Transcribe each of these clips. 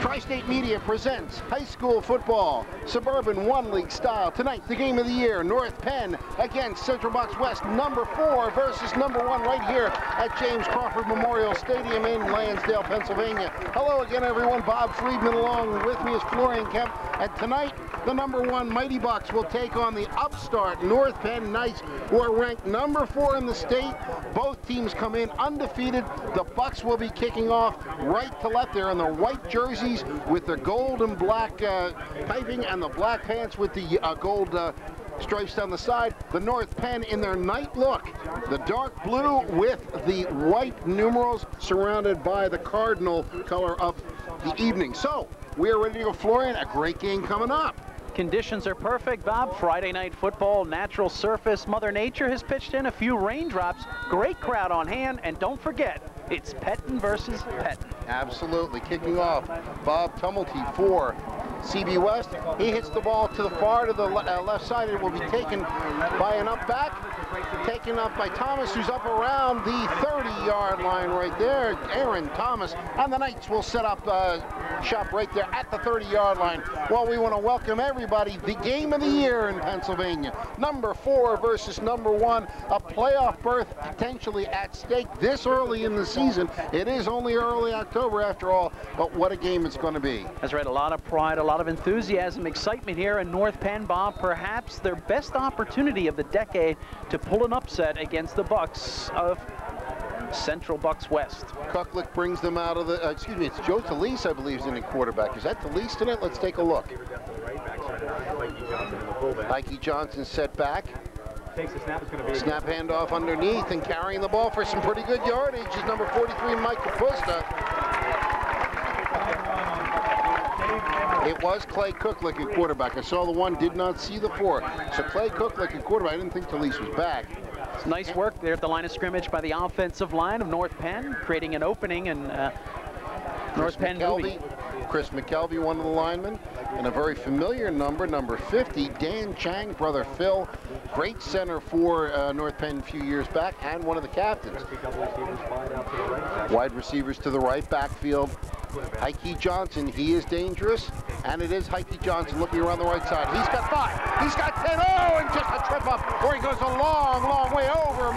Tri-State Media presents high school football, suburban one-league style. Tonight, the game of the year, North Penn against Central Bucks West, number 4 versus number 1 right here at James Crawford Memorial Stadium in Lansdale, Pennsylvania. Hello again, everyone. Bob Friedman along with me is Florian Kemp. And tonight, the number 1 Mighty Bucks will take on the upstart North Penn Knights, who are ranked number 4 in the state. Both teams come in undefeated. The Bucks will be kicking off right to left. They're in their white jerseys with their gold and black piping and the black pants with the gold stripes down the side. The North Penn in their night look, the dark blue with the white numerals surrounded by the cardinal color of the evening. So we are ready to go, Florian. A great game coming up. Conditions are perfect, Bob. Friday night football, natural surface. Mother Nature has pitched in a few raindrops. Great crowd on hand, and don't forget, it's Pettine versus Pettine. Absolutely. Kicking off, Bob Tumulty for CB West. He hits the ball to the far to the left side. It will be taken by an up back. Taken up by Thomas, who's up around the 30-yard line right there. Aaron Thomas. And the Knights will set up shop right there at the 30-yard line. Well, we want to welcome everybody. The game of the year in Pennsylvania. Number 4 versus number 1. A playoff berth potentially at stake this early in the season. It is only early October after all, but what a game it's going to be. That's right. A lot of pride, a lot of enthusiasm, excitement here in North Penn, Bob. Perhaps their best opportunity of the decade to pull an upset against the Bucks of Central Bucks West. Kuklik brings them out of the, excuse me, it's Joe Talise, I believe, is in the quarterback. Is that Talise tonight? Let's take a look. Mikey Johnson set back. Takes the snap. It's going to be snap handoff underneath and carrying the ball for some pretty good yardage is number 43, Mike Kapusta. It was Clay Kuklik at quarterback. I saw the 1, did not see the 4. So Clay Kuklik at quarterback. I didn't think Talise was back. It's nice work there at the line of scrimmage by the offensive line of North Penn, creating an opening, and North Penn moving. Chris McKelvey, one of the linemen, and a very familiar number, number 50, Dan Chang, brother Phil, great center for North Penn a few years back, and one of the captains. Wide receivers to the right, backfield. Heike Johnson, he is dangerous, and it is Heike Johnson looking around the right side. He's got 5, he's got 10, oh, and just a trip up where he goes a long, long way over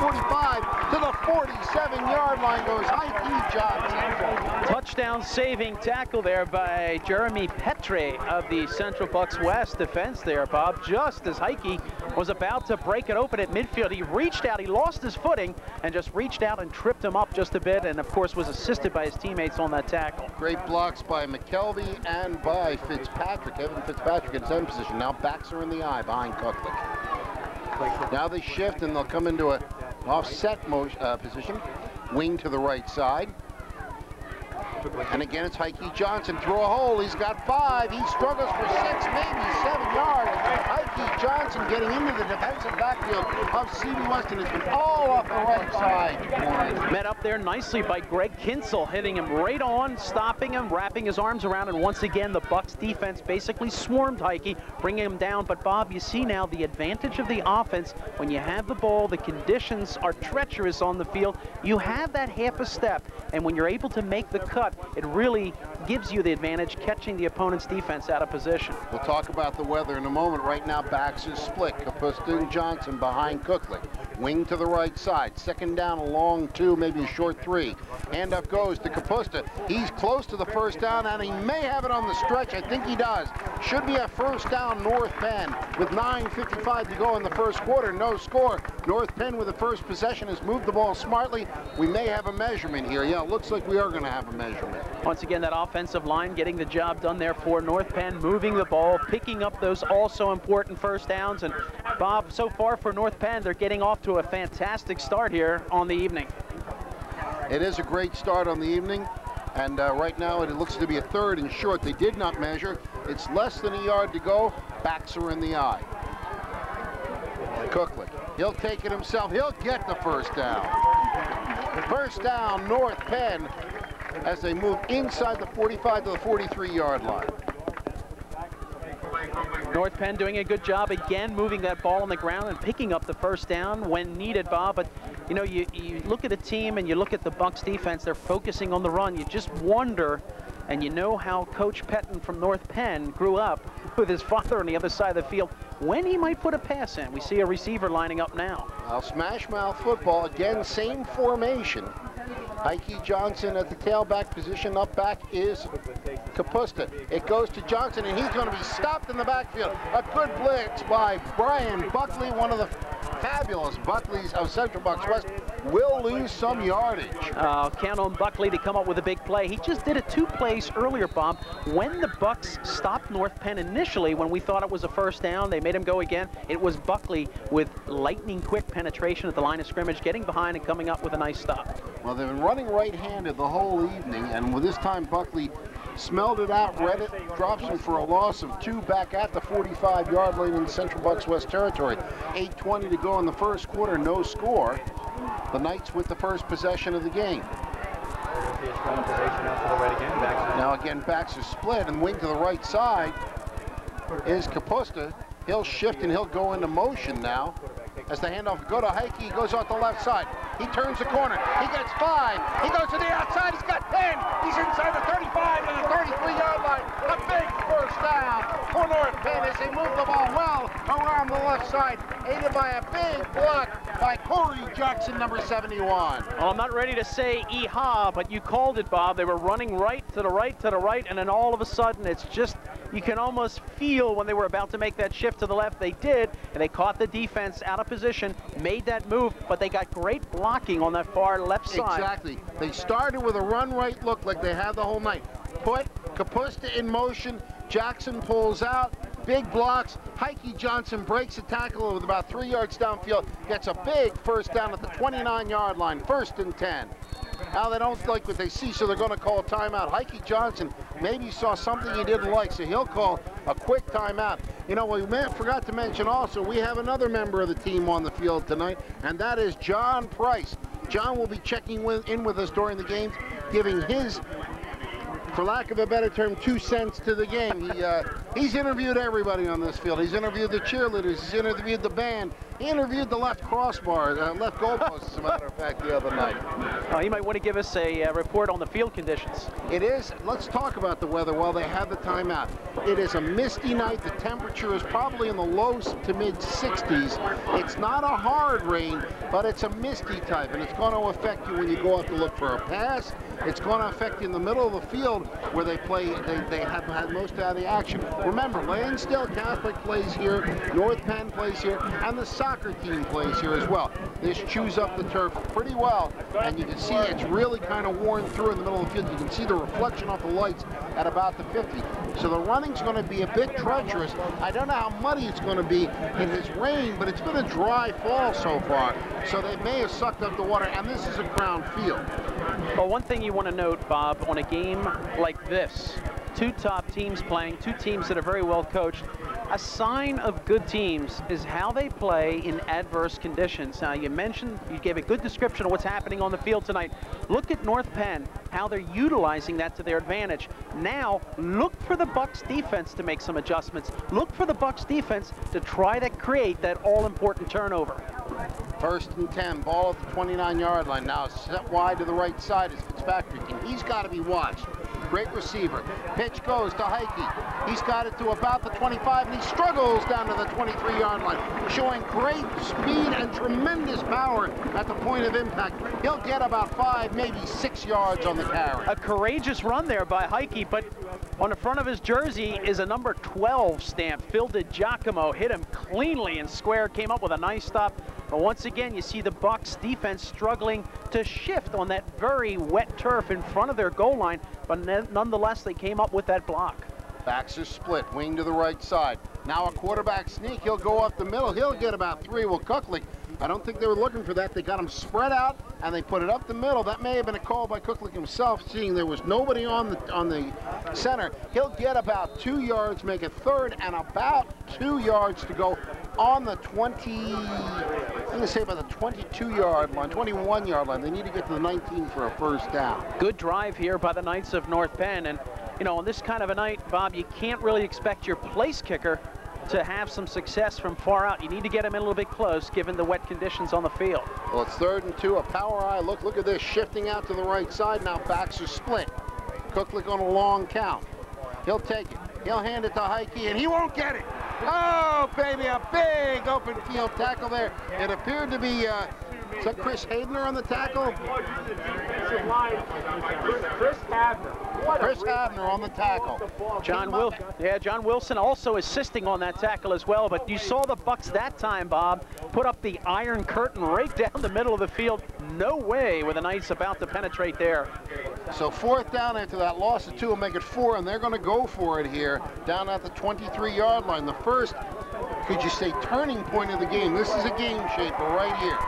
45 to the 47-yard line goes Heike Johnson. Touchdown saving tackle there by Jeremy Petre of the Central Bucks West defense there, Bob. Just as Heike was about to break it open at midfield, he reached out, he lost his footing, and just reached out and tripped him up just a bit, and of course was assisted by his teammates on that tackle. Great blocks by McKelvey and by Fitzpatrick. Evan Fitzpatrick in his end position. Now backs are in the eye behind Kuklik. Now they shift and they'll come into an offset position. Wing to the right side. And again, it's Heike Johnson through a hole. He's got 5. He struggles for 6, maybe 7 yards. Heike Johnson getting into the defensive backfield of CB West, and it's been all off the right side. Met up there nicely by Greg Kinsel, hitting him right on, stopping him, wrapping his arms around, and once again, the Bucks defense basically swarmed Heike, bringing him down. But Bob, you see now the advantage of the offense. When you have the ball, the conditions are treacherous on the field. You have that half a step, and when you're able to make the cut, it really gives you the advantage catching the opponent's defense out of position. We'll talk about the weather in a moment. Right now, backs is split. Kapusta and Johnson behind Kuklik. Wing to the right side. Second down, a long 2, maybe a short 3. Hand up goes to Kapusta. He's close to the first down, and he may have it on the stretch. I think he does. Should be a first down, North Penn, with 9:55 to go in the first quarter. No score. North Penn with the first possession has moved the ball smartly. We may have a measurement here. Yeah, it looks like we are going to have a measurement. Once again, that offensive line getting the job done there for North Penn, moving the ball, picking up those also important first downs. And Bob, so far for North Penn, they're getting off to a fantastic start here on the evening. It is a great start on the evening, and right now it looks to be a 3rd and short. They did not measure. It's less than a yard to go. Backs are in the eye. Kuklik, he'll take it himself. He'll get the first down. First down, North Penn, as they move inside the 45 to the 43-yard line. North Penn doing a good job again, moving that ball on the ground and picking up the first down when needed, Bob. But you know, you look at a team and you look at the Bucs defense, they're focusing on the run. You just wonder, and you know how Coach Pettine from North Penn grew up with his father on the other side of the field, when he might put a pass in. We see a receiver lining up now. Well, smash mouth football, again, same formation. Heike Johnson at the tailback position. Up back is Kapusta. It goes to Johnson, and he's going to be stopped in the backfield. A good blitz by Brian Buckley, one of the fabulous Buckleys of Central Bucs West. Will lose some yardage. Count on Buckley to come up with a big play. He just did it 2 plays earlier, Bob. When the Bucs stopped North Penn initially, when we thought it was a first down, they made him go again. It was Buckley with lightning quick penetration at the line of scrimmage, getting behind and coming up with a nice stop. Well, they've been running right-handed the whole evening, and with this time Buckley smelled it out, read it, drops him for a loss of 2 back at the 45-yard line in the Central Bucs West territory. 8:20 to go in the first quarter, no score. The Knights with the first possession of the game. Now again, backs are split, and wing to the right side is Kapusta. He'll shift and he'll go into motion now. As the handoff go to Heike, he goes off the left side. He turns the corner. He gets 5. He goes to the outside. He's got 10. He's inside the 35 and the 33-yard line. A big first down for North Penn as they move the ball well around the left side, aided by a big block by Corey Jackson, number 71. Well, I'm not ready to say "Eehaw," but you called it, Bob. They were running right to the right to the right, and then all of a sudden, it's just, you can almost feel when they were about to make that shift to the left. They did, and they caught the defense out of position, made that move, but they got great blocking on that far left side. Exactly. They started with a run right look like they had the whole night. Put Kapusta in motion. Jackson pulls out. Big blocks. Heike Johnson breaks a tackle with about 3 yards downfield. Gets a big first down at the 29-yard line. 1st and 10. Now they don't like what they see, so they're going to call a timeout. Heike Johnson maybe saw something he didn't like, so he'll call a quick timeout. You know, we forgot to mention also, we have another member of the team on the field tonight, and that is John Price. John will be checking in with us during the games, giving his, for lack of a better term, 2 cents to the game. He's interviewed everybody on this field. He's interviewed the cheerleaders. He's interviewed the band. He interviewed the left crossbar, left goalpost, as a matter of fact, the other night. He might want to give us a report on the field conditions. It is. Let's talk about the weather while they have the timeout. It is a misty night. The temperature is probably in the low to mid 60s. It's not a hard rain, but it's a misty type, and it's going to affect you when you go out to look for a pass. It's going to affect you in the middle of the field where they play. They have had most of the action. Remember, Lansdale Catholic plays here, North Penn plays here, and the soccer team plays here as well. This chews up the turf pretty well, and you can see it's really kind of worn through in the middle of the field. You can see the reflection off the lights at about the 50. So the running's going to be a bit treacherous. I don't know how muddy it's going to be in this rain, but it's been a dry fall so far. So they may have sucked up the water, and this is a crown field. Well, one thing you want to note, Bob, on a game like this, 2 top teams playing, 2 teams that are very well coached, a sign of good teams is how they play in adverse conditions. Now, you gave a good description of what's happening on the field tonight. Look at North Penn, how they're utilizing that to their advantage. Now, look for the Bucs defense to make some adjustments. Look for the Bucs defense to try to create that all-important turnover. 1st and 10, ball at the 29-yard line. Now set wide to the right side is Fitzpatrick, and he's got to be watched. Great receiver. Pitch goes to Heike. He's got it to about the 25, and he struggles down to the 23-yard line, showing great speed and tremendous power at the point of impact. He'll get about 5, maybe 6 yards on the carry. A courageous run there by Heike, but on the front of his jersey is a number 12 stamp. Phil DiGiacomo hit him cleanly and square, came up with a nice stop. But once again, you see the Bucs defense struggling to shift on that very wet turf in front of their goal line, but nonetheless, they came up with that block. Backs are split, wing to the right side. Now a quarterback sneak, he'll go up the middle. He'll get about 3. Will Kuchlik, I don't think they were looking for that. They got him spread out, and they put it up the middle. That may have been a call by Kuchlik himself, seeing there was nobody on the center. He'll get about 2 yards, make it 3rd, and about 2 yards to go on the 23 going to say about the 22-yard line, 21-yard line. They need to get to the 19 for a first down. Good drive here by the Knights of North Penn. And, you know, on this kind of a night, Bob, you can't really expect your place kicker to have some success from far out. You need to get him in a little bit close, given the wet conditions on the field. Well, it's 3rd and 2, a power eye. Look at this, shifting out to the right side. Now backs are split. Cooklick on a long count. He'll take it. He'll hand it to Heike, and he won't get it. Oh, baby, a big open field tackle there. It appeared to be, is that Chris Haidner on the tackle? Chris Havner on the tackle. John Wilson also assisting on that tackle as well, but you saw the Bucks that time, Bob, put up the iron curtain right down the middle of the field. No way were the Knights about to penetrate there. So 4th down after that loss of 2 will make it 4, and they're going to go for it here down at the 23-yard line. The first, could you say, turning point of the game. This is a game shaper right here.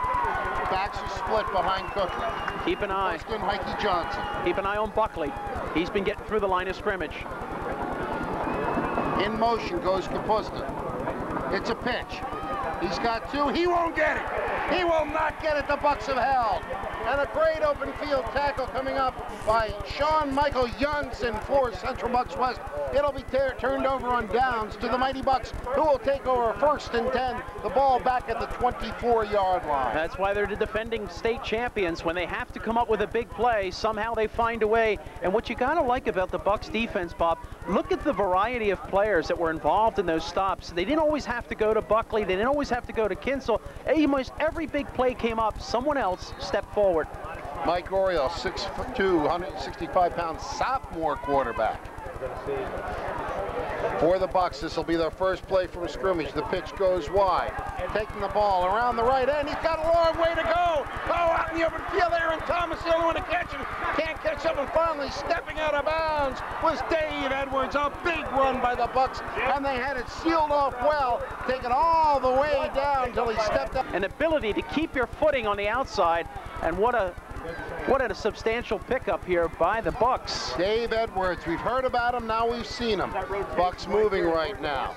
Backs are split behind Cooklick. Keep an eye. Preston, Heike Johnson. Keep an eye on Buckley. He's been getting through the line of scrimmage. In motion goes Kapustin. It's a pitch. He's got 2. He won't get it. He will not get it. The Bucks have held. And a great open field tackle coming up by Sean Michael Janssen for Central Bucks West. It'll be turned over on downs to the Mighty Bucks, who will take over 1st and 10. The ball back at the 24-yard line. That's why they're the defending state champions. When they have to come up with a big play, somehow they find a way. And what you gotta like about the Bucks defense, Bob, look at the variety of players that were involved in those stops. They didn't always have to go to Buckley. They didn't always have to go to Kinsel. Almost every big play came up, someone else stepped forward. Mike Oriole, 6'2", 165-pound sophomore quarterback. For the Bucks, this will be their first play from scrimmage. The pitch goes wide. Taking the ball around the right end. He's got a long way to go. Oh, out in the open field, Aaron Thomas, the only one to catch him. Can't catch up, and finally stepping out of bounds was Dave Edwards. A big run by the Bucks, and they had it sealed off well, taken all the way down until he stepped up. An ability to keep your footing on the outside, and what a substantial pickup here by the Bucks. Dave Edwards, we've heard about him, now we've seen him. Bucks moving right now.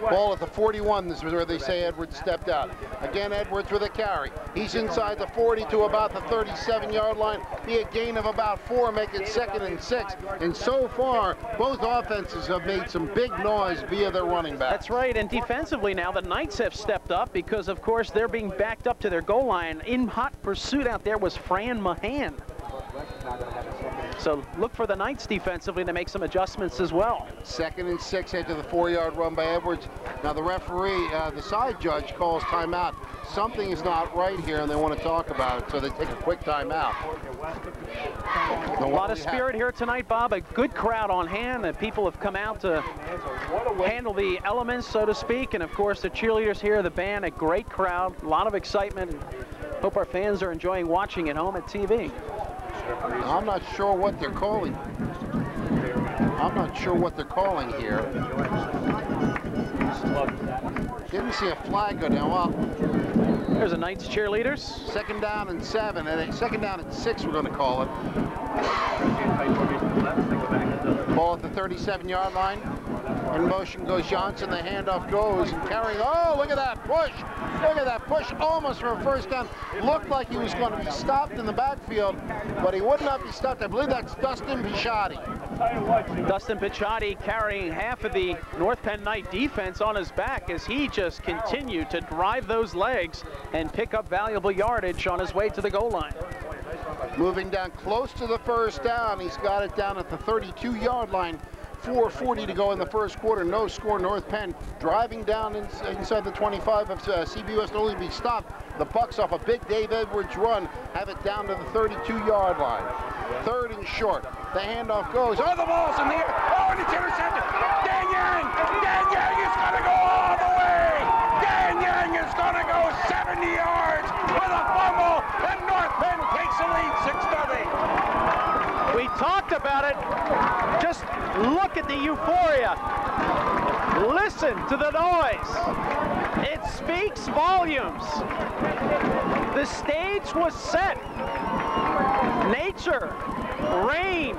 Ball at the 41, this is where they say Edwards stepped out. Again, Edwards with a carry. He's inside the 40 to about the 37-yard line. Be a gain of about 4, make it 2nd and 6. And so far, both offenses have made some big noise via their running back. That's right, and defensively now, the Knights have stepped up because, of course, they're being backed up to their goal line. In hot pursuit out there was Fran Mahan. So look for the Knights defensively to make some adjustments as well. 2nd and 6 after the 4-yard run by Edwards. Now the referee, the side judge, calls timeout. Something is not right here, and they want to talk about it, so they take a quick timeout. A lot of spirit here tonight, Bob. A good crowd on hand, and people have come out to handle the elements, so to speak. And of course, the cheerleaders here, the band, a great crowd, a lot of excitement. Hope our fans are enjoying watching at home at TV. I'm not sure what they're calling. I'm not sure what they're calling here. Didn't see a flag go down. Well, there's the Knights cheerleaders. 2nd down and 7, and 2nd down and 6, we're going to call it. Ball at the 37-yard line. In motion goes Johnson. The handoff goes and carrying. Oh, look at that push. Look at that push, almost for a first down. Looked like he was going to be stopped in the backfield, but he would not be stopped. I believe that's Dustin Pichotti. Dustin Pichotti carrying half of the North Penn Knight defense on his back as he just continued to drive those legs and pick up valuable yardage on his way to the goal line. Moving down close to the first down. He's got it down at the 32-yard line. 4:40 to go in the first quarter. No score. North Penn driving down inside the 25 of CBS to only be stopped. The Bucks off a big Dave Edwards run have it down to the 32-yard line. 3rd and short. The handoff goes. Oh, the ball's in the air. Oh, and it's intercepted. Dan Yang! Dan Yang is going to go all the way. Dan Yang is going to go 70 yards with a fumble, and North Penn takes the lead 6-0. We talked about it. Just look at the euphoria. Listen to the noise. It speaks volumes. The stage was set. Nature, rain,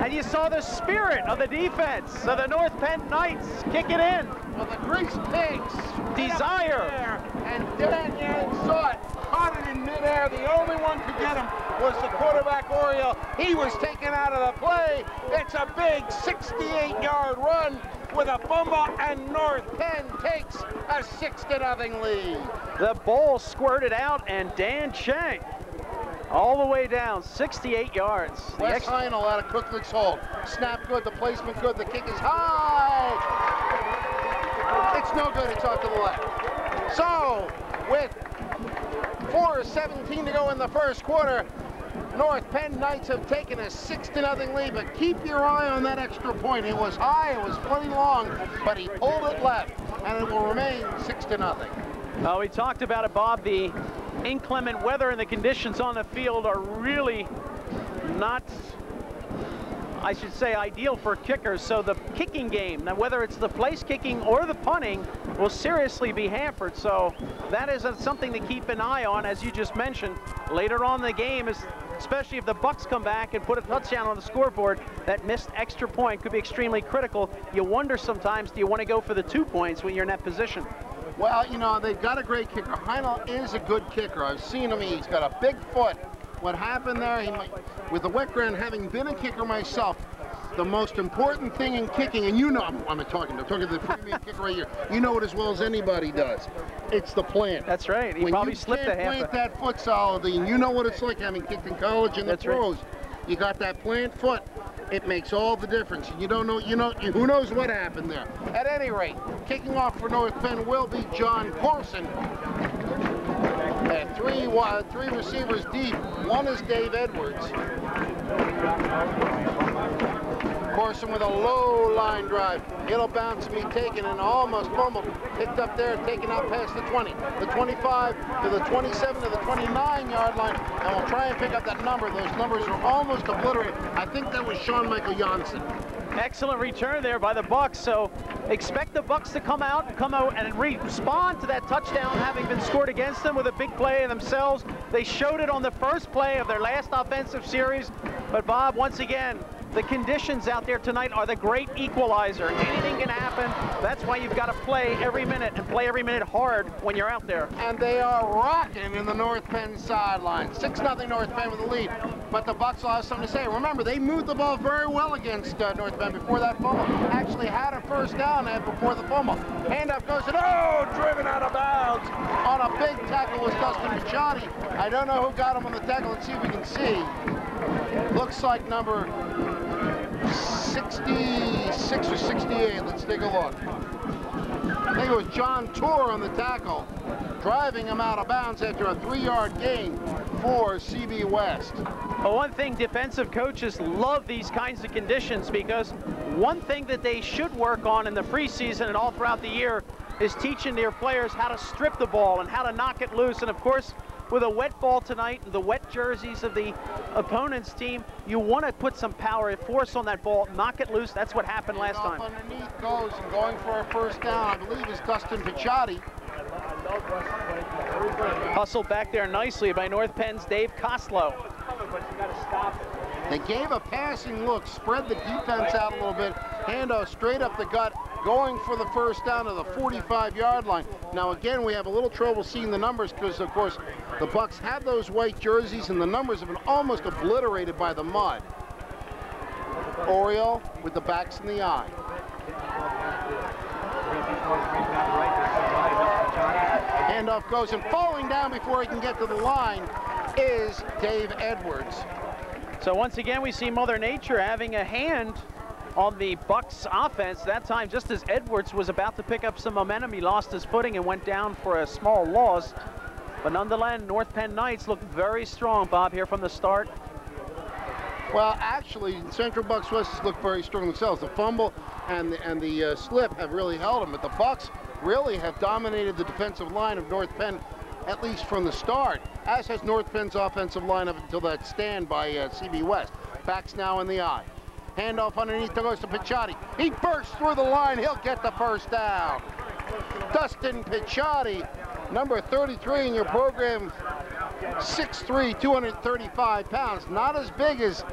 and you saw the spirit of the defense of the North Penn Knights kick it in. Well, the Grease Pigs desire and Dan Yang saw it, caught it in midair. The only one to get him was the quarterback, Oriole. He was taken out of the play. It's a big 68-yard run with a fumble, and North Penn takes a 6-0 lead. The ball squirted out, and Dan Chang all the way down, 68 yards. Wes Heinel out of Cooklick's hold. Snap good, the placement good, the kick is high. It's no good, it's off to the left. So, with 4:17 to go in the first quarter, North Penn Knights have taken a 6-0 lead, but keep your eye on that extra point. It was high, it was plenty long, but he pulled it left, and it will remain 6-0. We talked about it, Bob. The inclement weather and the conditions on the field are really not, I should say, ideal for kickers. So the kicking game, now whether it's the place kicking or the punting, will seriously be hampered. So that is something to keep an eye on, as you just mentioned. Later on in the game, especially if the Bucks come back and put a touchdown on the scoreboard, that missed extra point could be extremely critical. You wonder sometimes, do you want to go for the 2 points when you're in that position? Well, you know, they've got a great kicker. Heinel is a good kicker. I've seen him. He's got a big foot. What happened there, with the wet ground, having been a kicker myself, the most important thing in kicking, and you know, I'm talking to the premium kicker right here. You know it as well as anybody does. It's the plant. That's right. He probably slipped a half. When you can't plant that foot solidly, and you know what it's like having kicked in college and the pros. Right. You got that plant foot. It makes all the difference. You don't know, who knows what happened there. At any rate, kicking off for North Penn will be John Corson. And three receivers deep. One is Dave Edwards. Corson with a low line drive. It'll bounce and be taken and almost fumbled. Picked up there, taken out past the 20, the 25, to the 27, to the 29-yard line. And we'll try and pick up that number. Those numbers are almost obliterated. I think that was Sean Michael Janssen. Excellent return there by the Bucks. So expect the Bucks to come out and respond to that touchdown having been scored against them with a big play themselves. They showed it on the first play of their last offensive series. But Bob, once again, the conditions out there tonight are the great equalizer. Anything can happen. That's why you've got to play every minute and play every minute hard when you're out there. And they are rocking in the North Penn sideline. 6-0 North Penn with the lead. But the Bucks will have something to say. Remember, they moved the ball very well against North Penn before that fumble. Actually had a first down before the fumble. Handoff goes and driven out of bounds on a big tackle was Dustin Picciotti. I don't know who got him on the tackle. Let's see if we can see. Looks like number 66 or 68. Let's take a look. I think it was John Tour on the tackle, driving him out of bounds after a 3-yard gain for CB West. Well, one thing, defensive coaches love these kinds of conditions, because one thing that they should work on in the preseason and all throughout the year is teaching their players how to strip the ball and how to knock it loose. And of course, with a wet ball tonight and the wet jerseys of the opponent's team, you want to put some power and force on that ball, knock it loose. That's what happened last time. Underneath goes and going for a first down, I believe, is Dustin Picciotti. Hustled back there nicely by North Penn's Dave Koslow. They gave a passing look, spread the defense out a little bit, handoff straight up the gut, going for the first down to the 45-yard line. Now again, we have a little trouble seeing the numbers because, of course, the Bucks have those white jerseys and the numbers have been almost obliterated by the mud. Oriole with the backs in the eye. Handoff goes, and falling down before he can get to the line is Dave Edwards. So once again, we see Mother Nature having a hand on the Bucks offense. That time, just as Edwards was about to pick up some momentum, he lost his footing and went down for a small loss. But nonetheless, North Penn Knights look very strong, Bob, here from the start. Well, actually, Central Bucks West look very strong themselves. The fumble and the slip have really held them, but the Bucks really have dominated the defensive line of North Penn, at least from the start, as has North Penn's offensive line up until that stand by CB West. Backs now in the eye. Handoff underneath goes to Picciotti. He bursts through the line. He'll get the first down. Dustin Picciotti, number 33 in your program, 6'3", 235 pounds. Not as big as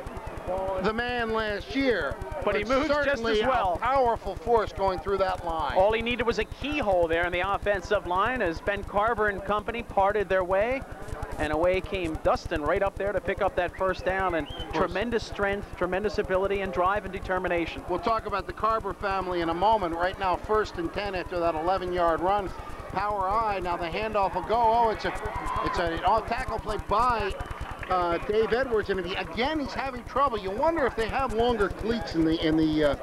the man last year, but he moves just as well. A powerful force going through that line. All he needed was a keyhole there in the offensive line as Ben Carver and company parted their way. And away came Dustin right up there to pick up that first down. And tremendous strength, tremendous ability, and drive and determination. We'll talk about the Carver family in a moment. Right now, 1st and 10 after that 11-yard run. Power I. Now the handoff will go. Oh, it's an off-tackle play by Dave Edwards, and again he's having trouble. You wonder if they have longer cleats in the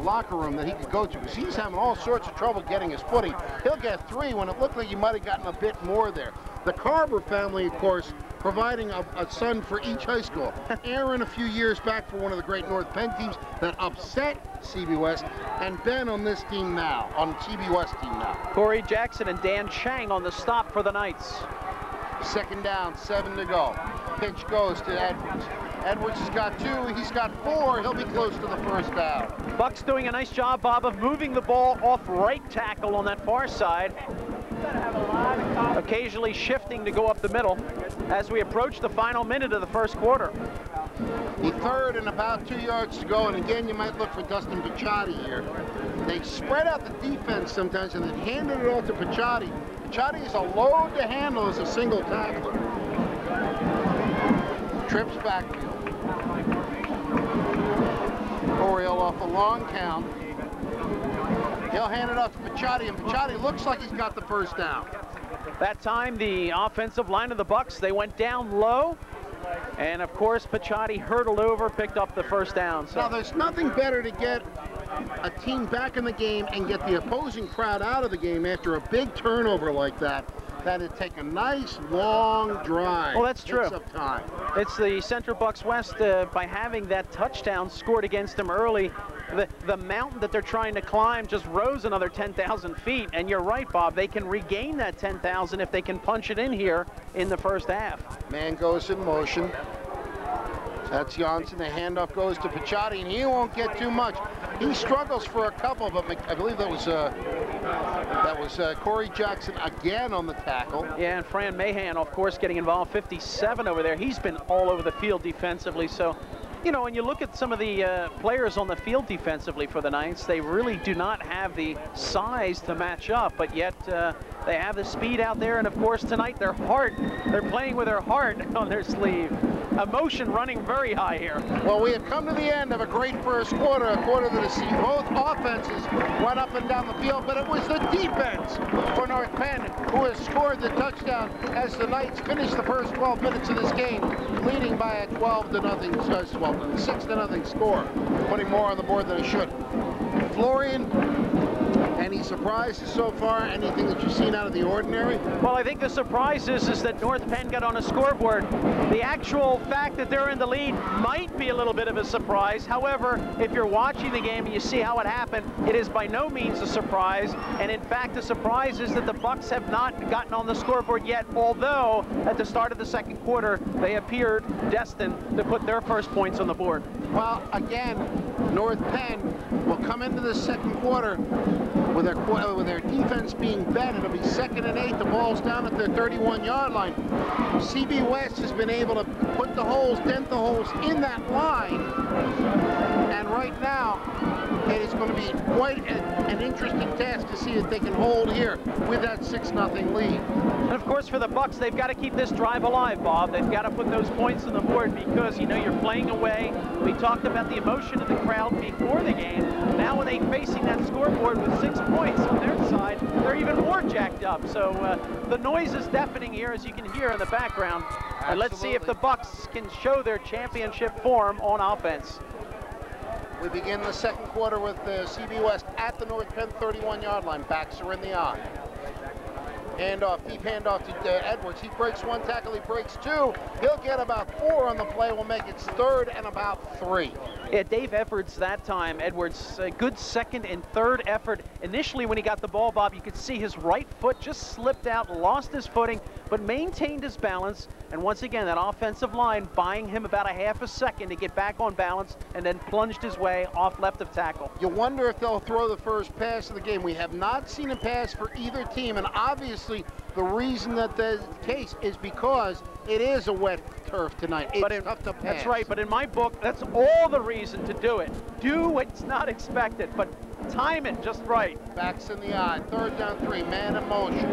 locker room that he could go to, because he's having all sorts of trouble getting his footing. He'll get 3 when it looked like he might have gotten a bit more there. The Carver family, of course, providing a son for each high school. Aaron a few years back for one of the great North Penn teams that upset CB West, and Ben on this team now, on CB West team now. Corey Jackson and Dan Chang on the stop for the Knights. 2nd down, 7 to go. Pitch goes to Edwards. Edwards has got 2, he's got 4, he'll be close to the 1st down. Buck's doing a nice job, Bob, of moving the ball off right tackle on that far side. Occasionally shifting to go up the middle as we approach the final minute of the 1st quarter. The 3rd and about 2 yards to go, and again you might look for Dustin Picciotti here. They spread out the defense sometimes and then handed it off to Picciotti. Picciotti is a load to handle as a single tackler. Trips backfield. Oriole off a long count. He'll hand it off to Picciotti, and Picciotti looks like he's got the 1st down. That time, the offensive line of the Bucks, they went down low. And of course, Picciotti hurdled over, picked up the 1st down. So. Now, there's nothing better to get a team back in the game and get the opposing crowd out of the game after a big turnover like that. That'd take a nice long drive. Well, that's true. Of time. It's the Central Bucks West by having that touchdown scored against them early. The mountain that they're trying to climb just rose another 10,000 feet. And you're right, Bob. They can regain that 10,000 if they can punch it in here in the 1st half. Man goes in motion. That's Janssen. The handoff goes to Picciotti, and he won't get too much. He struggles for a couple, but I believe that was Corey Jackson again on the tackle. Yeah, and Fran Mahan, of course, getting involved. 57 over there. He's been all over the field defensively. So, you know, when you look at some of the players on the field defensively for the Knights, they really do not have the size to match up, but yet they have the speed out there, and of course tonight their heart, they're playing with their heart on their sleeve. Emotion running very high here. Well, we have come to the end of a great 1st quarter, a quarter that has seen both offenses run up and down the field, but it was the defense for North Penn who has scored the touchdown as the Knights finish the first 12 minutes of this game, leading by a 6-0 score, putting more on the board than it should. Florian, any surprises so far? Anything that you've seen out of the ordinary? Well, I think the surprise is that North Penn got on a scoreboard. The actual fact that they're in the lead might be a little bit of a surprise. However, if you're watching the game and you see how it happened, it is by no means a surprise. And in fact, the surprise is that the Bucks have not gotten on the scoreboard yet, although at the start of the 2nd quarter, they appeared destined to put their first points on the board. Well, again, North Penn will come into the 2nd quarter with their defense being bent. It'll be 2nd and 8. The ball's down at their 31-yard line. CB West has been able to put the holes, dent the holes in that line. And right now, it is going to be quite an interesting task to see if they can hold here with that 6-0 lead. And of course, for the Bucks, they've got to keep this drive alive, Bob. They've got to put those points on the board because, you know, you're playing away. We talked about the emotion of the crowd before the game. Now when they're facing that scoreboard with 6 points on their side, they're even more jacked up. So the noise is deafening here, as you can hear in the background. Absolutely. And let's see if the Bucks can show their championship form on offense. We begin the 2nd quarter with CB West at the North Penn 31-yard line. Backs are in the eye. Handoff, deep handoff to Edwards. He breaks 1 tackle, he breaks 2. He'll get about 4 on the play. We'll make it 3rd and about 3. Yeah, Dave Edwards that time. Edwards, a good 2nd and 3rd effort. Initially, when he got the ball, Bob, you could see his right foot just slipped out, lost his footing, but maintained his balance. And once again, that offensive line buying him about a half a second to get back on balance, and then plunged his way off left of tackle. You wonder if they'll throw the first pass of the game. We have not seen a pass for either team, and obviously The reason that the case is because it is a wet turf tonight. It's tough to pass. That's right, but in my book, that's all the reason to do it. Do what's not expected, but time it just right. Backs in the eye, 3rd down 3, man in motion.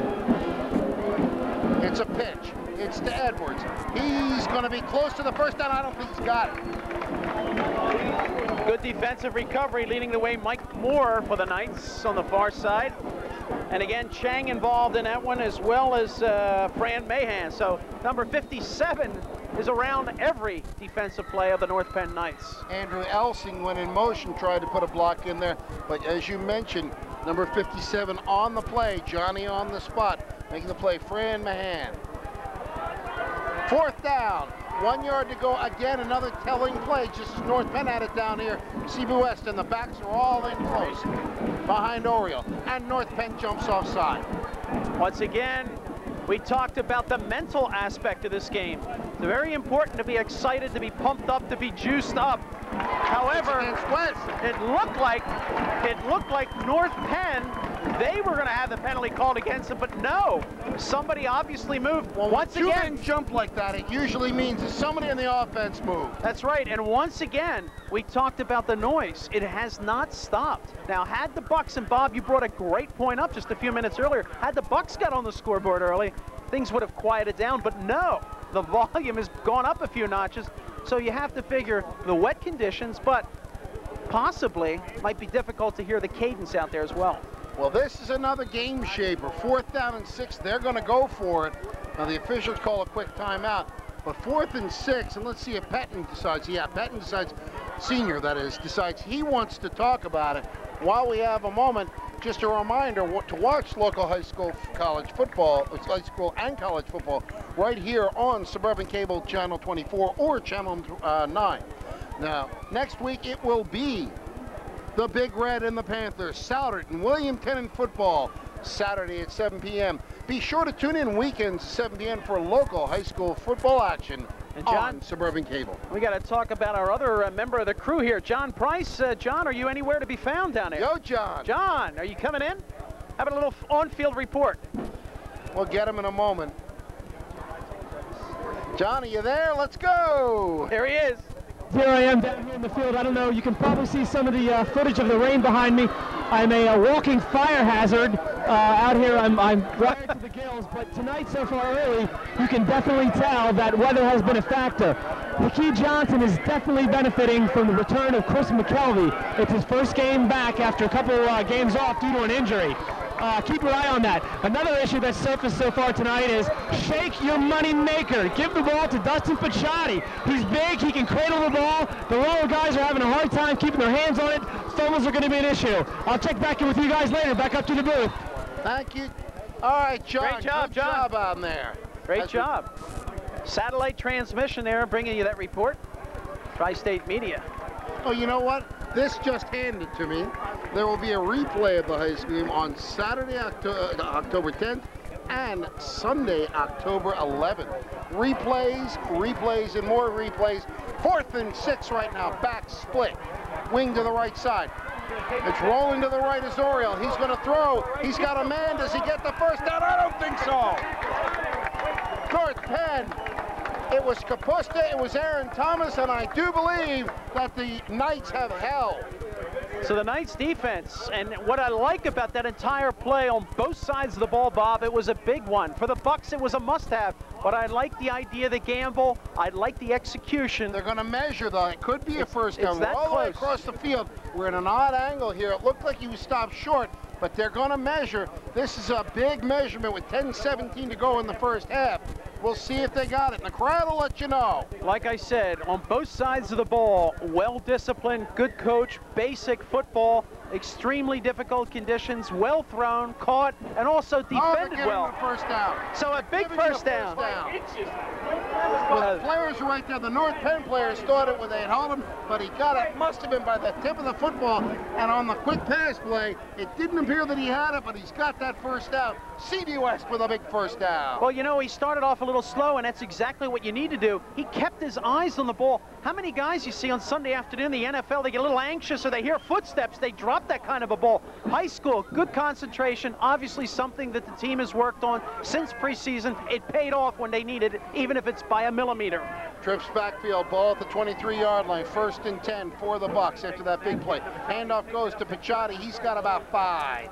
It's a pitch. It's to Edwards. He's going to be close to the first down. I don't think he's got it. Good defensive recovery, leading the way Mike Moore for the Knights on the far side. And again, Chang involved in that one, as well as Fran Mahan. So number 57 is around every defensive play of the North Penn Knights. Andrew Elsing, when in motion, tried to put a block in there. But as you mentioned, number 57 on the play, Johnny on the spot, making the play, Fran Mahan. 4th down. 1 yard to go. Again, another telling play, just as North Penn had it down here. CB West and the backs are all in close behind Oriole. And North Penn jumps offside. Once again, we talked about the mental aspect of this game. It's very important to be excited, to be pumped up, to be juiced up. However, it looked like North Penn, they were going to have the penalty called against them, but no, somebody obviously moved. Well, once again, you can jump like that, it usually means that somebody in the offense moved. That's right, and once again, we talked about the noise. It has not stopped. Now, had the Bucks, and Bob, you brought a great point up just a few minutes earlier, had the Bucks got on the scoreboard early, things would have quieted down, but no, the volume has gone up a few notches, so you have to figure the wet conditions, but possibly might be difficult to hear the cadence out there as well. Well, this is another game shaper. 4th down and 6, they're going to go for it. Now, the officials call a quick timeout, but 4th and 6, and let's see if Pettine decides. Yeah, Pettine decides, senior that is, decides he wants to talk about it. While we have a moment, just a reminder to watch local high school college football, high school and college football, right here on Suburban Cable Channel 24 or Channel 9. Now, next week it will be the Big Red and the Panthers, Southern and William Tennant football, Saturday at 7 p.m. Be sure to tune in weekends at 7 p.m. for local high school football action on Suburban Cable. We got to talk about our other member of the crew here, John Price. John, are you anywhere to be found down there? Yo, John. John, are you coming in? Have a little on-field report. We'll get him in a moment. John, are you there? Let's go. There he is. Here I am down here in the field. I don't know, you can probably see some of the footage of the rain behind me. I'm a walking fire hazard out here. I'm wired to the gills, but tonight so far early, you can definitely tell that weather has been a factor. McKee Johnson is definitely benefiting from the return of Chris McKelvey. It's his first game back after a couple games off due to an injury. Keep your eye on that. Another issue that's surfaced so far tonight is shake your money maker. Give the ball to Dustin Picciotti. He's big, he can cradle the ball. The lower guys are having a hard time keeping their hands on it. Fumbles are going to be an issue. I'll check back in with you guys later. Back up to the booth. Thank you. All right, John. Great job, Good John. job on there. Great job. Satellite transmission there, bringing you that report. Tri-State Media. Oh, you know what? This just handed to me. There will be a replay of the high school game on Saturday, October 10th, and Sunday, October 11th. Replays, and more replays. 4th and 6 right now. Back split. Wing to the right side. It's rolling to the right as Oriole. He's going to throw. He's got a man. Does he get the first down? I don't think so. North Penn. It was Kapusta, it was Aaron Thomas, and I do believe that the Knights have held. So the Knights defense, and what I like about that entire play on both sides of the ball, Bob, it was a big one. For the Bucks, it was a must-have, but I like the idea, the gamble. I like the execution. They're going to measure, though. It could be a first down. It's that all the way close. across the field. We're in an odd angle here. It looked like he was stopped short, but they're going to measure. This is a big measurement with 10:17 to go in the first half. We'll see if they got it, and the crowd will let you know. Like I said, on both sides of the ball, well-disciplined, good coach, basic football, extremely difficult conditions, well thrown, caught, and also defended well. First down. So a big first down. Well, the players were right there. The North Penn players thought it when they had hold him, but he got it. Must have been by the tip of the football. And on the quick pass play, it didn't appear that he had it, but he's got that first down. CB West with a big first down. Well, you know, he started off a little slow, and that's exactly what you need to do. He kept his eyes on the ball. How many guys you see on Sunday afternoon in the NFL, they get a little anxious or they hear footsteps, they drop that kind of a ball. High school, good concentration, obviously something that the team has worked on since preseason. It paid off when they needed it, even if it's by a millimeter. Trips backfield, ball at the 23-yard line, 1st and 10 for the Bucks after that big play. Handoff goes to Pettine. He's got about 5.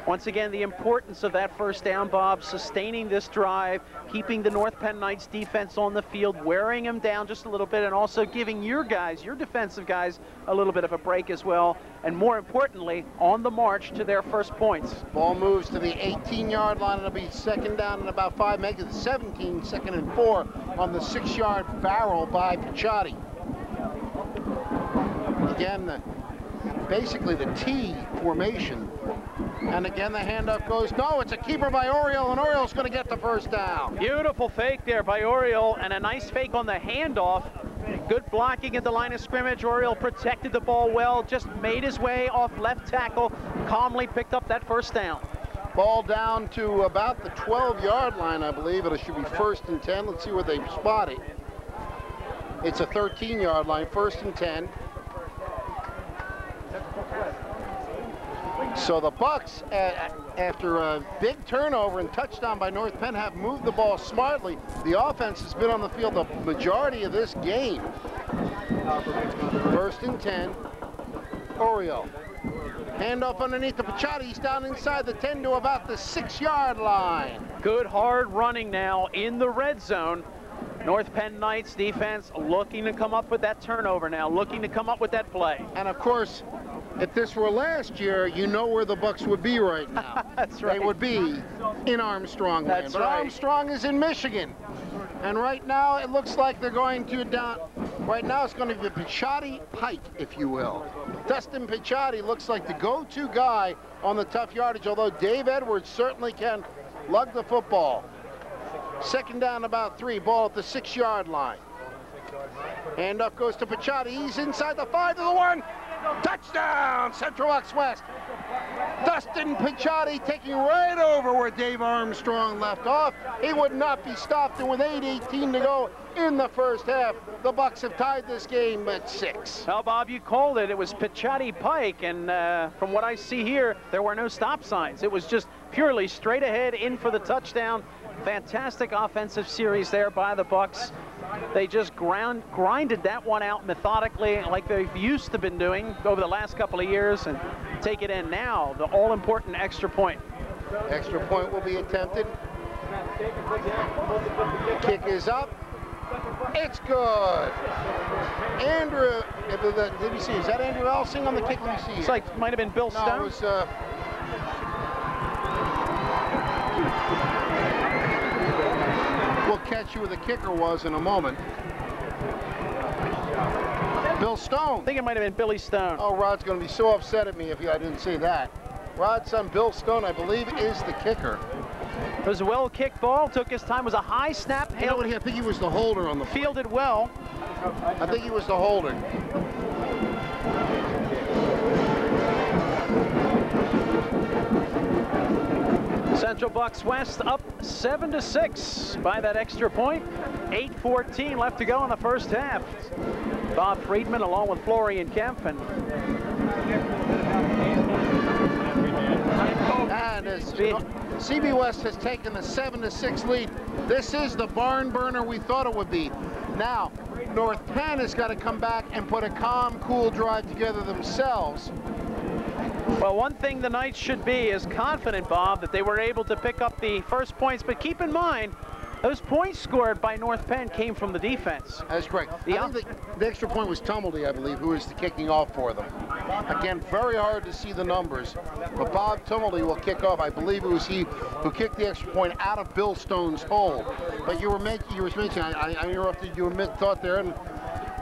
Once again, the importance of that first down, Bob, sustaining this drive, keeping the North Penn Knights defense on the field, wearing them down just a little bit, and also giving your guys, your defensive guys, a little bit of a break as well, and more importantly, on the march to their first points. Ball moves to the 18-yard line. It'll be 2nd down and about 5, making it 17, 2nd and 4 on the 6-yard barrel by Pettine. Again, basically the T formation. And again, the handoff goes, no, it's a keeper by Oriole, and Oriole's going to get the first down. Beautiful fake there by Oriole, and a nice fake on the handoff. Good blocking at the line of scrimmage. Oriole protected the ball well, just made his way off left tackle, calmly picked up that first down. Ball down to about the 12-yard line, I believe. It should be 1st and 10. Let's see where they spot it. It's a 13-yard line, 1st and 10. So the Bucks, after a big turnover and touchdown by North Penn, have moved the ball smartly. The offense has been on the field the majority of this game. 1st and 10, Oriole. Handoff underneath the Pettine. He's down inside the 10 to about the 6-yard line. Good hard running now in the red zone. North Penn Knights defense looking to come up with that turnover now, looking to come up with that play. And of course, if this were last year, you know where the Bucks would be right now. That's right. They would be in Armstrong land. That's but right. Armstrong is in Michigan. And right now, it looks like they're going to down. Right now, it's going to be Pettine Pike, if you will. Dustin Pettine looks like the go-to guy on the tough yardage, although Dave Edwards certainly can lug the football. 2nd down, about 3. Ball at the 6-yard line. Handoff goes to Pettine. He's inside the 5 to the 1. Touchdown, Central Bucks West. Dustin Pettine taking right over where Dave Armstrong left off. He would not be stopped, and with 8:18 to go in the first half, the Bucks have tied this game at 6. Well, Bob, you called it. It was Pettine Pike, and from what I see here, there were no stop signs. It was just purely straight ahead in for the touchdown. Fantastic offensive series there by the Bucks. They just grinded that one out methodically like they've used to been doing over the last couple of years and take it in now, the all-important extra point. Extra point will be attempted. Kick is up. It's good. Andrew, did you see, is that Andrew Elsing on the kick? Let me see. It's like, might have been Bill Stone. No, it was, we'll catch you where the kicker was in a moment. Bill Stone. I think it might have been Billy Stone. Oh, Rod's going to be so upset at me if I didn't say that. Rod's son, Bill Stone, I believe, is the kicker. It was a well-kicked ball, took his time, was a high snap. You know what, I think he was the holder on the play. Fielded well. I think he was the holder. Central Bucks West up 7-6 by that extra point. 8:14 left to go in the first half. Bob Friedman along with Florian Kemp and as CB West has taken the 7-6 lead. This is the barn burner we thought it would be. Now, North Penn has got to come back and put a calm, cool drive together themselves. Well, one thing the Knights should be is confident, Bob, that they were able to pick up the first points. But keep in mind, those points scored by North Penn came from the defense. That's correct. I think the extra point was Tumbledy, I believe, who is the kicking off for them. Again, very hard to see the numbers, but Bob Tumbledy will kick off. I believe it was he who kicked the extra point out of Bill Stone's hole. But you were mentioning, I interrupted you mid-thought there, and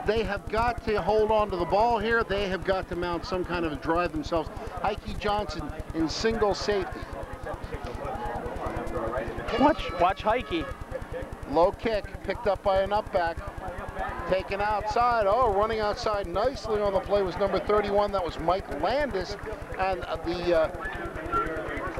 they have got to hold on to the ball here. They have got to mount some kind of a drive themselves. Heike Johnson in single safety. Watch Heike. Low kick, picked up by an upback. Taken outside. Oh, running outside nicely on the play was number 31. That was Mike Landis. And the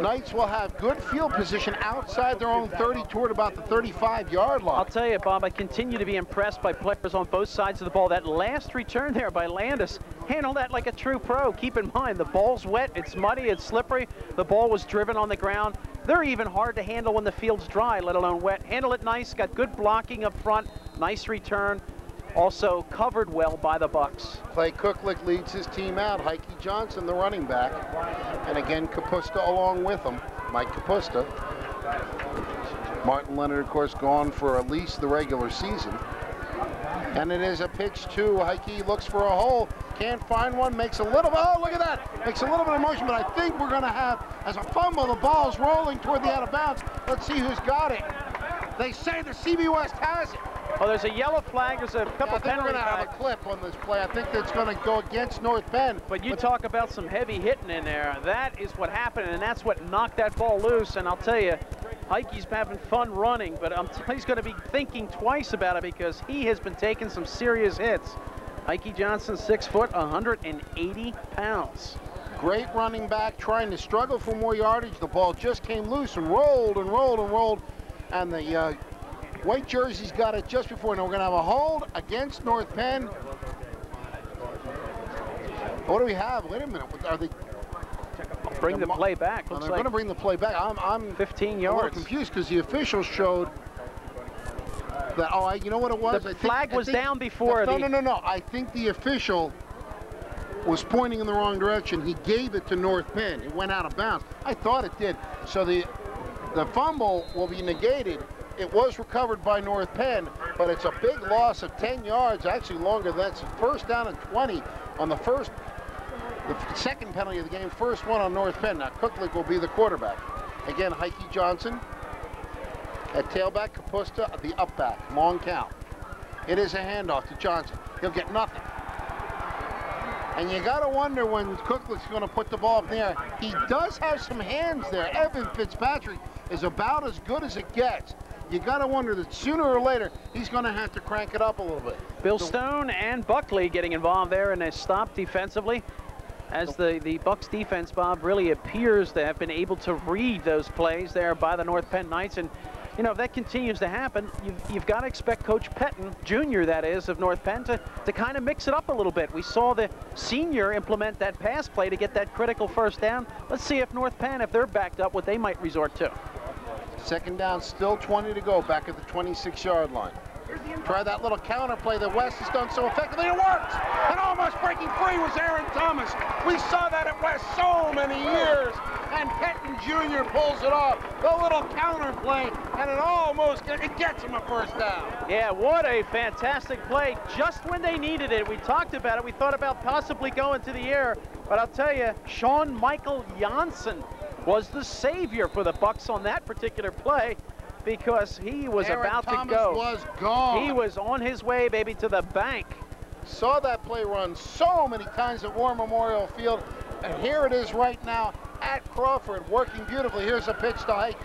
Knights will have good field position outside their own 30 toward about the 35-yard line. I'll tell you, Bob, I continue to be impressed by players on both sides of the ball. That last return there by Landis, handled that like a true pro. Keep in mind, the ball's wet, it's muddy, it's slippery. The ball was driven on the ground. They're even hard to handle when the field's dry, let alone wet. Handle it nice, got good blocking up front, nice return. Also covered well by the Bucks. Clay Cooklick leads his team out. Heike Johnson, the running back. And again, Kapusta along with him. Mike Kapusta. Martin Leonard, of course, gone for at least the regular season. And it is a pitch to Heike. Looks for a hole. Can't find one. Makes a little bit. Oh, look at that. Makes a little bit of motion, but I think we're going to have, as a fumble, the ball's rolling toward the out of bounds. Let's see who's got it. They say the CB West has it. Oh, there's a yellow flag. There's a couple penalty flags. We're going to have a clip on this play. I think that's going to go against North Penn. But you talk about some heavy hitting in there. That is what happened, and that's what knocked that ball loose. And I'll tell you, Heike's having fun running, but he's going to be thinking twice about it because he has been taking some serious hits. Heike Johnson, 6 foot, 180 pounds. Great running back, trying to struggle for more yardage. The ball just came loose and rolled and rolled and rolled. And the white jersey's got it just before. Now we're going to have a hold against North Penn. What do we have? Wait a minute. Are they? Bring the play back. They're going to bring the play back. I'm 15 yards. yards. A little confused because the officials showed that. Oh, you know what it was? The flag was down before. No. I think the official was pointing in the wrong direction. He gave it to North Penn. It went out of bounds. I thought it did. So the fumble will be negated. It was recovered by North Penn, but it's a big loss of 10 yards, actually longer than that. It's first down and 20 on the second penalty of the game, first one on North Penn. Now Cooklick will be the quarterback. Again, Heike Johnson at tailback, Kapusta, the upback, long count. It is a handoff to Johnson. He'll get nothing. And you got to wonder when Cooklick's going to put the ball up in the air. He does have some hands there. Evan Fitzpatrick is about as good as it gets. You got to wonder that sooner or later he's going to have to crank it up a little bit. Bill Stone and Buckley getting involved there in a stop defensively, as the Bucks defense, Bob, really appears to have been able to read those plays there by the North Penn Knights. And you know, if that continues to happen, you've got to expect Coach Pettine, Jr., that is, of North Penn, to kind of mix it up a little bit. We saw the senior implement that pass play to get that critical first down. Let's see if North Penn, if they're backed up, what they might resort to. Second down, still 20 to go, back at the 26-yard line. Try that little counter play that West has done so effectively. It works! And almost breaking free was Aaron Thomas. We saw that at West so many years. And Pettine Jr. pulls it off. The little counter play, and it gets him a first down. Yeah, what a fantastic play. Just when they needed it. We talked about it. We thought about possibly going to the air. But I'll tell you, Sean Michael Janssen was the savior for the Bucks on that particular play, because he was about to go. Was gone. He was on his way, baby, to the bank. Saw that play run so many times at War Memorial Field, and here it is right now at Crawford, working beautifully. Here's a pitch to Heike.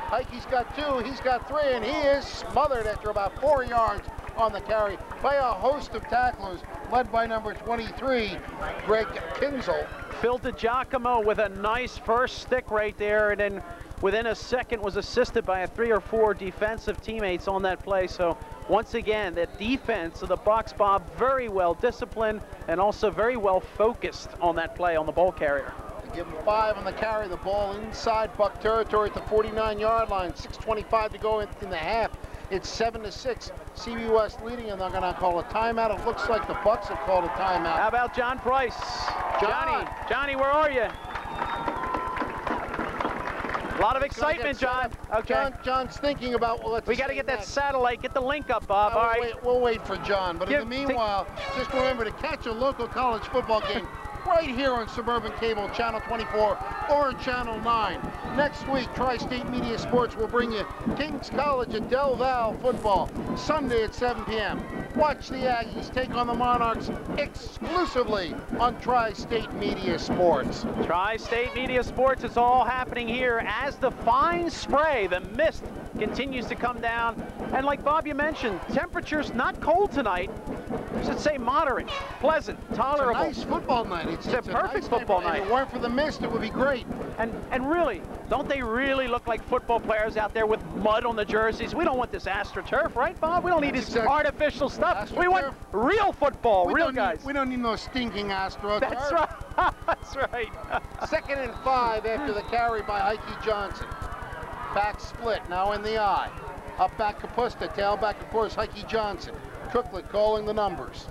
Heike's got 2, he's got 3, and he is smothered after about 4 yards on the carry by a host of tacklers, led by number 23, Greg Kinzel. Phil DiGiacomo with a nice first stick right there, and then within a second was assisted by 3 or 4 defensive teammates on that play. So once again, the defense of the Bucks, Bob, very well disciplined and also very well focused on that play on the ball carrier. They give him 5 on the carry, the ball inside Buck territory at the 49-yard line. 6:25 to go in the half. It's 7-6. CB West leading, and they're going to call a timeout. It looks like the Bucks have called a timeout. How about John Price? Johnny, where are you? A lot of excitement, John. Okay. John's thinking about, well, we got to get that satellite, get the link up, Bob. All right. We'll wait for John. But in the meanwhile, just remember to catch a local college football game right here on Suburban Cable, Channel 24 or Channel 9. Next week, Tri-State Media Sports will bring you Kings College at Del Val football, Sunday at 7 p.m. Watch the Aggies take on the Monarchs exclusively on Tri-State Media Sports. Tri-State Media Sports, it's all happening here as the fine spray, the mist, continues to come down. And like Bob, you mentioned, temperatures not cold tonight. I should say moderate, pleasant, tolerable. It's a nice football night. It's a perfect nice football night. If it weren't for the mist, it would be great. And really, don't they really look like football players out there with mud on the jerseys? We don't want this AstroTurf, right, Bob? We don't need this artificial stuff. We want real football, real guys. We don't need no stinking AstroTurf. That's right. That's right. 2nd and 5 after the carry by Heike Johnson. Back split, now in the eye. Up back Kapusta, tailback of course Heike Johnson. Cooklet calling the numbers.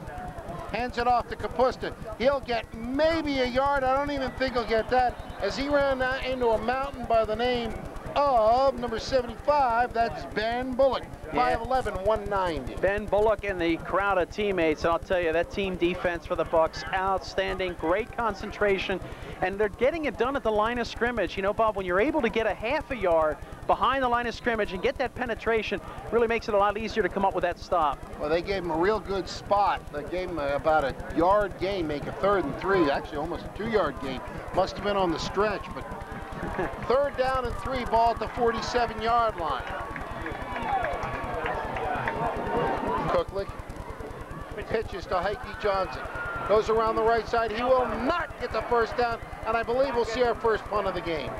Hands it off to Kapusta. He'll get maybe a yard. I don't even think he'll get that, as he ran into a mountain by the name of number 75. That's Ben Bullock. 5'11", 190. Ben Bullock and the crowd of teammates. I'll tell you, that team defense for the Bucks, outstanding, great concentration, and they're getting it done at the line of scrimmage. You know, Bob, when you're able to get a half a yard behind the line of scrimmage and get that penetration, really makes it a lot easier to come up with that stop. Well, they gave him a real good spot. They gave him about a yard gain, make a 3rd and 3, actually almost a 2-yard gain. Must have been on the stretch, but 3rd down and 3, ball at the 47-yard line. Cooklick pitches to Heike Johnson. Goes around the right side. He will not get the first down, and I believe we'll see our first punt of the game.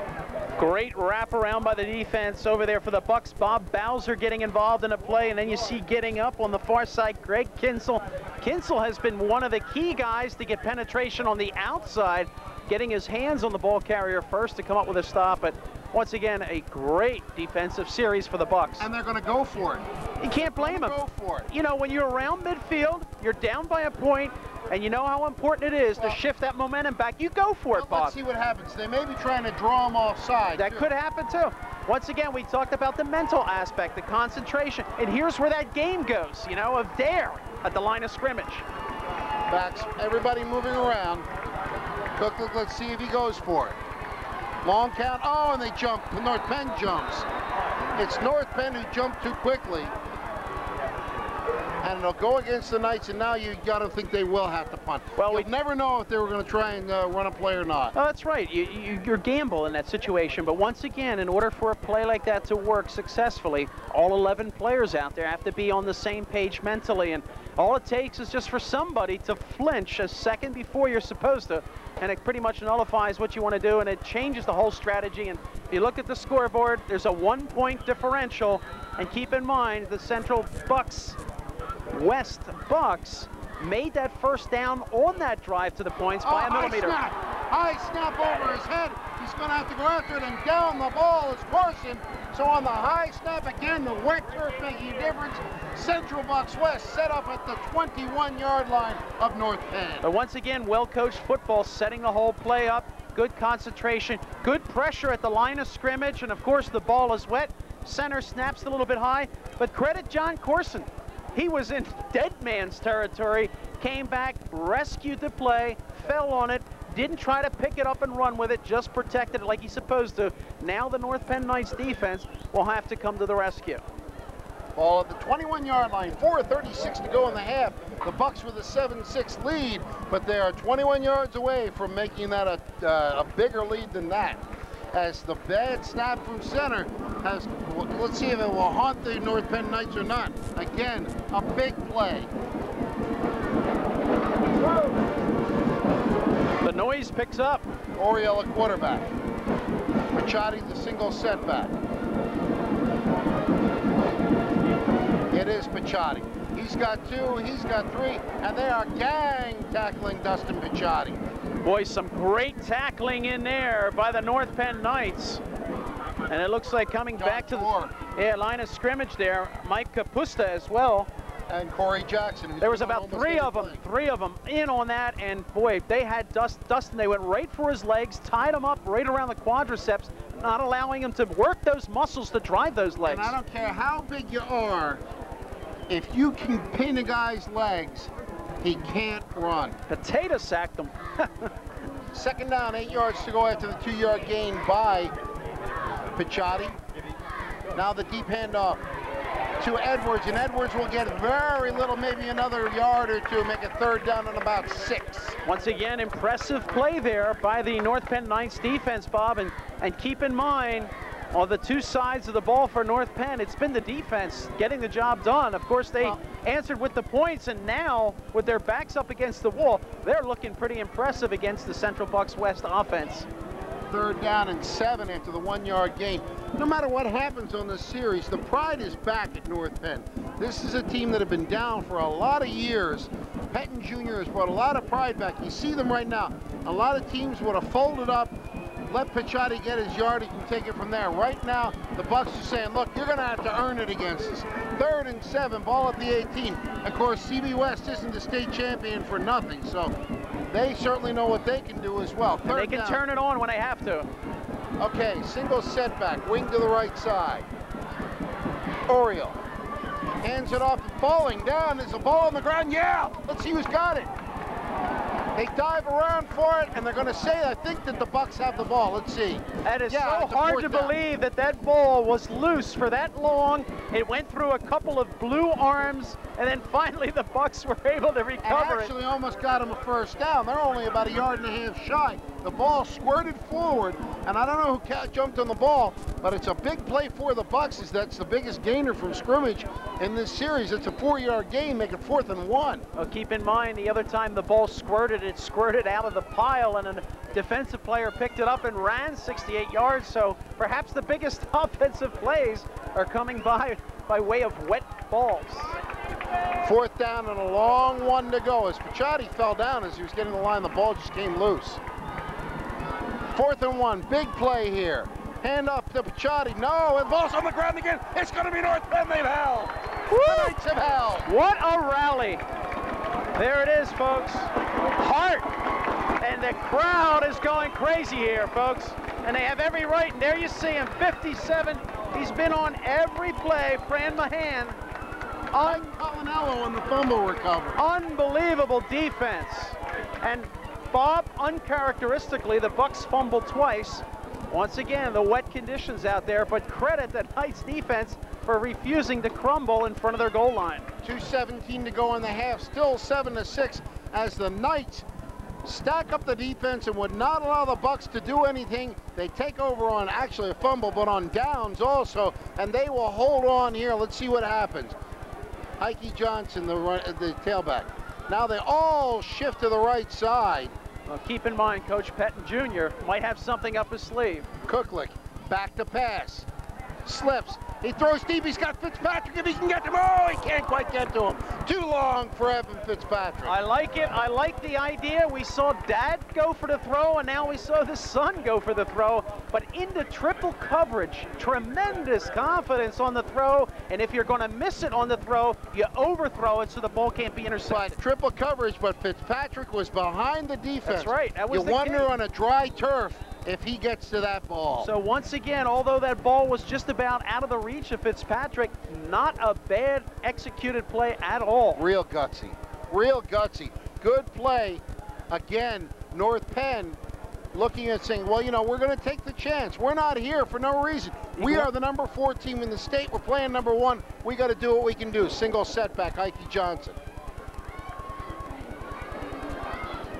Great wraparound by the defense over there for the Bucks. Bob Bowser getting involved in a play, and then you see getting up on the far side, Greg Kinsel. Kinsel has been one of the key guys to get penetration on the outside, getting his hands on the ball carrier first to come up with a stop. But once again, a great defensive series for the Bucks. And they're going to go for it. You can't blame them. Go for it. You know, when you're around midfield, you're down by a point, and you know how important it is to shift that momentum back. You go for it, Bob. Let's see what happens. They may be trying to draw them offside. That could happen, too. Once again, we talked about the mental aspect, the concentration, and here's where that game goes, you know, of dare at the line of scrimmage. Backs, everybody moving around. Cooklick, let's see if he goes for it. Long count. Oh, and they jump. North Penn jumps. It's North Penn who jumped too quickly. And it'll go against the Knights, and now you got to think they will have to punt. Well, we'd never know if they were going to try and run a play or not. Oh, that's right. You're gamble in that situation. But once again, in order for a play like that to work successfully, all 11 players out there have to be on the same page mentally. And all it takes is just for somebody to flinch a second before you're supposed to, and it pretty much nullifies what you want to do, and it changes the whole strategy. And if you look at the scoreboard, there's a 1-point differential. And keep in mind, the Central Bucks, West Bucks made that first down on that drive to the points by a millimeter. High snap over his head. He's going to have to go after it, and down the ball is Carson. So on the high snap again, the wet turf making a difference. Central Bucks West set up at the 21-yard line of North Penn. But once again, well-coached football, setting the whole play up. Good concentration, good pressure at the line of scrimmage, and of course the ball is wet. Center snaps a little bit high, but credit John Corson. He was in dead man's territory, came back, rescued the play, fell on it, didn't try to pick it up and run with it, just protected it like he's supposed to. Now the North Penn Knights defense will have to come to the rescue. Ball at the 21-yard line, 4:36 to go in the half. The Bucks with a 7-6 lead, but they are 21 yards away from making that a bigger lead than that. As the bad snap from center has, let's see if it will haunt the North Penn Knights or not. Again, a big play. The noise picks up. Oriel at quarterback. Machado the single setback. It is Picciotti. He's got 2, he's got 3, and they are gang tackling Dustin Picciotti. Boy, some great tackling in there by the North Penn Knights. And it looks like coming back to the line of scrimmage there, Mike Kapusta as well. And Corey Jackson. There was about 3 of them in on that, and boy, they had Dustin. They went right for his legs, tied him up right around the quadriceps, not allowing him to work those muscles to drive those legs. And I don't care how big you are, if you can pin a guy's legs, he can't run. Potato sacked him. 2nd down, 8 yards to go after the 2-yard gain by Picciotti. Now the deep handoff to Edwards, and Edwards will get very little, maybe another yard or two, make it 3rd down and about 6. Once again, impressive play there by the North Penn Knights defense, Bob, and keep in mind, on the 2 sides of the ball for North Penn, it's been the defense getting the job done. Of course, they answered with the points, and now, with their backs up against the wall, they're looking pretty impressive against the Central Bucks West offense. 3rd down and 7 after the 1-yard gain. No matter what happens on this series, the pride is back at North Penn. This is a team that have been down for a lot of years. Pettine Jr. has brought a lot of pride back. You see them right now. A lot of teams would have folded up, let Pettine get his yardage and take it from there. Right now, the Bucks are saying, look, you're going to have to earn it against us. 3rd and 7, ball at the 18. Of course, CB West isn't the state champion for nothing, so they certainly know what they can do as well. They can turn it on when they have to. Okay, single setback, wing to the right side. Oriole hands it off, falling down. There's a ball on the ground. Yeah, let's see who's got it. They dive around for it, and they're going to say, I think, that the Bucks have the ball. Let's see. That is so hard to believe that that ball was loose for that long. It went through a couple of blue arms, and then finally the Bucks were able to recover it. Actually almost got them a 1st down. They're only about 1.5 yards shy. The ball squirted forward, and I don't know who jumped on the ball, but it's a big play for the Bucks. That's the biggest gainer from scrimmage in this series. It's a 4-yard gain, make it 4th and 1. Well, keep in mind, the other time the ball squirted, it squirted out of the pile, and a defensive player picked it up and ran 68 yards. So perhaps the biggest offensive plays are coming by way of wet balls. 4th down and a long one to go. As Pettine fell down as he was getting the line, the ball just came loose. 4th and 1, big play here. Hand up to Pettine. No, the ball's on the ground again. It's going to be North Penn. They've held. The Knights have held. What a rally. There it is, folks. Heart. And the crowd is going crazy here, folks. And they have every right. And there you see him, 57. He's been on every play. Fran Mahan. Colinello on the fumble recovery. Unbelievable defense. And Bob, uncharacteristically, the Bucks fumbled twice. Once again, the wet conditions out there, but credit the Knights defense for refusing to crumble in front of their goal line. 2:17 to go in the half, still 7-6 as the Knights stack up the defense and would not allow the Bucks to do anything. They take over on actually a fumble, but on downs also, and they will hold on here. Let's see what happens. Ike Johnson, the tailback. Now they all shift to the right side. Well, keep in mind, Coach Pettine Jr. might have something up his sleeve. Cooklick, back to pass. Slips. He throws deep. He's got Fitzpatrick if he can get to him. Oh, he can't quite get to him. Too long for Evan Fitzpatrick. I like it. I like the idea. We saw Dad go for the throw, and now we saw the son go for the throw. But into triple coverage, tremendous confidence on the throw. And if you're going to miss it on the throw, you overthrow it so the ball can't be intercepted. But triple coverage, but Fitzpatrick was behind the defense. That's right. That was you wonder on a dry turf if he gets to that ball. So once again, although that ball was just about out of the reach of Fitzpatrick, not a bad executed play at all. Real gutsy. Real gutsy. Good play. Again, North Penn looking at saying, well, you know, we're going to take the chance. We're not here for no reason. We are the number 4 team in the state. We're playing number 1. We got to do what we can do. Single setback, Ike Johnson.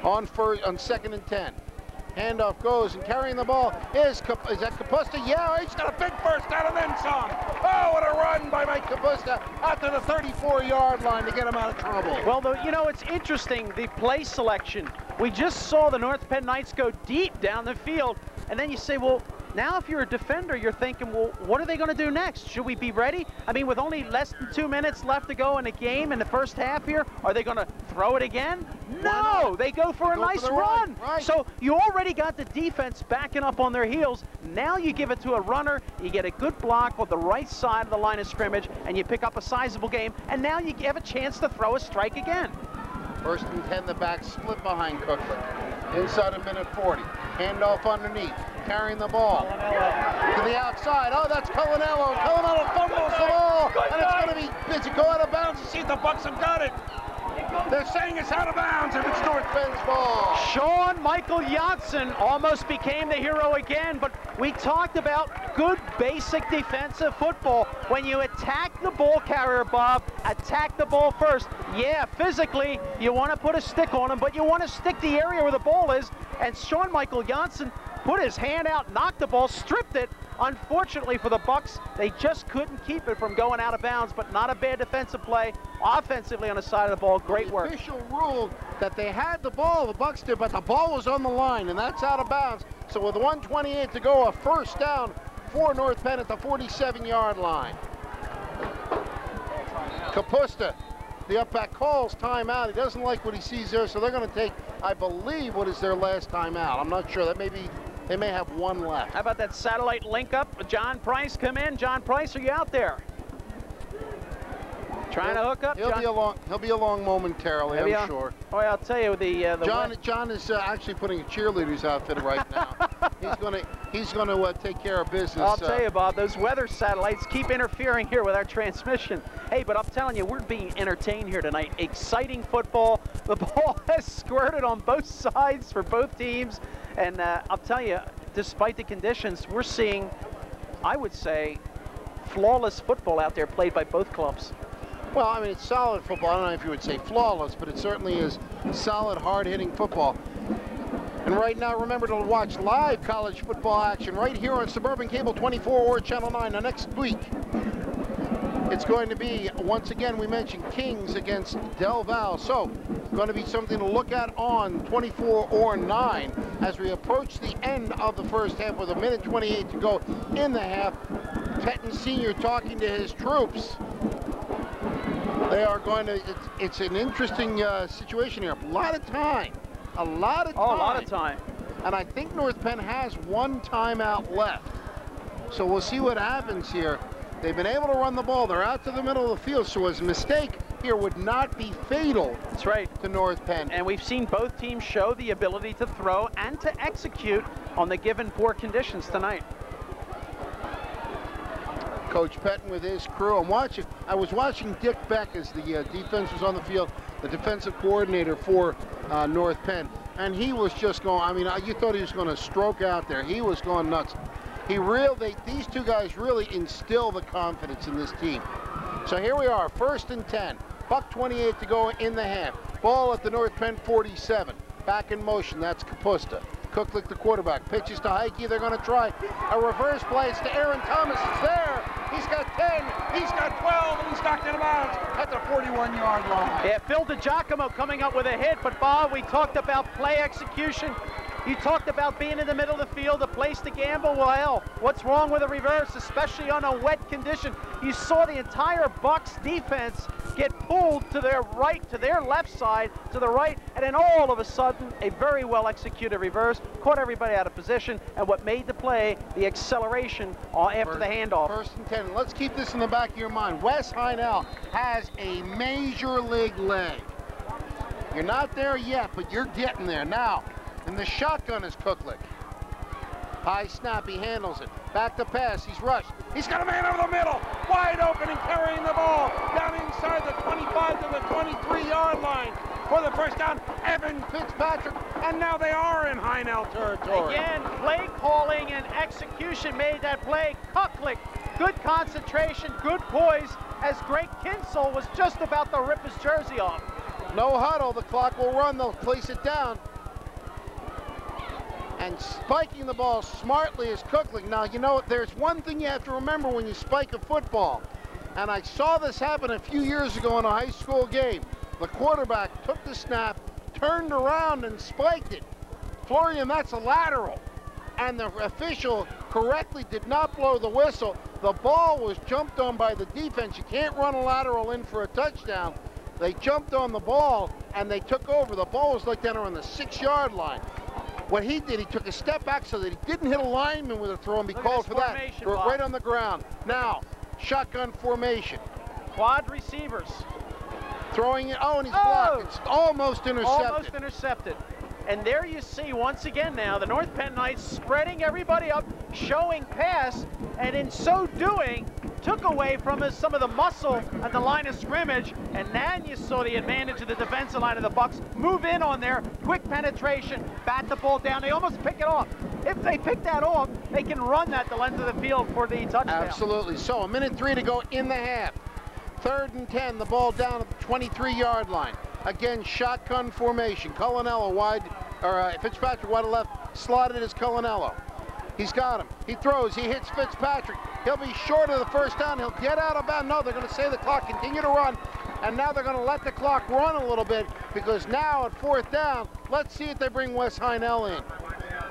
On 2nd and 10. Handoff goes, and carrying the ball is that Kapusta? Yeah, he's got a big first down and then some. Oh, what a run by Mike Kapusta out to the 34-yard line to get him out of trouble. Well, you know, it's interesting, the play selection. We just saw the North Penn Knights go deep down the field, and then you say, well, now if you're a defender, you're thinking, well, what are they going to do next? Should we be ready? I mean, with only less than 2 minutes left to go in the game in the first half here, are they going to throw it again? No, they go for a nice run. Right. So you already got the defense backing up on their heels. Now you give it to a runner, you get a good block on the right side of the line of scrimmage, and you pick up a sizable game, and now you have a chance to throw a strike again. 1st and 10, the back split behind Cooklick. Inside a minute 40. Handoff underneath. Carrying the ball to the outside. Oh, that's Colinello. Colinello fumbles the ball, and it's going to be, does it go out of bounds? To see if the Bucks have got it. They're saying it's out of bounds if it's North Penn's ball. Sean Michael Janssen almost became the hero again, but we talked about good basic defensive football. When you attack the ball carrier, Bob, attack the ball first. Yeah, physically, you want to put a stick on him, but you want to stick the area where the ball is, and Sean Michael Janssen put his hand out, knocked the ball, stripped it. Unfortunately for the Bucks, they just couldn't keep it from going out of bounds, but not a bad defensive play. Offensively on the side of the ball, great work. The official ruled that they had the ball, the Bucks did, but the ball was on the line, and that's out of bounds. So with 1:28 to go, a first down for North Penn at the 47-yard line. Kapusta, the up back, calls timeout. He doesn't like what he sees there, so they're going to take, I believe, what is their last timeout. I'm not sure. That may be. They may have one left. How about that satellite link up? John Price come in. John Price, are you out there? Trying to hook up? He'll be along momentarily, I'm sure. Oh, I'll tell you, John is actually putting a cheerleader's outfit right now. He's gonna take care of business. I'll tell you, Bob, those weather satellites keep interfering here with our transmission. Hey, but I'm telling you, we're being entertained here tonight. Exciting football. The ball has squirted on both sides for both teams. And I'll tell you, despite the conditions, we're seeing, I would say, flawless football out there played by both clubs. Well, I mean, it's solid football. I don't know if you would say flawless, but it certainly is solid, hard-hitting football. And right now, remember to watch live college football action right here on Suburban Cable 24 or Channel 9. Now, next week, it's going to be, once again, we mentioned Kings against Del Val. So, going to be something to look at on 24 or 9 as we approach the end of the first half with 1:28 to go in the half. Pettine Sr. talking to his troops. They are going to, it's an interesting situation here. A lot of time. Oh, a lot of time. And I think North Penn has one timeout left. So we'll see what happens here. They've been able to run the ball. They're out to the middle of the field, so his mistake here would not be fatal. That's right. To North Penn. And we've seen both teams show the ability to throw and to execute on the given poor conditions tonight. Coach Pettine with his crew. I was watching Dick Beck as the defense was on the field, the defensive coordinator for North Penn, and he was just going, I mean, you thought he was going to stroke out there. He was going nuts. These two guys really instill the confidence in this team. So here we are, 1st and 10. $1:28 to go in the half. Ball at the North Penn 47. Back in motion, that's Kapusta. Cooklick, the quarterback, pitches to Heike. They're going to try a reverse play. It's to Aaron Thomas. It's there. He's got 10. He's got 12, and he's knocked out of bounds at the 41-yard line. Yeah, Phil DiGiacomo coming up with a hit, but Bob, we talked about play execution. You talked about being in the middle of the field, a place to gamble. Well, hell, what's wrong with a reverse, especially on a wet condition? You saw the entire Bucks defense get pulled to their right, to their left side, to the right, and then all of a sudden, a very well-executed reverse caught everybody out of position, and what made the play, the acceleration after the handoff. 1st and 10. Let's keep this in the back of your mind. Wes Heinel has a major league leg. You're not there yet, but you're getting there now. And the shotgun is Cooklick. High snap, he handles it. Back to pass, he's rushed. He's got a man over the middle, wide open and carrying the ball down inside the 25 to the 23-yard line for the first down. Evan Fitzpatrick, and now they are in Heinel territory. Again, play calling and execution made that play. Cooklick, good concentration, good poise, as Greg Kinsel was just about to rip his jersey off. No huddle, the clock will run, they'll place it down. And spiking the ball smartly is Cooklick. Now, you know, there's one thing you have to remember when you spike a football. And I saw this happen a few years ago in a high school game. The quarterback took the snap, turned around and spiked it. Florian, that's a lateral. And the official correctly did not blow the whistle. The ball was jumped on by the defense. You can't run a lateral in for a touchdown. They jumped on the ball and they took over. The ball was like down around the 6-yard line. What he did, he took a step back so that he didn't hit a lineman with a throw and be called for that. Right on the ground. Now, shotgun formation. Quad receivers. Throwing it, and he's blocked. It's almost intercepted. Almost intercepted. And there you see, once again now, the North Penn Knights spreading everybody up, showing pass, and in so doing, took away from us some of the muscle at the line of scrimmage, and then you saw the advantage of the defensive line of the Bucks move in on there, quick penetration, bat the ball down. They almost pick it off. If they pick that off, they can run that the length of the field for the touchdown. Absolutely. So 1:03 to go in the half. 3rd and 10, the ball down at the 23-yard line. Again, shotgun formation. Colanello wide, or Fitzpatrick wide to left, slotted as Colanello. He's got him. He throws. He hits Fitzpatrick. He'll be short of the first down. He'll get out of bounds. No, they're going to say the clock continue to run. And now they're going to let the clock run a little bit, because now at 4th down, let's see if they bring Wes Heinell in.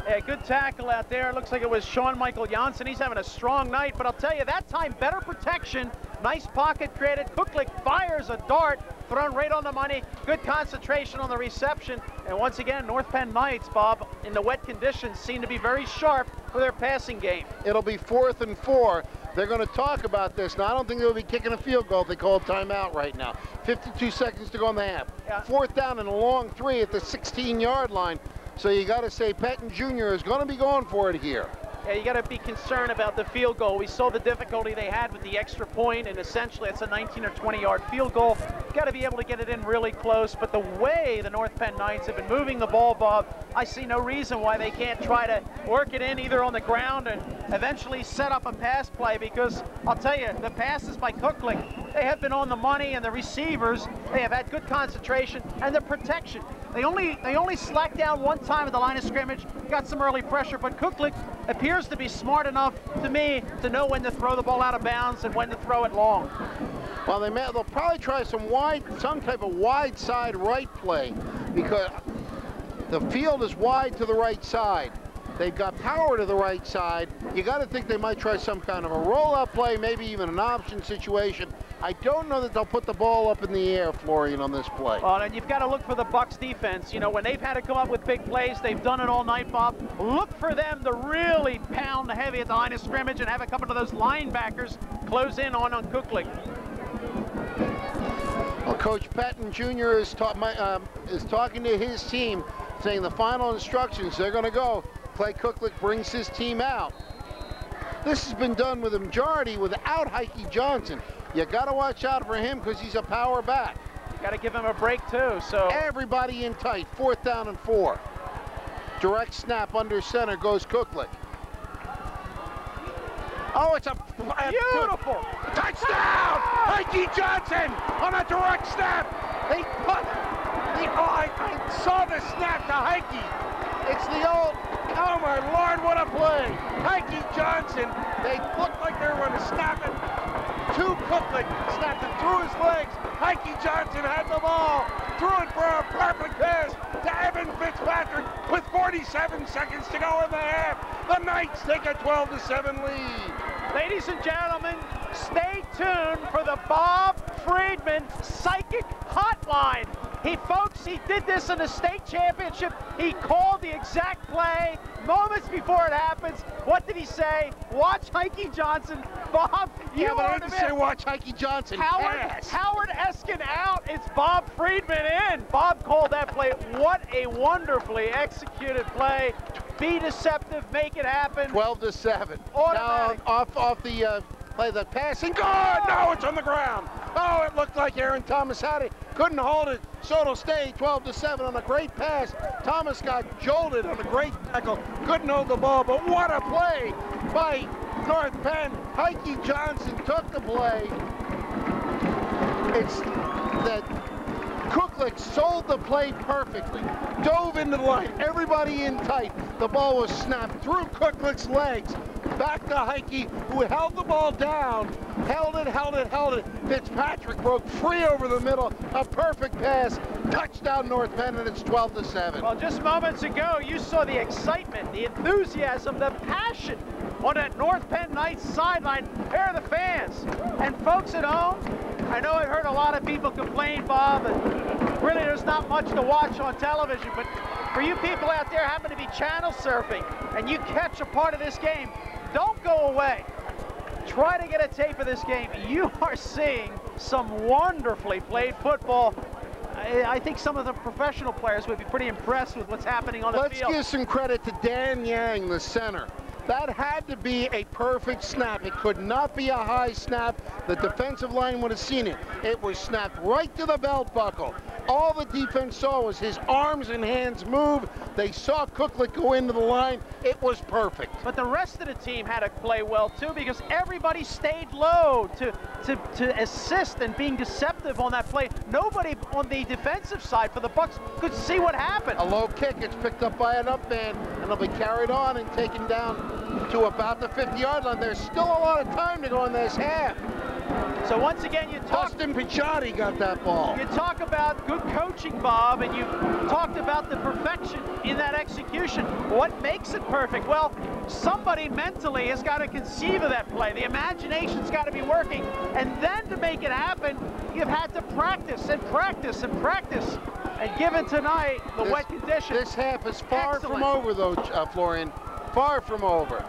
Yeah, good tackle out there. Looks like it was Sean Michael Janssen. He's having a strong night, but I'll tell you, that time, better protection. Nice pocket created. Cooklick fires a dart, thrown right on the money. Good concentration on the reception. And once again, North Penn Knights, Bob, in the wet conditions, seem to be very sharp for their passing game. It'll be 4th and 4. They're going to talk about this. Now, I don't think they'll be kicking a field goal if they call timeout right now. 52 seconds to go in the half. Yeah. 4th down and a long 3 at the 16-yard line. So you got to say Pettine Jr. is going to be going for it here. Yeah, you got to be concerned about the field goal. We saw the difficulty they had with the extra point, and essentially it's a 19 or 20-yard field goal. You got to be able to get it in really close. But the way the North Penn Knights have been moving the ball, Bob, I see no reason why they can't try to work it in either on the ground and eventually set up a pass play, because I'll tell you, the passes by Cooklick, they have been on the money, and the receivers, they have had good concentration and the protection. They only slacked down one time at the line of scrimmage, got some early pressure, but Cooklick appears to be smart enough, to me, to know when to throw the ball out of bounds and when to throw it long. Well, they'll probably try some type of wide side right play, because the field is wide to the right side. They've got power to the right side. You got to think they might try some kind of a rollout play, maybe even an option situation. I don't know that they'll put the ball up in the air, Florian, on this play. Well, and you've got to look for the Bucks defense. You know, when they've had to come up with big plays, they've done it all night, Bob. Look for them to really pound heavy at the line of scrimmage and have a couple of those linebackers close in on Cooklick. Well, Coach Pettine Jr. is talking to his team, saying the final instructions, they're going to go. Clay Cooklick brings his team out. This has been done with a majority without Heike Johnson. You got to watch out for him because he's a power back. You got to give him a break too. So everybody in tight. 4th down and 4. Direct snap under center goes Cooklick. Oh, it's a beautiful touchdown! Heike Johnson on a direct snap. They put I saw the snap to Heike. It's the old. Oh my Lord, what a play! Heike Johnson, they looked like they were going to snap it to Cooklick, snapped it through his legs. Heike Johnson had the ball, threw it for a perfect pass to Evan Fitzpatrick with 47 seconds to go in the half. The Knights take a 12-7 lead. Ladies and gentlemen, stay tuned for the Bob Friedman Psychic Hotline. He did this in the state championship. He called the exact play moments before it happens. What did he say? Watch Heike Johnson. Bob, you but I didn't say watch Heike Johnson. Howard Eskin out. It's Bob Friedman in. Bob called that play. What a wonderfully executed play. Be deceptive, make it happen. 12-7. Automatic. Now off the play, the passing. God, no, it's on the ground. Oh, it looked like Aaron Thomas had it. Couldn't hold it, so it'll stay 12-7 on a great pass. Thomas got jolted on a great tackle. Couldn't hold the ball, but what a play by North Penn. Heike Johnson took the play. It's that Cooklick sold the play perfectly. Dove into the line, everybody in tight. The ball was snapped through Cooklick's legs. Back to Heike, who held the ball down, held it. Fitzpatrick broke free over the middle, a perfect pass, touchdown North Penn, and it's 12-7. Well, just moments ago, you saw the excitement, the enthusiasm, the passion on that North Penn Knights sideline. Here are the fans. And folks at home, I know I've heard a lot of people complain, Bob, and really there's not much to watch on television, but for you people out there happen to be channel surfing and you catch a part of this game, don't go away. Try to get a tape of this game. You are seeing some wonderfully played football. I think some of the professional players would be pretty impressed with what's happening on the field. Let's give some credit to Dan Yang, the center. That had to be a perfect snap. It could not be a high snap. The defensive line would have seen it. It was snapped right to the belt buckle. All the defense saw was his arms and hands move. They saw Cooklick go into the line. It was perfect. But the rest of the team had to play well too, because everybody stayed low to assist and being deceptive on that play. Nobody on the defensive side for the Bucks could see what happened. A low kick, it's picked up by an up man, and it'll be carried on and taken down to about the 50-yard line. There's still a lot of time to go in this half. So once again, you talk. Dustin Picciotti got that ball. You talk about good coaching, Bob, and you talked about the perfection in that execution. What makes it perfect? Well, somebody mentally has got to conceive of that play. The imagination's got to be working, and then to make it happen, you've had to practice and practice and practice. And given tonight the wet conditions, this half is far from over, though, Florian. Far from over.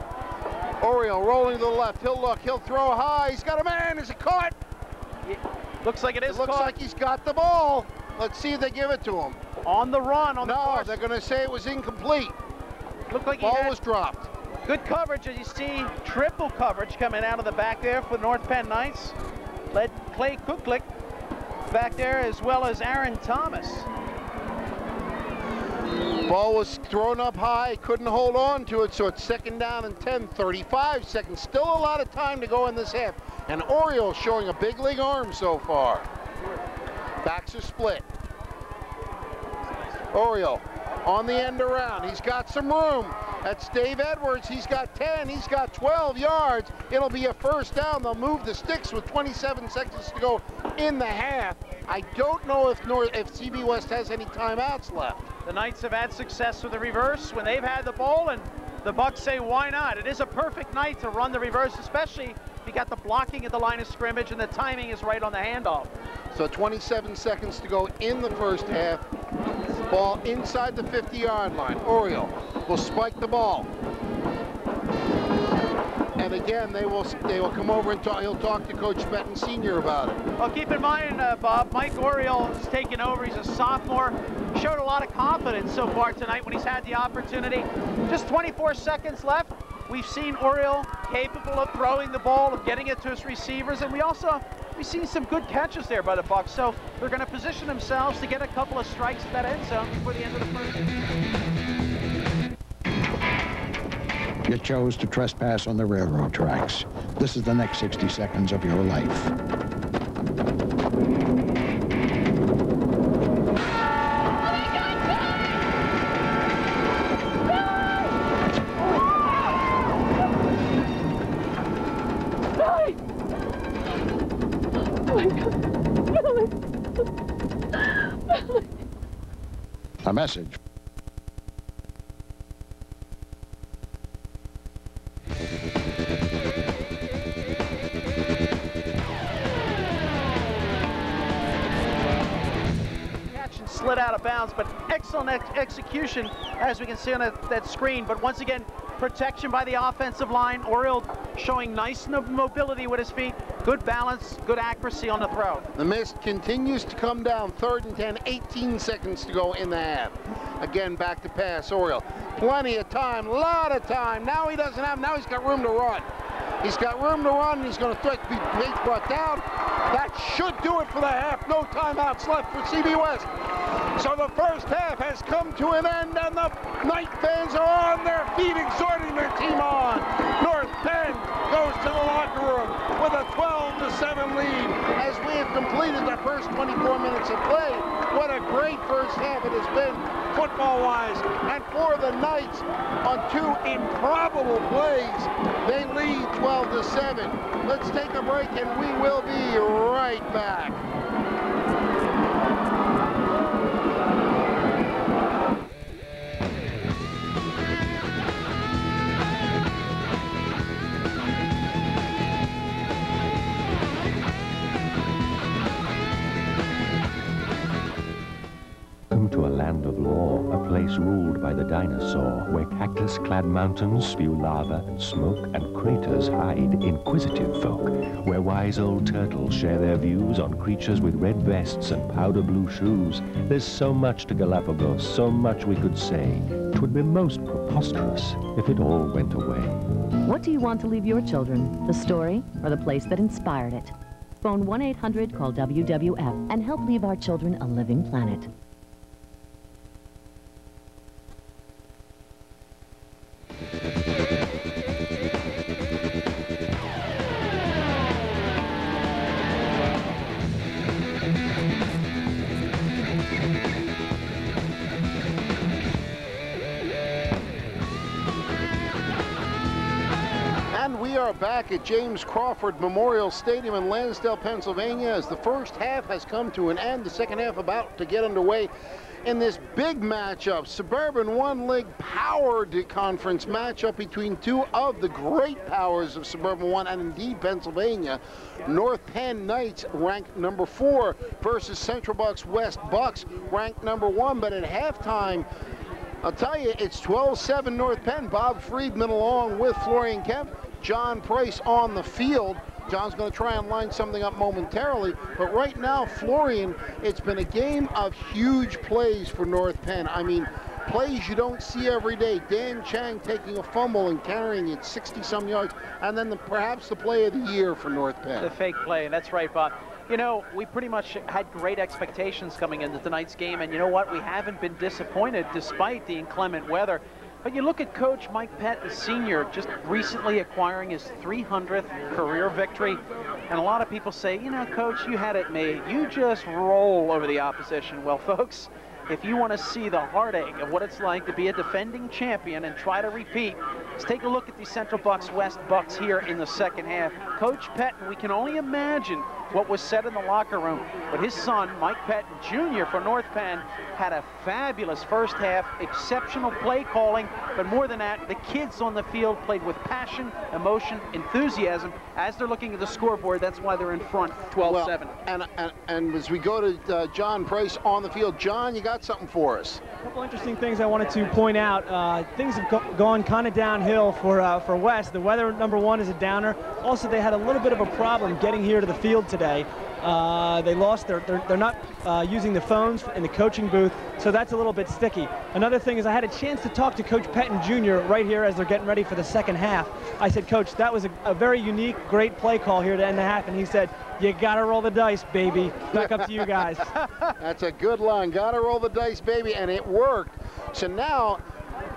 Oriole rolling to the left. He'll look. He'll throw high. He's got a man. Is it caught? Looks like it is caught. Looks like he's got the ball. Let's see if they give it to him. On the run, on the course. No, they're going to say it was incomplete. Looked like ball was dropped. Good coverage, as you see. Triple coverage coming out of the back there for North Penn Knights. Led Clay Cooklick back there, as well as Aaron Thomas. Ball was thrown up high, couldn't hold on to it, so it's 2nd down and 10, 35 seconds. Still a lot of time to go in this half. And Oriole showing a big league arm so far. Backs are split. Oriole on the end around. He's got some room. That's Dave Edwards. He's got 10. He's got 12 yards. It'll be a 1st down. They'll move the sticks with 27 seconds to go in the half. I don't know if CB West has any timeouts left. The Knights have had success with the reverse when they've had the ball, and the Bucks say, why not? It is a perfect night to run the reverse, especially if you got the blocking at the line of scrimmage and the timing is right on the handoff. So 27 seconds to go in the 1st half. Ball inside the 50-yard line. Oriole will spike the ball. And again, they will come over and talk. He'll talk to Coach Pettine Sr. about it. Well, keep in mind, Bob, Mike Oriole has taken over. He's a sophomore. Showed a lot of confidence so far tonight when he's had the opportunity. Just 24 seconds left. We've seen Oriole capable of throwing the ball, of getting it to his receivers, and we've seen some good catches there by the Bucks. So they're going to position themselves to get a couple of strikes at that end zone before the end of the 1st. You chose to trespass on the railroad tracks. This is the next 60 seconds of your life. A message. Slid out of bounds, but excellent execution, as we can see on that screen. But once again, protection by the offensive line. Oriole showing nice mobility with his feet, good balance, good accuracy on the throw. The mist continues to come down. 3rd and 10, 18 seconds to go in the half. Again, back to pass. Oriole, plenty of time, a lot of time. Now he doesn't have, now he's got room to run. He's got room to run, and he's going to threat to be brought down. That should do it for the half. No timeouts left for CB West. So the 1st half has come to an end, and the Knight fans are on their feet, exhorting their team on. North Penn goes to the locker room with a 12-7 lead as we have completed the first 24 minutes of play. What a great 1st half it has been, football-wise. And for the Knights, on 2 improbable plays, they lead 12-7. Let's take a break, and we will be right back. To a land land of lore, a place ruled by the dinosaur, where cactus-clad mountains spew lava and smoke, and craters hide inquisitive folk, where wise old turtles share their views on creatures with red vests and powder blue shoes. There's so much to Galapagos, so much we could say. 'Twould be most preposterous if it all went away. What do you want to leave your children? The story or the place that inspired it? Phone 1-800-CALL-WWF and help leave our children a living planet. Back at James Crawford Memorial Stadium in Lansdale, Pennsylvania, as the first half has come to an end, the second half about to get underway in this big matchup, Suburban one-league powered conference matchup between two of the great powers of Suburban 1 and indeed Pennsylvania. North Penn Knights ranked number 4 versus Central Bucks West Bucks ranked number 1, but at halftime, I'll tell you, it's 12-7 North Penn. Bob Friedman along with Florian Kemp. John Price on the field. John's going to try and line something up momentarily, but right now, Florian, it's been a game of huge plays for North Penn. I mean, plays you don't see every day. Dan Chang taking a fumble and carrying it 60-some yards, and then perhaps the play of the year for North Penn. The fake play, that's right, Bob. You know, we pretty much had great expectations coming into tonight's game, and you know what? We haven't been disappointed despite the inclement weather. But you look at Coach Mike Pettine, Sr., just recently acquiring his 300th career victory. And a lot of people say, you know, Coach, you had it made. You just roll over the opposition. Well, folks, if you want to see the heartache of what it's like to be a defending champion and try to repeat, let's take a look at the Central Bucks West Bucks here in the second half. Coach Pettine, we can only imagine what was said in the locker room, but his son, Mike Pettine Jr. for North Penn, had a fabulous first half, exceptional play calling, but more than that, the kids on the field played with passion, emotion, enthusiasm. As they're looking at the scoreboard, that's why they're in front, 12-7. Well, and as we go to John Price on the field, John, you got something for us. A couple interesting things I wanted to point out. Things have gone kind of downhill for West. The weather, number one, is a downer. Also, they had a little bit of a problem getting here to the field today. They lost they're not using the phones in the coaching booth, so that's a little bit sticky. Another thing is I had a chance to talk to Coach Pettine Jr. right here as they're getting ready for the second half. I said, Coach, that was a very unique, great play call here to end the half, and he said, you gotta roll the dice, baby. Back up to you guys. That's a good line. Gotta roll the dice, baby, and it worked. So now,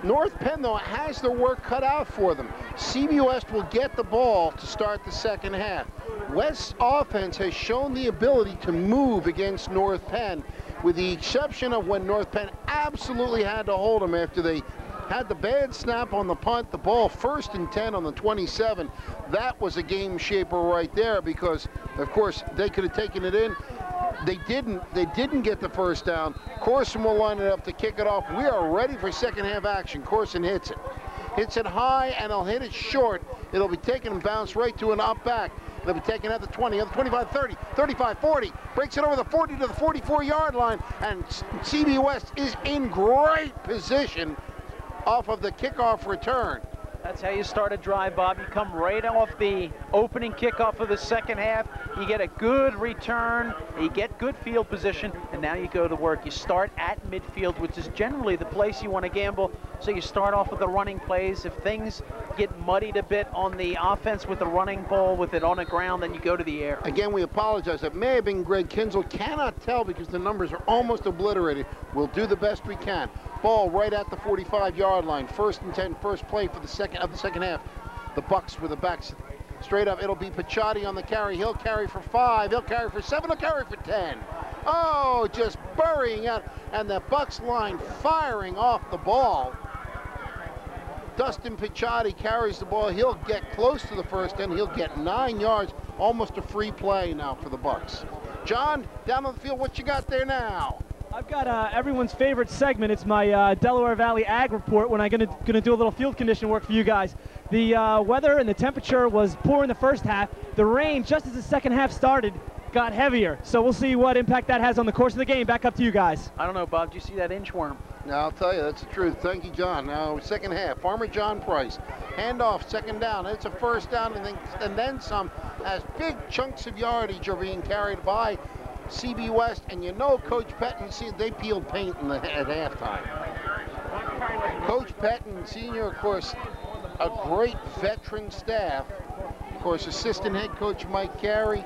North Penn, though, has their work cut out for them. CB West will get the ball to start the second half. West's offense has shown the ability to move against North Penn, with the exception of when North Penn absolutely had to hold them after they had the bad snap on the punt, the ball 1st and 10 on the 27. That was a game shaper right there because, of course, they could have taken it in. They didn't get the first down. Corson will line it up to kick it off. We are ready for second half action. Corson hits it. Hits it high, and he'll hit it short. It'll be taken and bounced right to an up back. They'll be taken at the 20, at the 25, 30, 35, 40. Breaks it over the 40 to the 44-yard line, and CB West is in great position off of the kickoff return. That's how you start a drive, Bob. You come right off the opening kickoff of the second half. You get a good return, you get good field position, and now you go to work. You start at midfield, which is generally the place you want to gamble. So you start off with the running plays. If things get muddied a bit on the offense with the running ball, with it on the ground, then you go to the air. Again, we apologize. It may have been Greg Kinzel. Cannot tell because the numbers are almost obliterated. We'll do the best we can. Ball right at the 45-yard line. 1st and 10, first play for the second half. The Bucks with the backs straight up. It'll be Picciotti on the carry. He'll carry for 5. He'll carry for 7. He'll carry for 10. Oh, just burying out. And the Bucks line firing off the ball. Dustin Picciotti carries the ball. He'll get close to the first end. He'll get 9 yards. Almost a free play now for the Bucks. John, down on the field, what you got there now? I've got everyone's favorite segment. It's my Delaware Valley Ag Report when I'm gonna do a little field condition work for you guys. The weather and the temperature was poor in the first half. The rain, just as the second half started, got heavier. So we'll see what impact that has on the course of the game. Back up to you guys. I don't know, Bob. Do you see that inchworm? Now, I'll tell you, that's the truth. Thank you, John. Now, second half, Farmer John Price. Handoff, second down. It's a first down and then some, as big chunks of yardage are being carried by CB West. And you know Coach Pettine, see, they peeled paint at halftime. Coach Pettine, senior, of course, a great veteran staff. Of course, assistant head coach Mike Carey,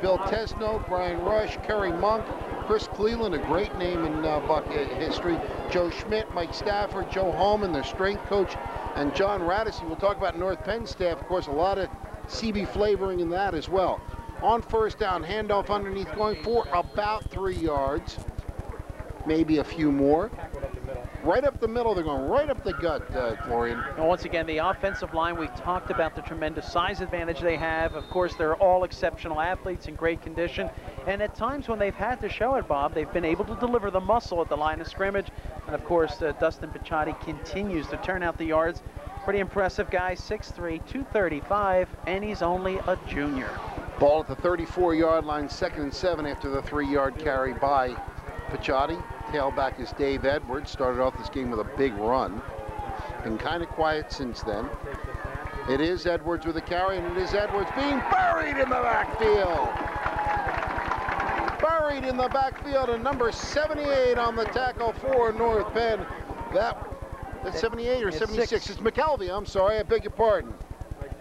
Bill Tesno, Brian Rush, Kerry Monk, Chris Cleveland, a great name in Buck history, Joe Schmidt, Mike Stafford, Joe Holman, their strength coach, and John Radisson. We'll talk about North Penn staff, of course, a lot of CB flavoring in that as well. On first down, handoff underneath, going for about 3 yards, maybe a few more. Right up the middle, they're going right up the gut, Florian. And once again, the offensive line, we talked about the tremendous size advantage they have. Of course, they're all exceptional athletes in great condition. And at times when they've had to show it, Bob, they've been able to deliver the muscle at the line of scrimmage. And of course, Dustin Pettine continues to turn out the yards. Pretty impressive guy, 6'3", 235, and he's only a junior. Ball at the 34-yard line, 2nd and 7 after the 3-yard carry by Pettine. Tailback is Dave Edwards. Started off this game with a big run. Been kind of quiet since then. It is Edwards with a carry, and it is Edwards being buried in the backfield. Buried in the backfield, and number 78 on the tackle for North Penn. That's 78 or 76? It's McKelvey. I'm sorry, I beg your pardon.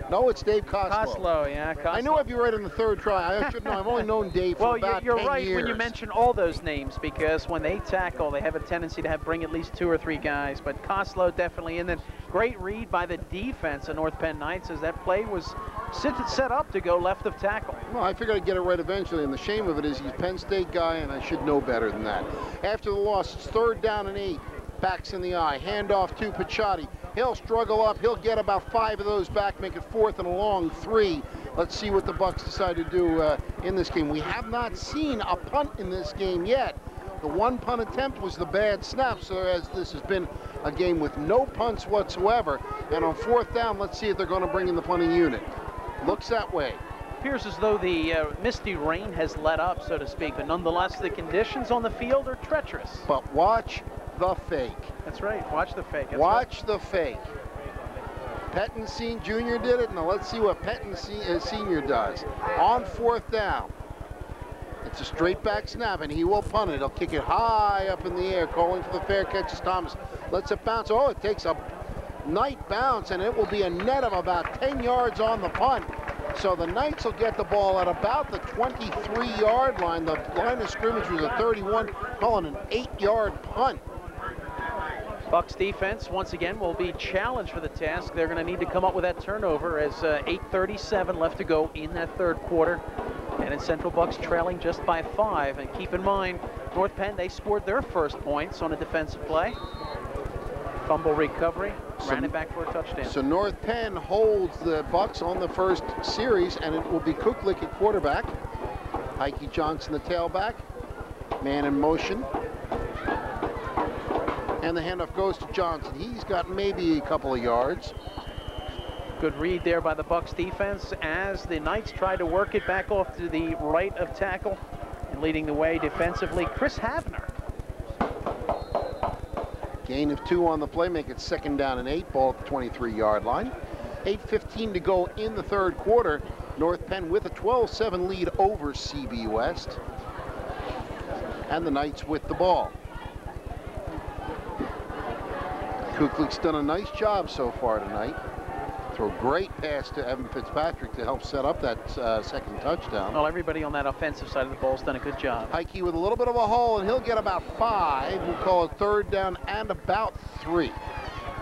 No, it's Dave Coslow. Coslow, yeah, Coslow. I knew I'd be right on the 3rd try. I should know. I've only known Dave for about 10 years. Well, you're right when you mention all those names, because when they tackle, they have a tendency to bring at least 2 or 3 guys. But Coslow definitely, and then great read by the defense of North Penn Knights as that play was set up to go left of tackle. Well, I figured I'd get it right eventually, and the shame of it is he's a Penn State guy, and I should know better than that. After the loss, it's 3rd down and 8. Backs in the eye. Handoff to Pettine. He'll struggle up. He'll get about 5 of those back, make it 4th and a long 3. Let's see what the Bucks decide to do in this game. We have not seen a punt in this game yet. The one punt attempt was the bad snap, so as this has been a game with no punts whatsoever. And on 4th down, let's see if they're going to bring in the punting unit. Looks that way. Appears as though the misty rain has let up, so to speak, but nonetheless, the conditions on the field are treacherous. But watch the fake. That's right. Watch the fake. Watch the fake. Pettine Jr. did it. Now let's see what Pettine Sr. does. On 4th down. It's a straight back snap, and he will punt it. He'll kick it high up in the air, calling for the fair catch as Thomas lets it bounce. Oh, it takes a night bounce, and it will be a net of about 10 yards on the punt. So the Knights will get the ball at about the 23-yard line. The line of scrimmage was a 31, calling an 8-yard punt. Bucks defense, once again, will be challenged for the task. They're going to need to come up with that turnover as 8:37 left to go in that 3rd quarter. And in Central Bucks trailing just by 5. And keep in mind, North Penn, they scored their first points on a defensive play. Fumble recovery, ran it back for a touchdown. So North Penn holds the Bucks on the first series, and it will be Kuklik at quarterback. Heike Johnson, the tailback. Man in motion. And the handoff goes to Johnson. He's got maybe a couple of yards. Good read there by the Bucks defense as the Knights try to work it back off to the right of tackle. And leading the way defensively, Chris Havner. Gain of 2 on the play, make it 2nd down and 8, ball at the 23-yard line. 8:15 to go in the 3rd quarter. North Penn with a 12-7 lead over CB West. And the Knights with the ball. Kuklik's done a nice job so far tonight. Throw a great pass to Evan Fitzpatrick to help set up that 2nd touchdown. Well, everybody on that offensive side of the ball's done a good job. Heike with a little bit of a hole, and he'll get about 5. We'll call it 3rd down and about 3.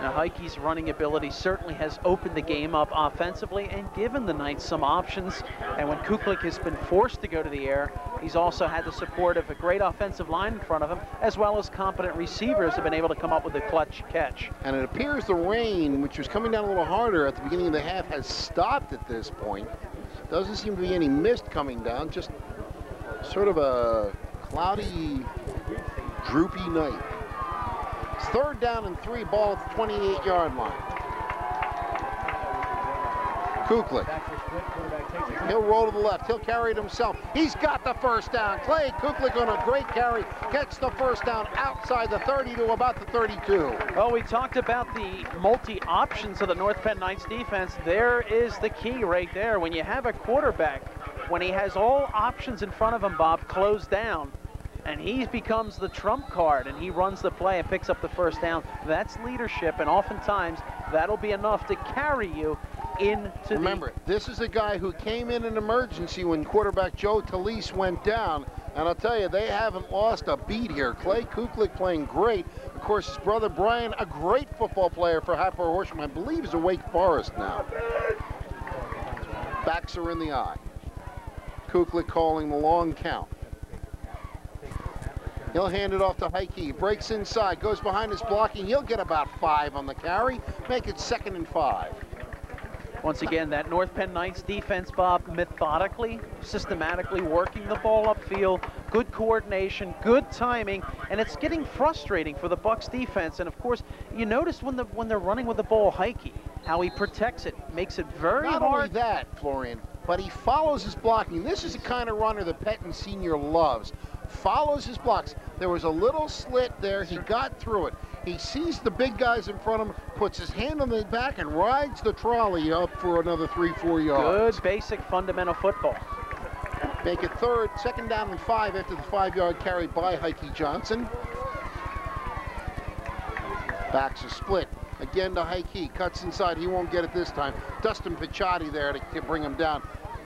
Now, Heike's running ability certainly has opened the game up offensively and given the Knights some options. And when Kuklik has been forced to go to the air, he's also had the support of a great offensive line in front of him, as well as competent receivers have been able to come up with a clutch catch. And it appears the rain, which was coming down a little harder at the beginning of the half, has stopped at this point. Doesn't seem to be any mist coming down, just sort of a cloudy, droopy night. It's 3rd down and 3, ball at the 28-yard line. Kuklik. He'll roll to the left. He'll carry it himself. He's got the first down. Clay Kuklik on a great carry gets the first down outside the 30 to about the 32. Well, we talked about the multi-options of the North Penn Knights defense. There is the key right there. When you have a quarterback, when he has all options in front of him, Bob, closed down, and he becomes the trump card, and he runs the play and picks up the first down, that's leadership, and oftentimes that'll be enough to carry you into Remember, this is a guy who came in an emergency when quarterback Joe Talise went down, and I'll tell you, they haven't lost a beat here. Clay Kuklik playing great. Of course, his brother Brian, a great football player for Hatboro Horsham. I believe he's a Wake Forest now. Backs are in the eye. Kuklik calling the long count. He'll hand it off to Heike. Breaks inside, goes behind his blocking. He'll get about 5 on the carry. Make it 2nd and 5. Once again, that North Penn Knights defense, Bob, methodically, systematically working the ball upfield, good coordination, good timing, and it's getting frustrating for the Bucks defense. And of course, you notice when they're running with the ball, Heike, how he protects it, makes it very hard. Not only that, Florian, but he follows his blocking. This is the kind of runner that Pettine Sr. loves. Follows his blocks. There was a little slit there. He got through it. He sees the big guys in front of him, puts his hand on the back, and rides the trolley up for another 3-4 yards. Good basic fundamental football. Make it 2nd down and 5 after the 5-yard carry by Heike Johnson. Backs are split. Again to Heike. Cuts inside. He won't get it this time. Dustin Picciotti there to bring him down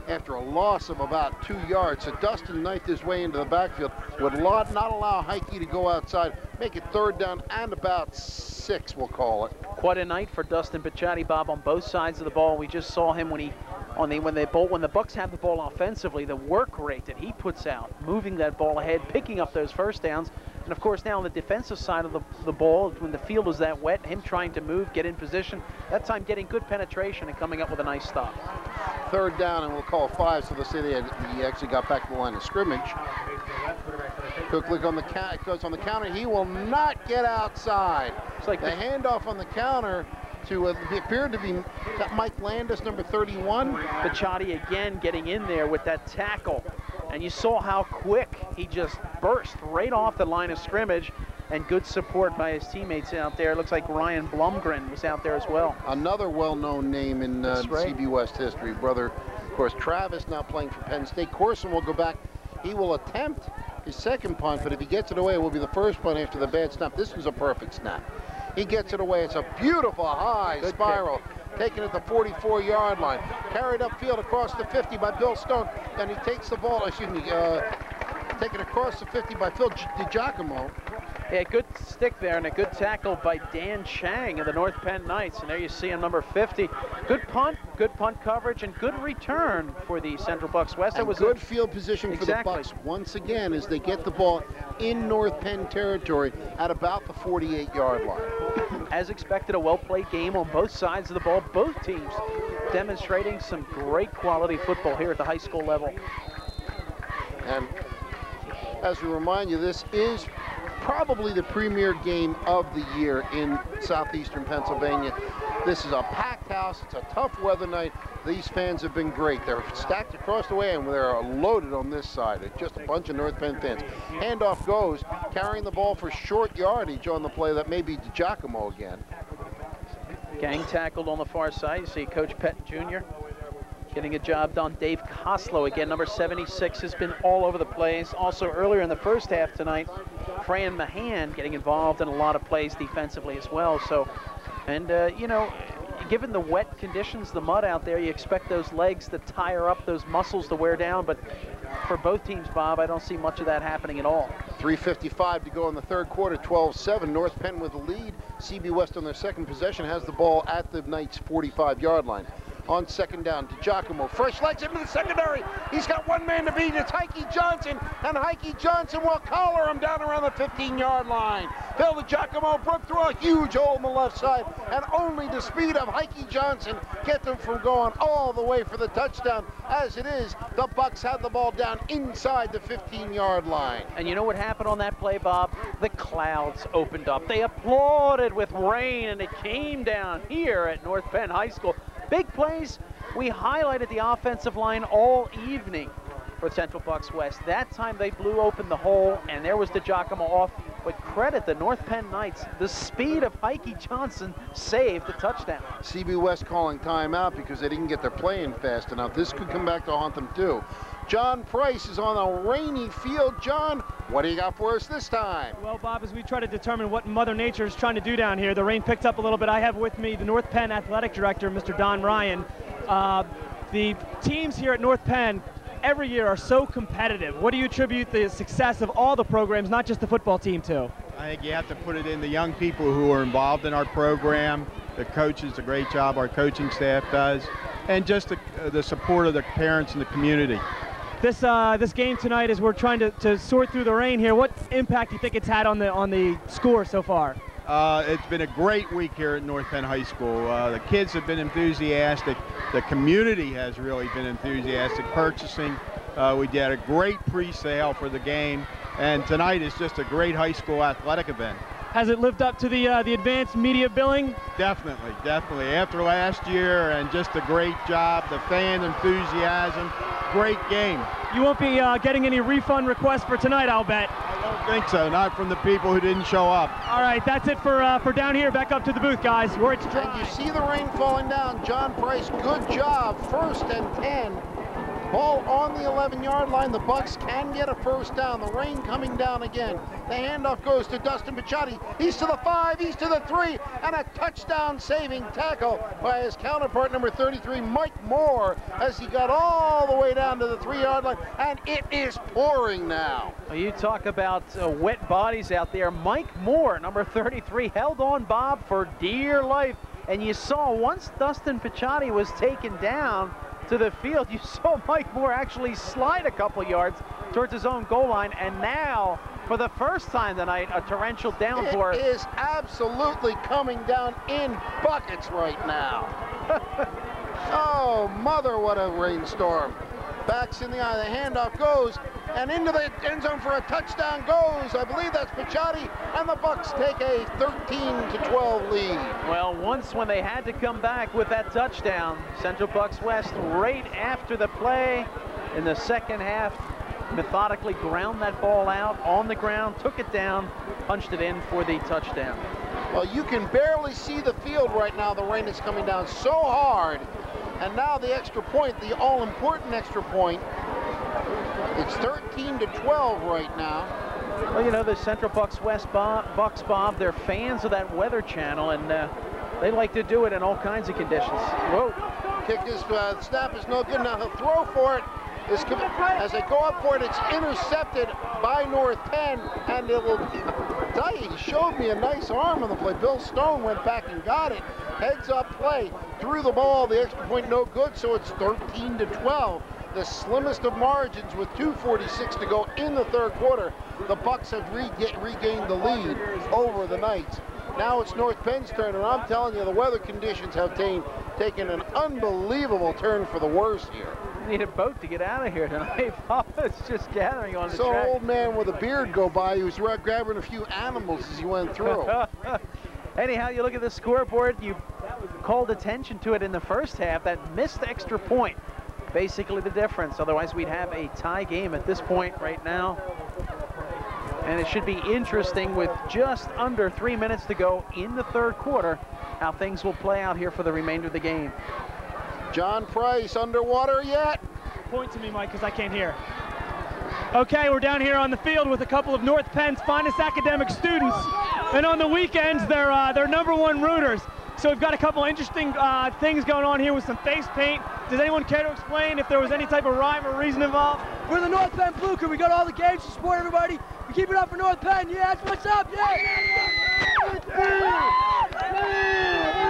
after a loss of about 2 yards. So Dustin knifed his way into the backfield. Would not allow Heike to go outside. Make it 3rd down and about 6, we'll call it. Quite a night for Dustin Picciotti, Bob, on both sides of the ball. We just saw him when the Bucks have the ball offensively, the work rate that he puts out, moving that ball ahead, picking up those first downs. And of course now on the defensive side of the ball, when the field is that wet, him trying to move, get in position, that time getting good penetration and coming up with a nice stop. 3rd down, and we'll call 5, so they'll say he actually got back to the line of scrimmage. Kuklik on the goes on the counter. He will not get outside. It's like the handoff on the counter to appeared to be Mike Landis, number 31. Picciotti again getting in there with that tackle. And you saw how quick he just burst right off the line of scrimmage, and good support by his teammates out there. It looks like Ryan Blumgren was out there as well. Another well-known name in CB West history. Brother, of course, Travis now playing for Penn State. Corson will go back. He will attempt his 2nd punt, but if he gets it away, it will be the 1st punt after the bad snap. This was a perfect snap. He gets it away. It's a beautiful high spiral. Taken at the 44-yard line. Carried upfield across the 50 by Bill Stone. Then he takes the ball, taken across the 50 by Phil DiGiacomo. Yeah, good stick there and a good tackle by Dan Chang of the North Penn Knights. And there you see him, number 50. Good punt coverage, and good return for the Central Bucks West. It was good field position for the Bucks once again as they get the ball in North Penn territory at about the 48-yard line. As expected, a well-played game on both sides of the ball. Both teams demonstrating some great quality football here at the high school level. And as we remind you, this is probably the premier game of the year in southeastern Pennsylvania. This is a packed house. It's a tough weather night. These fans have been great. They're stacked across the way, and they're loaded on this side. It's just a bunch of North Penn fans. Handoff goes, carrying the ball for short yardage on the play. That may be DiGiacomo again. Gang tackled on the far side. You see Coach Pettine Jr. getting a job done. Dave Koslow, again, number 76, has been all over the place. Also earlier in the first half tonight, Fran Mahan getting involved in a lot of plays defensively as well. So, and you know, given the wet conditions, the mud out there, you expect those legs to tire up, those muscles to wear down. But for both teams, Bob, I don't see much of that happening at all. 3:55 to go in the 3rd quarter, 12-7. North Penn with the lead. CB West on their 2nd possession has the ball at the Knights' 45-yard line. On 2nd down, DiGiacomo, fresh legs into the secondary. He's got one man to beat. It's Heike Johnson, and Heike Johnson will collar him down around the 15-yard line. Phil DiGiacomo broke through a huge hole on the left side, and only the speed of Heike Johnson gets them from going all the way for the touchdown. As it is, the Bucks had the ball down inside the 15-yard line. And you know what happened on that play, Bob? The clouds opened up. They applauded with rain, and it came down here at North Penn High School. Big plays, We highlighted the offensive line all evening for Central Bucks West. That time they blew open the hole, and there was the Giacomo off. But credit the North Penn Knights, the speed of Heike Johnson saved the touchdown. CB West calling timeout because they didn't get their play in fast enough. This could come back to haunt them too. John Price is on a rainy field. John, what do you got for us this time? Well, Bob, as we try to determine what Mother Nature is trying to do down here, the rain picked up a little bit. I have with me the North Penn Athletic Director, Mr. Don Ryan. The teams here at North Penn every year are so competitive. What do you attribute the success of all the programs, not just the football team, to? I think you have to put it in the young people who are involved in our program. The coaches, a great job our coaching staff does, and just the support of the parents and the community. This game tonight, as we're trying to sort through the rain here, what impact do you think it's had on the score so far? It's been a great week here at North Penn High School. The kids have been enthusiastic. The community has really been enthusiastic purchasing. We did a great pre-sale for the game, and tonight is just a great high school athletic event. Has it lived up to the advanced media billing? Definitely, definitely. After last year, and just a great job, the fan enthusiasm, great game. You won't be getting any refund requests for tonight, I'll bet. I don't think so, not from the people who didn't show up. All right, that's it for down here. Back up to the booth, guys, where it's dry. And you see the rain falling down. John Price, good job. 1st and 10. Ball on the 11-yard line. The Bucks can get a first down. The rain coming down again. The handoff goes to Dustin Picciotti. He's to the 5, he's to the 3, and a touchdown-saving tackle by his counterpart, number 33, Mike Moore, as he got all the way down to the 3-yard line, and it is pouring now. Well, you talk about wet bodies out there. Mike Moore, number 33, held on, Bob, for dear life. And you saw once Dustin Picciotti was taken down to the field, you saw Mike Moore actually slide a couple yards towards his own goal line, and now, for the first time tonight, a torrential downpour. It is absolutely coming down in buckets right now. Oh, mother, what a rainstorm. Backs in the eye, the handoff goes, and into the end zone for a touchdown goes. I believe that's Picciotti, and the Bucks take a 13-12 lead. Well, once when they had to come back with that touchdown, Central Bucks West, right after the play in the second half, methodically ground that ball out on the ground, took it down, punched it in for the touchdown. Well, you can barely see the field right now. The rain is coming down so hard. And now the extra point, the all-important extra point. It's 13-12 right now. Well, you know, the Central Bucks West Bucks, Bob, they're fans of that Weather Channel, and they like to do it in all kinds of conditions. Whoa. Kick is, snap is no good. Now he'll throw for it. As they go up for it, it's intercepted by North Penn, and it will tell you, he showed me a nice arm on the play. Bill Stone went back and got it. Heads up play, threw the ball, the extra point no good, so it's 13-12. The slimmest of margins with 2:46 to go in the third quarter. The Bucks have regained the lead over the Knights. Now it's North Penn's turn, and I'm telling you, the weather conditions have taken an unbelievable turn for the worse here. Need a boat to get out of here tonight. It's just gathering on the track. track. So old man with a beard go by, he was grabbing a few animals as he went through. Anyhow, you look at the scoreboard, you called attention to it in the first half, that missed extra point. Basically the difference. Otherwise, we'd have a tie game at this point right now. And it should be interesting with just under 3 minutes to go in the third quarter, how things will play out here for the remainder of the game. John Price underwater yet? Point to me, Mike, because I can't hear. Okay, we're down here on the field with a couple of North Penn's finest academic students. And on the weekends, they're #1 rooters. So we've got a couple interesting things going on here with some face paint. Does anyone care to explain if there was any type of rhyme or reason involved? We're the North Penn Blue Crew. We got all the games to support everybody. We keep it up for North Penn. Yeah, that's what's up. Yeah.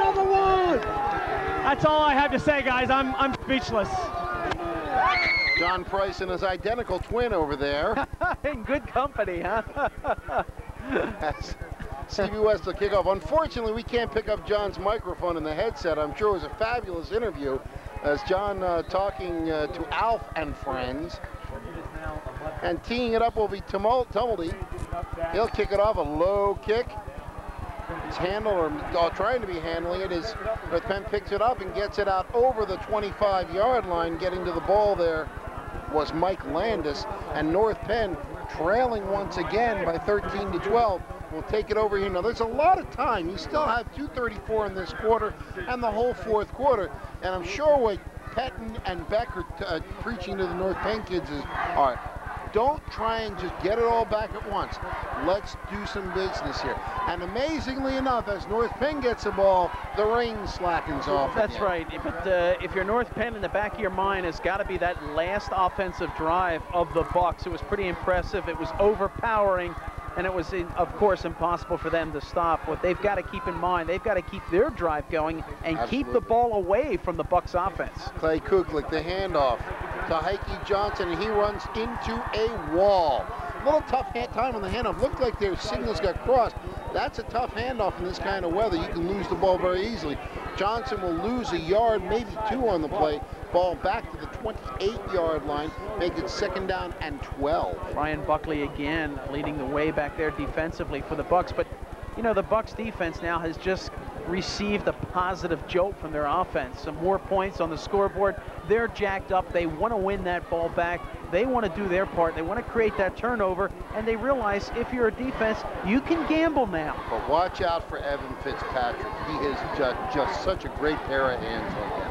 Another one. That's all I have to say, guys. I'm speechless. John Price and his identical twin over there. In good company, huh? CB West will kick off. Unfortunately, we can't pick up John's microphone in the headset. I'm sure it was a fabulous interview as John talking to Alf and friends. And teeing it up will be Tumulty. He'll kick it off, a low kick. is handled or trying to be handling it as North Penn picks it up and gets it out over the 25-yard line. Getting to the ball there was Mike Landis, and North Penn trailing once again by 13-12. We'll take it over here. Now, there's a lot of time. You still have 2:34 in this quarter and the whole fourth quarter. And I'm sure what Pettine and Beck are preaching to the North Penn kids is, all right, don't try and just get it all back at once. Let's do some business here. And amazingly enough, as North Penn gets the ball, the rain slackens off. That's right. But if you're North Penn, in the back of your mind has got to be that last offensive drive of the Bucks. It was pretty impressive. It was overpowering. And it was, of course, impossible for them to stop. What they've got to keep in mind, they've got to keep their drive going and keep the ball away from the Bucks offense. Clay Kuklik, the handoff to Heike Johnson, and he runs into a wall. A little tough time on the handoff. Looked like their signals got crossed. That's a tough handoff in this kind of weather. You can lose the ball very easily. Johnson will lose a yard, maybe two on the play. Ball back to the 28-yard line, make it 2nd down and 12. Ryan Buckley again leading the way back there defensively for the Bucks. But, you know, the Bucks defense now has just received a positive jolt from their offense. Some more points on the scoreboard. They're jacked up. They want to win that ball back. They want to do their part. They want to create that turnover, and they realize if you're a defense, you can gamble now. But watch out for Evan Fitzpatrick. He is just such a great pair of hands on him.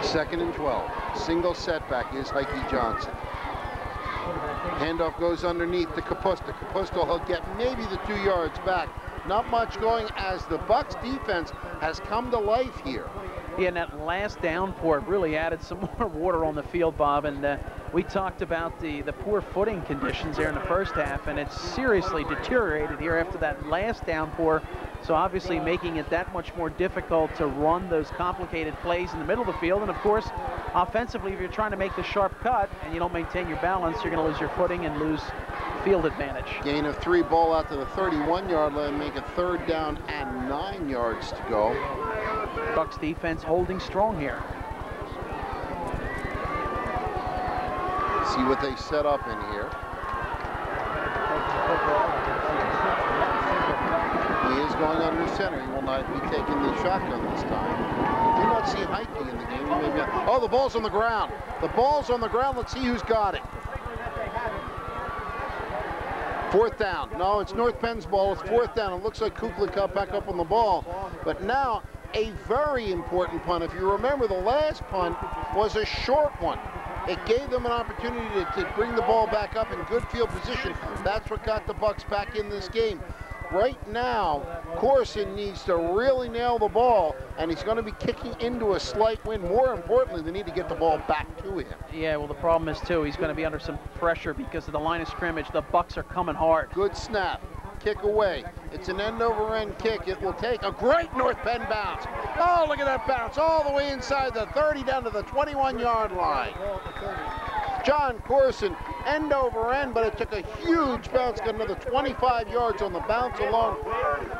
2nd and 12. Single setback is Heike Johnson. Handoff goes underneath to Kapusta. Kapusta will get maybe the 2 yards back. Not much going as the Bucks defense has come to life here. Yeah, and that last downpour really added some more water on the field, Bob. And we talked about the poor footing conditions there in the first half, and it's seriously deteriorated here after that last downpour. So obviously making it that much more difficult to run those complicated plays in the middle of the field. And of course, offensively, if you're trying to make the sharp cut and you don't maintain your balance, you're going to lose your footing and lose field advantage. Gain of 3, ball out to the 31-yard line, make it 3rd down and 9 yards to go. Bucks defense holding strong here. See what they set up in here. He is going under center. He will not be taking the shotgun this time. Do not see Heike in the game. Maybe not. Oh, the ball's on the ground. The ball's on the ground. Let's see who's got it. 4th down. No, it's North Penn's ball. It's 4th down. It looks like Kuklik got back up on the ball. But now, a very important punt. If you remember, the last punt was a short one. It gave them an opportunity to bring the ball back up in good field position. That's what got the Bucks back in this game. Right now, Corson needs to really nail the ball, and he's going to be kicking into a slight wind. More importantly, they need to get the ball back to him. Yeah, well, the problem is, too, he's going to be under some pressure because of the line of scrimmage. The Bucks are coming hard. Good snap. Kick away. It's an end-over-end kick. It will take a great North Penn bounce. Oh, look at that bounce. All the way inside the 30 down to the 21-yard line. John Corson, end over end, but it took a huge bounce, got another 25 yards on the bounce alone.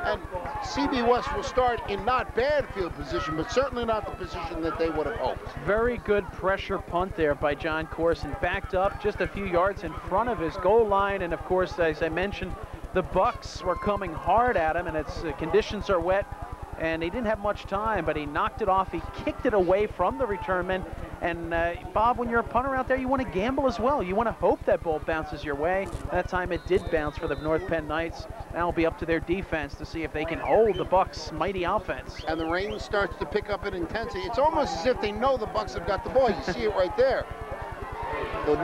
And CB West will start in not bad field position, but certainly not the position that they would have hoped. Very good pressure punt there by John Corson. Backed up just a few yards in front of his goal line. And of course, as I mentioned, the Bucks were coming hard at him, and its conditions are wet. And he didn't have much time, but he knocked it off. He kicked it away from the return man. And Bob, when you're a punter out there, you want to gamble as well. You want to hope that ball bounces your way. That time it did bounce for the North Penn Knights. Now it'll be up to their defense to see if they can hold the Bucks' mighty offense. And the rain starts to pick up in intensity. It's almost as if they know the Bucks have got the ball. You see it right there. So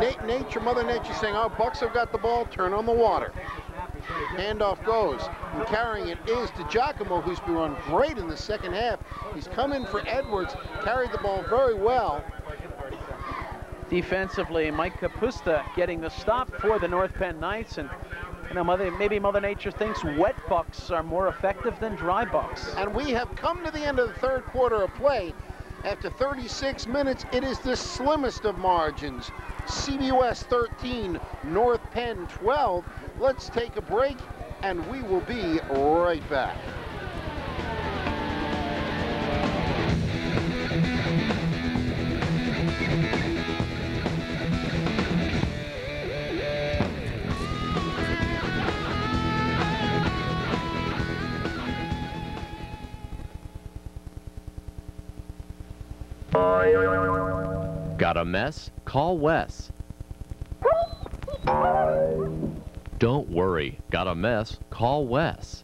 Mother Nature saying, oh, Bucks have got the ball, turn on the water. Handoff goes, and carrying it is to Giacomo, who's been run great in the second half. He's come in for Edwards, carried the ball very well. Defensively, Mike Kapusta getting the stop for the North Penn Knights. And you know, maybe Mother Nature thinks wet Bucks are more effective than dry Bucks. And we have come to the end of the third quarter of play. After 36 minutes, it is the slimmest of margins. CBUS 13, North Penn 12. Let's take a break, and we will be right back. Got a mess? Call Wes. Don't worry. Got a mess? Call Wes.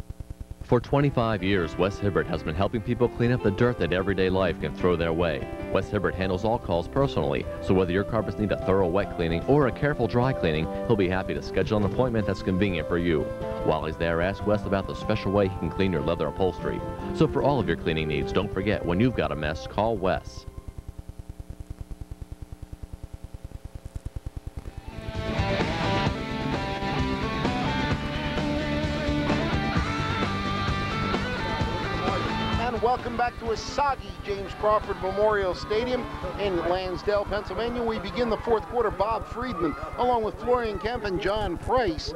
For 25 years, Wes Hibbert has been helping people clean up the dirt that everyday life can throw their way. Wes Hibbert handles all calls personally, so whether your carpets need a thorough wet cleaning or a careful dry cleaning, he'll be happy to schedule an appointment that's convenient for you. While he's there, ask Wes about the special way he can clean your leather upholstery. So for all of your cleaning needs, don't forget, when you've got a mess, call Wes. Welcome back to a soggy James Crawford Memorial Stadium in Lansdale, Pennsylvania. We begin the fourth quarter. Bob Friedman, along with Florian Kemp and John Price.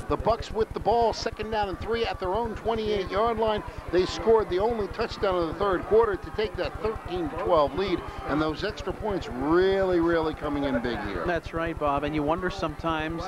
The Bucks with the ball, 2nd down and 3 at their own 28-yard line. They scored the only touchdown of the third quarter to take that 13-12 lead, and those extra points really coming in big here. That's right, Bob, and you wonder sometimes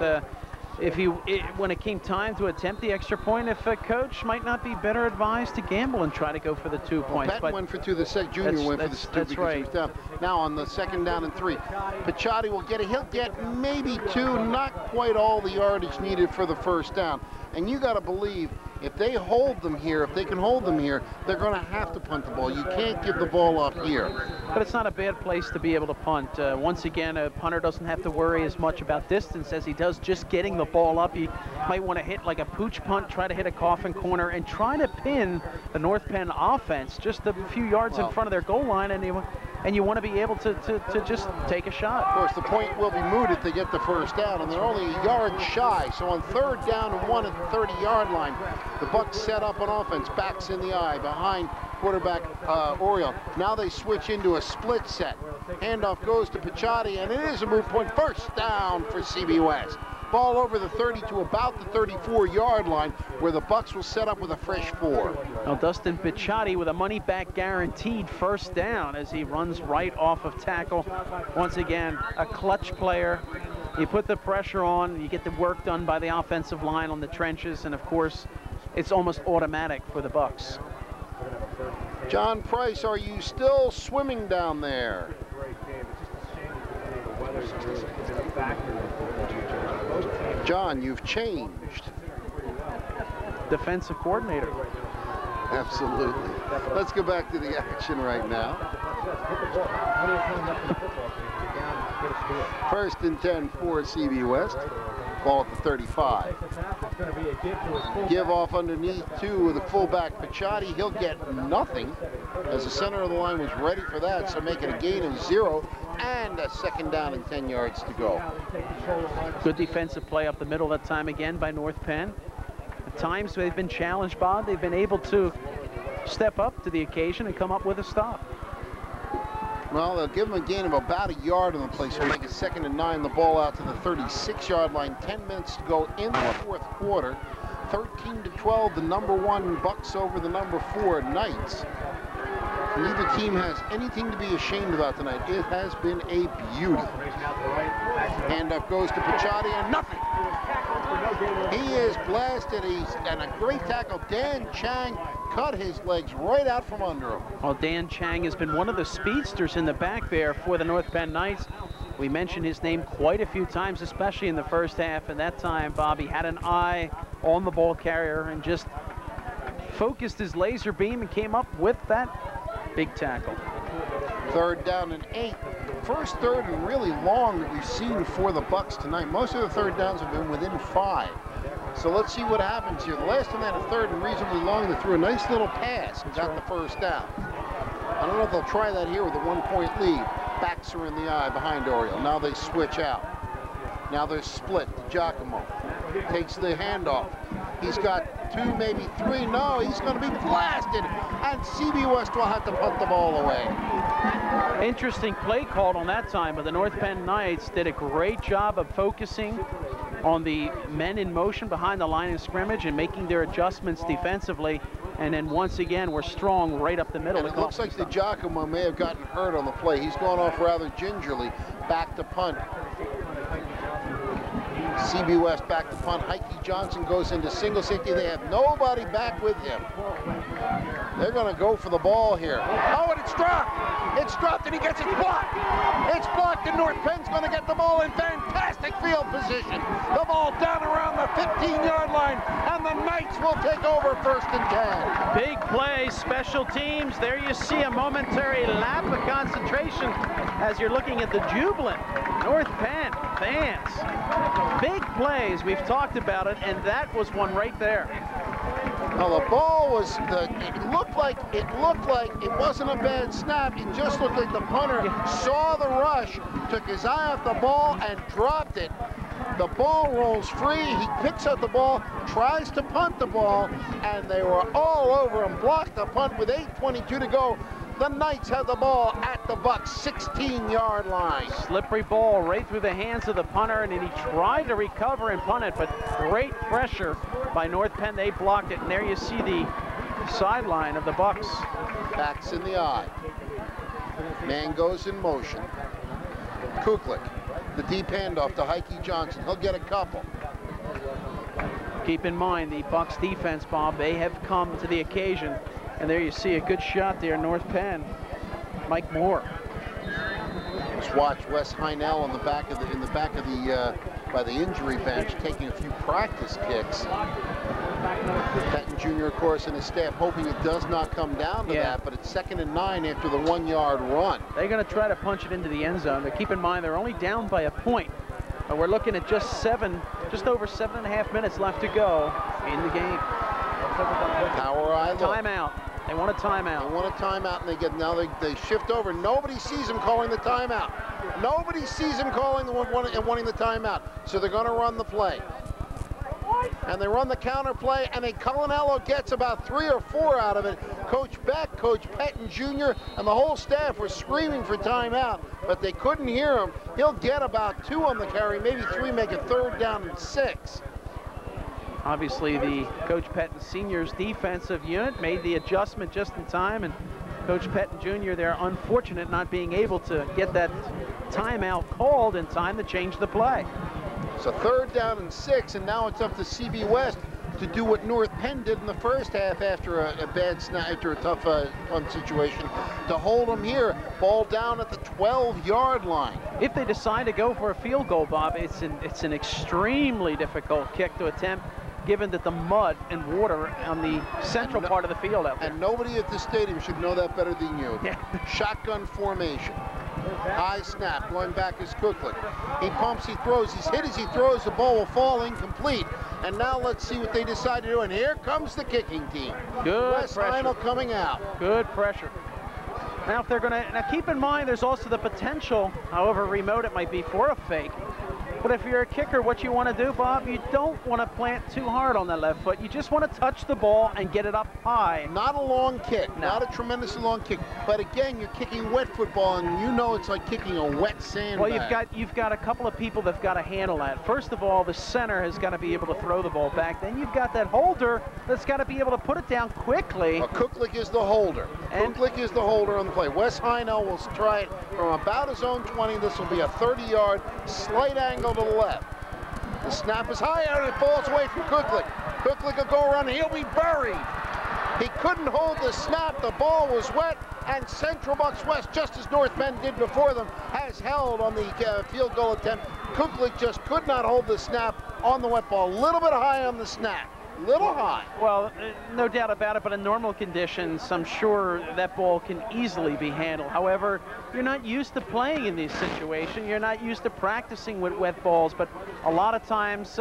when it came time to attempt the extra point, if a coach might not be better advised to gamble and try to go for the 2 points. Pettine went for 2, the junior went for the 2 because he was down. Now on the 2nd down and 3, Pettine will get it. He'll get maybe 2, not quite all the yardage needed for the first down. And you got to believe if they hold them here, if they can hold them here, they're going to have to punt the ball. You can't give the ball up here. But it's not a bad place to be able to punt. Once again, a punter doesn't have to worry as much about distance as he does just getting the ball up. You might want to hit like a pooch punt, try to hit a coffin corner, and try to pin the North Penn offense just a few yards in front of their goal line, and you want to be able to just take a shot. Of course, the point will be mooted to get the first down, and they're only a yard shy. So on 3rd down and 1 at the 30-yard line, the Bucks set up an offense, backs in the eye, behind quarterback Oriole. Now they switch into a split set. Handoff goes to Pettine, and it is a moot point. First down for CB West. Ball over the 30 to about the 34-yard line, where the Bucks will set up with a fresh 4. Now Dustin Pettine with a money-back guaranteed first down as he runs right off of tackle. Once again, a clutch player. You put the pressure on, you get the work done by the offensive line on the trenches, and of course, it's almost automatic for the Bucks. John Price, are you still swimming down there? John, you've changed. Defensive coordinator. Absolutely. Let's go back to the action right now. 1st and 10 for CB West. Ball at the 35. Give off underneath to the fullback Pettine. He'll get nothing as the center of the line was ready for that, so making a gain of 0 and a 2nd down and 10 yards to go. Good defensive play up the middle that time again by North Penn. At times they've been challenged, Bob. They've been able to step up to the occasion and come up with a stop. Well, they'll give him a gain of about a yard on the play, so make it 2nd and 9. The ball out to the 36-yard line. 10 minutes to go in the fourth quarter. 13-12, the #1 Bucks over the #4 Knights. Neither team has anything to be ashamed about tonight. It has been a beauty. Handoff goes to Pettine, and nothing. He is blasted. He's and a great tackle. Dan Chang cut his legs right out from under him. Well, Dan Chang has been one of the speedsters in the back there for the North Penn Knights. We mentioned his name quite a few times, especially in the first half, and that time Bobby had an eye on the ball carrier and just focused his laser beam and came up with that big tackle. 3rd down and 8. First 3rd and really long that we've seen for the Bucks tonight. Most of the 3rd downs have been within 5. So let's see what happens here. The last time they had a 3rd and reasonably long, they threw a nice little pass and got the first down. I don't know if they'll try that here with a 1-point lead. Backs are in the eye behind Oriole. Now they switch out. Now they're split. Giacomo takes the handoff. He's got 2, maybe 3. No, he's going to be blasted. And CB West will have to punt the ball away. Interesting play called on that time, but the North Penn Knights did a great job of focusing on the men in motion behind the line of scrimmage and making their adjustments defensively. And then once again, we're strong right up the middle. And it looks like the Giacomo may have gotten hurt on the play. He's gone off rather gingerly. Back to punt. CB West back to punt. Heike Johnson goes into single safety. They have nobody back with him. They're going to go for the ball here. Oh, and it's dropped. It's dropped and he gets it blocked. It's blocked and North Penn's going to get the ball in fantastic field position. The ball down around the 15-yard line, and the Knights will take over 1st and 10. Big play, special teams. There you see a momentary lap of concentration as you're looking at the jubilant North Penn fans. Big plays, we've talked about it, and that was one right there. Well, the ball was, it looked like it wasn't a bad snap. It just looked like the punter saw the rush, took his eye off the ball and dropped it. The ball rolls free, he picks up the ball, tries to punt the ball, and they were all over him, blocked the punt with 8:22 to go. The Knights had the ball at the Bucks' 16-yard line. Slippery ball right through the hands of the punter, and he tried to recover and punt it, but great pressure by North Penn. They blocked it, and there you see the sideline of the Bucks. Backs in the eye. Man goes in motion. Kuklik, the deep handoff to Heike Johnson. He'll get a couple. Keep in mind the Bucks defense, Bob, they have come to the occasion. And there you see a good shot there, North Penn. Mike Moore. Just watch Wes Heinel on the back of by the injury bench, taking a few practice kicks. Pettine Jr., of course, and his staff hoping it does not come down to that, but it's 2nd and 9 after the 1-yard run. They're going to try to punch it into the end zone. But keep in mind they're only down by a point. But we're looking at just over 7.5 minutes left to go in the game. Power eye look. Timeout. They want a timeout. They want a timeout, and they shift over. Nobody sees him calling the timeout. Nobody sees him calling and wanting the timeout. So they're going to run the play. And they run the counter play, and Colinello gets about 3 or 4 out of it. Coach Beck, Coach Pettine Jr., and the whole staff were screaming for timeout, but they couldn't hear him. He'll get about 2 on the carry, maybe 3, make it 3rd down and 6. Obviously, the Coach Pettine Sr.'s defensive unit made the adjustment just in time, and Coach Pettine Jr., they're unfortunate not being able to get that timeout called in time to change the play. So 3rd down and 6, and now it's up to CB West to do what North Penn did in the first half after a bad snap, after a tough punt situation, to hold them here. Ball down at the 12-yard line. If they decide to go for a field goal, Bob, it's an extremely difficult kick to attempt, given that the mud and water on the central part of the field out there. And nobody at the stadium should know that better than you. Shotgun formation. High snap, going back is Kuklik. He pumps, he throws, he's hit as he throws, the ball will fall incomplete. And now let's see what they decide to do. And here comes the kicking team. Good Wes Heinel coming out. Good pressure. Now if they're gonna, now keep in mind there's also the potential, however remote it might be, for a fake. But if you're a kicker, what you want to do, Bob, you don't want to plant too hard on that left foot. You just want to touch the ball and get it up high. Not a long kick, not a tremendously long kick. But again, you're kicking wet football, and you know it's like kicking a wet sandbag. Well, you've got a couple of people that've got to handle that. First of all, the center has got to be able to throw the ball back. Then you've got that holder that's got to be able to put it down quickly. Kuklik is the holder. Kuklik is the holder on the play. Wes Heinel will try it from about his own 20. This will be a 30-yard slight angle to the left. The snap is high out and it falls away from Kuklik. Kuklik will go around and he'll be buried. He couldn't hold the snap. The ball was wet, and Central Bucks West, just as North Penn did before them, has held on the field goal attempt. Kuklik just could not hold the snap on the wet ball. A little bit high on the snap. Little high. Well, no doubt about it, but in normal conditions, I'm sure that ball can easily be handled. However, you're not used to playing in this situation. You're not used to practicing with wet balls, but a lot of times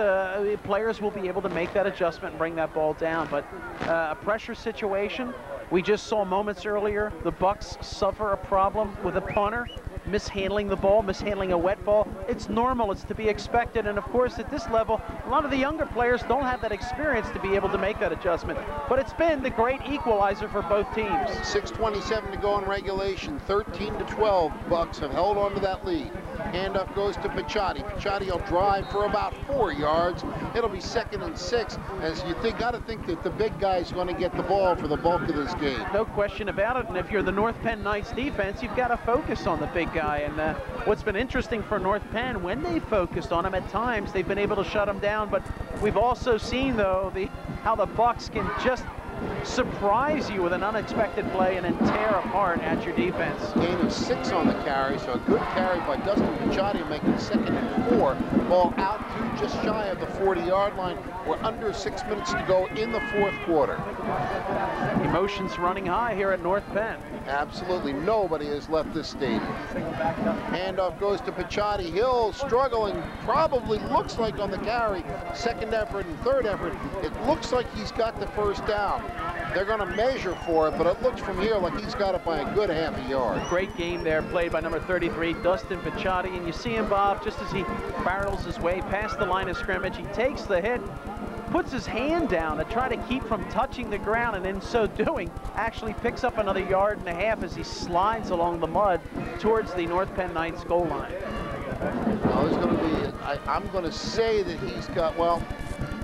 players will be able to make that adjustment and bring that ball down. But a pressure situation, we just saw moments earlier, the Bucks suffer a problem with a punter mishandling the ball, mishandling a wet ball. It's normal, it's to be expected, and of course at this level, a lot of the younger players don't have that experience to be able to make that adjustment. But it's been the great equalizer for both teams. 6:27 to go in regulation, 13-12. Bucks have held on to that lead. Handoff goes to Picciotti. Picciotti will drive for about 4 yards. It'll be 2nd and 6, as you got to think that the big guy's going to get the ball for the bulk of this game. No question about it, and if you're the North Penn Knights defense, you've got to focus on the big guy. And what's been interesting for North Penn, when they focused on him at times, they've been able to shut him down. But we've also seen, though, how the Bucks can just surprise you with an unexpected play and then tear apart at your defense. Gain of 6 on the carry, so a good carry by Dustin Pettine, making 2nd and 4. Ball out to just shy of the 40-yard line. We're under 6 minutes to go in the 4th quarter. Emotions running high here at North Penn. Absolutely nobody has left this stadium. Handoff goes to Pettine. Hill struggling, probably looks like on the carry. 2nd effort and 3rd effort. It looks like he's got the first down. They're going to measure for it, but it looks from here like he's got it by a good half a yard. Great game there, played by number 33, Dustin Pettine. And you see him, Bob, just as he barrels his way past the line of scrimmage, he takes the hit, puts his hand down to try to keep from touching the ground, and in so doing, actually picks up another 1.5 yards as he slides along the mud towards the North Penn Knights goal line. Now there's going to be, I'm going to say that he's got, well,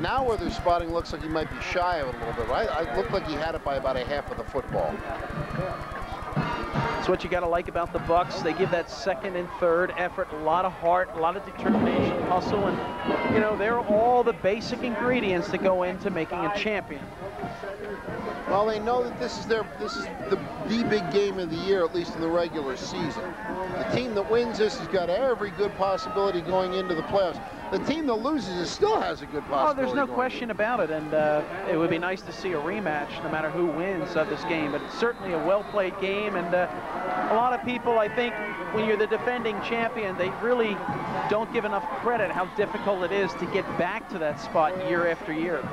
now where they're spotting looks like he might be shy of it a little bit, right? It looked like he had it by about a half of the football. That's what you got to like about the Bucks. They give that 2nd and 3rd effort a lot of heart, a lot of determination, hustle, and, you know, they're all the basic ingredients that go into making a champion. Well, they know that this is the big game of the year, at least in the regular season. The team that wins this has got every good possibility going into the playoffs. The team that loses it still has a good possibility. Oh, there's no question about it, and it would be nice to see a rematch no matter who wins of this game, but it's certainly a well-played game, and a lot of people, I think, when you're the defending champion, they really don't give enough credit how difficult it is to get back to that spot year after year.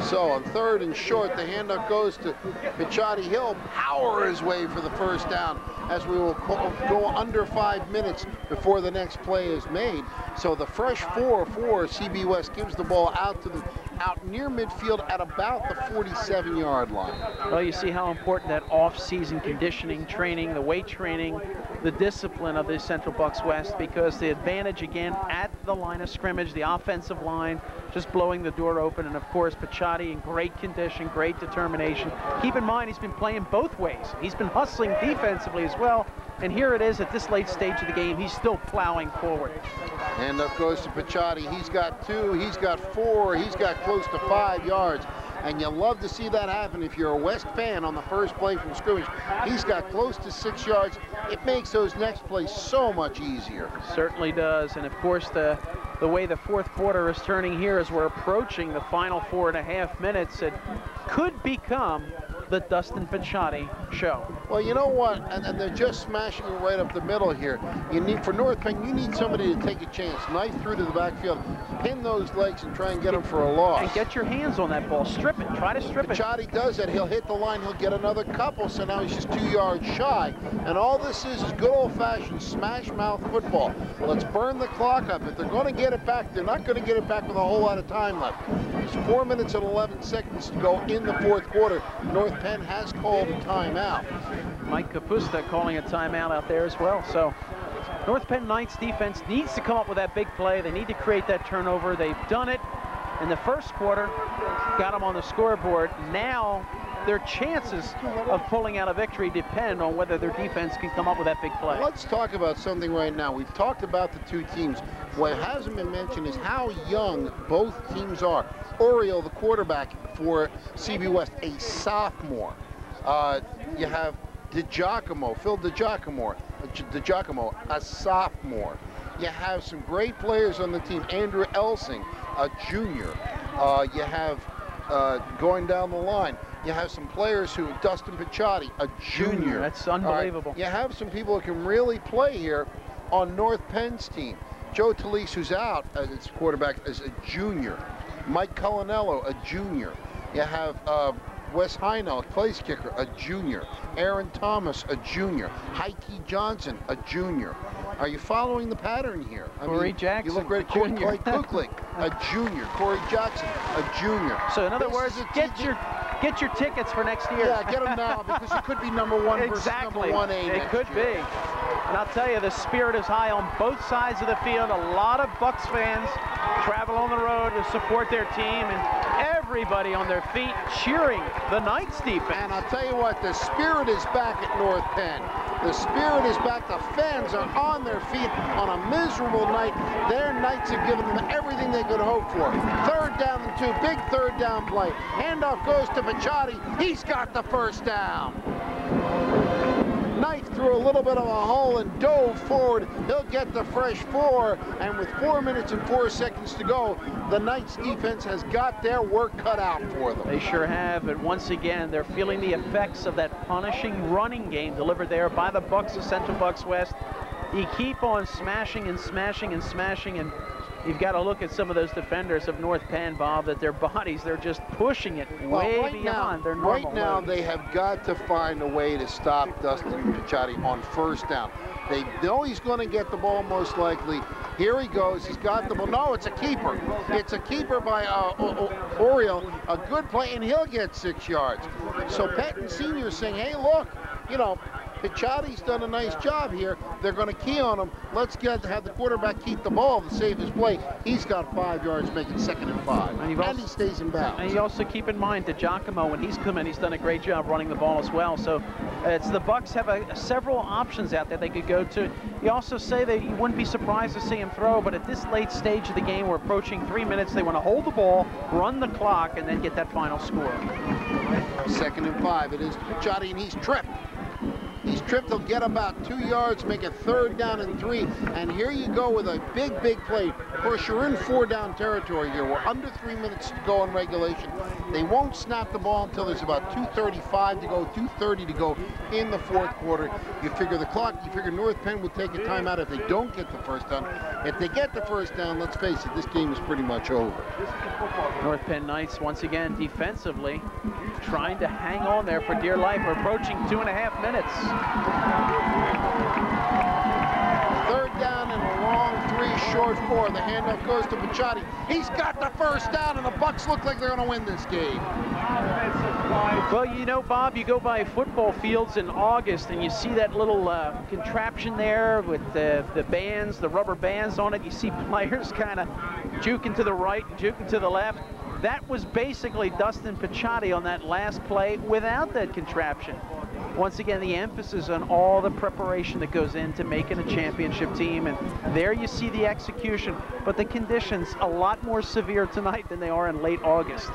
So on 3rd and short, the handoff goes to Pettine. He'll power his way for the first down, as we will go under 5 minutes before the next play is made. So the fresh 4 for CB West gives the ball out near midfield at about the 47-yard line. Well, you see how important that off-season conditioning training, the weight training, the discipline of the Central Bucks West, because the advantage again at the line of scrimmage, the offensive line just blowing the door open, and of course Pettine in great condition, great determination. Keep in mind he's been playing both ways. He's been hustling defensively as well, and here it is at this late stage of the game, he's still plowing forward. And up goes to Pettine. He's got 2, he's got 4, he's got close to 5 yards. And you love to see that happen if you're a West fan on the first play from scrimmage. He's got close to 6 yards. It makes those next plays so much easier. Certainly does. And of course, the way the 4th quarter is turning here as we're approaching the final 4.5 minutes, it could become the Dustin Pettine show. Well, you know what? And they're just smashing it right up the middle here. You need, for North Penn, you need somebody to take a chance. Knife through to the backfield, pin those legs and try and get them for a loss. And get your hands on that ball. Strip it. Try to strip it. Pettine does that. He'll hit the line. He'll get another couple. So now he's just 2 yards shy. And all this is good old-fashioned smash-mouth football. Let's burn the clock up. If they're going to get it back, they're not going to get it back with a whole lot of time left. There's 4 minutes and 11 seconds to go in the 4th quarter. North Penn has called a timeout. Mike Kapusta calling a timeout out there as well. So North Penn Knights defense needs to come up with that big play. They need to create that turnover. They've done it in the first quarter, got them on the scoreboard. Now their chances of pulling out a victory depend on whether their defense can come up with that big play. Let's talk about something right now. We've talked about the 2 teams. What hasn't been mentioned is how young both teams are. Oriel, the quarterback for CB West, a sophomore. You have Phil DiGiacomo, a sophomore. You have some great players on the team. Andrew Elsing, a junior. You have, going down the line, you have some players who, Dustin Pettine, a junior. That's unbelievable. You have some people who can really play here on North Penn's team. Joe Talise, who's out as its quarterback, is a junior. Mike Colonello, a junior. You have Wes Heinel, place kicker, a junior. Aaron Thomas, a junior. Heike Johnson, a junior. Are you following the pattern here? Corey Jackson, you look great. Clay Kuklik, a junior. Corey Jackson, a junior. So in other words, get your tickets for next year. Yeah, get them now, because it could be #1 versus exactly. #1A. It could be. And I'll tell you, the spirit is high on both sides of the field. A lot of Bucks fans travel on the road to support their team, and everybody on their feet cheering the Knights defense. And I'll tell you what, the spirit is back at North Penn. The spirit is back. The fans are on their feet on a miserable night. Their Knights have given them everything they could hope for. 3rd down and 2, big 3rd down play. Handoff goes to Pettine. He's got the first down. Knight threw a little bit of a hole and dove forward. He'll get the fresh 4, and with 4 minutes and 4 seconds to go, the Knights defense has got their work cut out for them. They sure have, and once again, they're feeling the effects of that punishing running game delivered there by the Bucks of Central Bucks West. You keep on smashing and smashing and smashing, and you've got to look at some of those defenders of North Penn, Bob, that their bodies, they're just pushing it way beyond their normal Right now, load. they have got to find a way to stop Dustin Pettine on 1st down. They know he's going to get the ball most likely. Here he goes. He's got the ball. No, it's a keeper. It's a keeper by Oriel. A good play, and he'll get 6 yards. So Pettine Sr. is saying, hey, look, you know, Pettine's done a nice job here. They're going to key on him. Let's have the quarterback keep the ball to save his play. He's got 5 yards, making 2nd and 5. And he stays in bounds. And you also keep in mind that Giacomo, when he's come in, he's done a great job running the ball as well. So it's the Bucks have several options out there they could go to. You also say that you wouldn't be surprised to see him throw, but at this late stage of the game, we're approaching 3 minutes. They want to hold the ball, run the clock, and then get that final score. 2nd and 5. It is Pettine, and he's tripped. He's tripped. He'll get about 2 yards, make it 3rd down and 3. And here you go with a big, big play. Of course, you're in 4-down territory here. We're under 3 minutes to go in regulation. They won't snap the ball until there's about 2:35 to go, 2:30 to go in the 4th quarter. You figure the clock, you figure North Penn would take a timeout if they don't get the 1st down. If they get the 1st down, let's face it, this game is pretty much over. North Penn Knights, once again, defensively, trying to hang on there for dear life. We're approaching 2.5 minutes. 3rd down and a long 3, short 4. The handoff goes to Pettine. He's got the 1st down, and the Bucks look like they're going to win this game. Well, you know, Bob, you go by football fields in August, and you see that little contraption there with the bands, the rubber bands on it. You see players kind of juking to the right, juking to the left. That was basically Dustin Pettine on that last play without that contraption. Once again, the emphasis on all the preparation that goes into making a championship team, and there you see the execution, but the conditions a lot more severe tonight than they are in late August.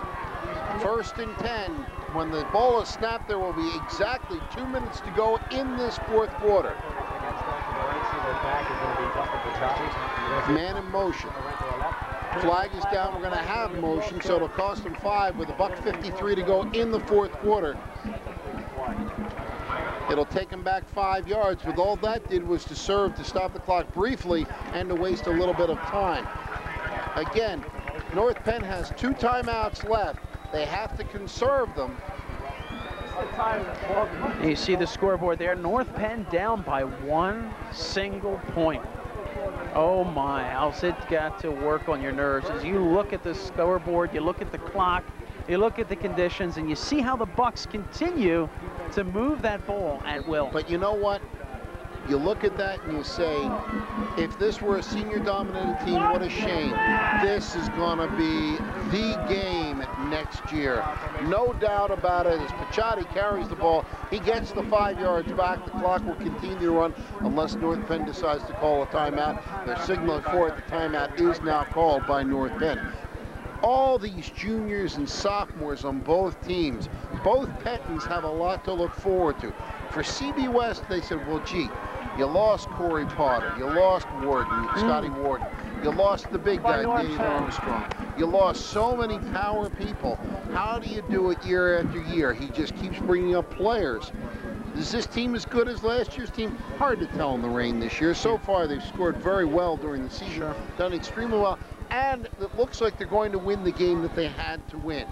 1st and 10. When the ball is snapped, there will be exactly 2 minutes to go in this 4th quarter. Man in motion. Flag is down. We're going to have motion, so it'll cost them 5 with $1:53 to go in the 4th quarter. It'll take him back 5 yards, but all that did was to serve to stop the clock briefly and to waste a little bit of time. Again, North Penn has 2 timeouts left. They have to conserve them. You see the scoreboard there. North Penn down by 1 single point. Oh my, how's it got to work on your nerves? As you look at the scoreboard, you look at the clock, you look at the conditions, and you see how the Bucks continue to move that ball at will. But you know what? You look at that and you say, if this were a senior-dominated team, what a shame. This is going to be the game next year. No doubt about it. As Pettine carries the ball, he gets the 5 yards back. The clock will continue to run unless North Penn decides to call a timeout. They're signaling for it. The timeout is now called by North Penn. All these juniors and sophomores on both teams, both Pettines have a lot to look forward to. For CB West, they said, well, gee, you lost Corey Potter, you lost Warden, Scotty Warden, you lost the big guy, Dave Armstrong. You lost so many power people. How do you do it year after year? He just keeps bringing up players. Is this team as good as last year's team? Hard to tell in the rain this year. So far, they've scored very well during the season, done extremely well, and it looks like they're going to win the game that they had to win.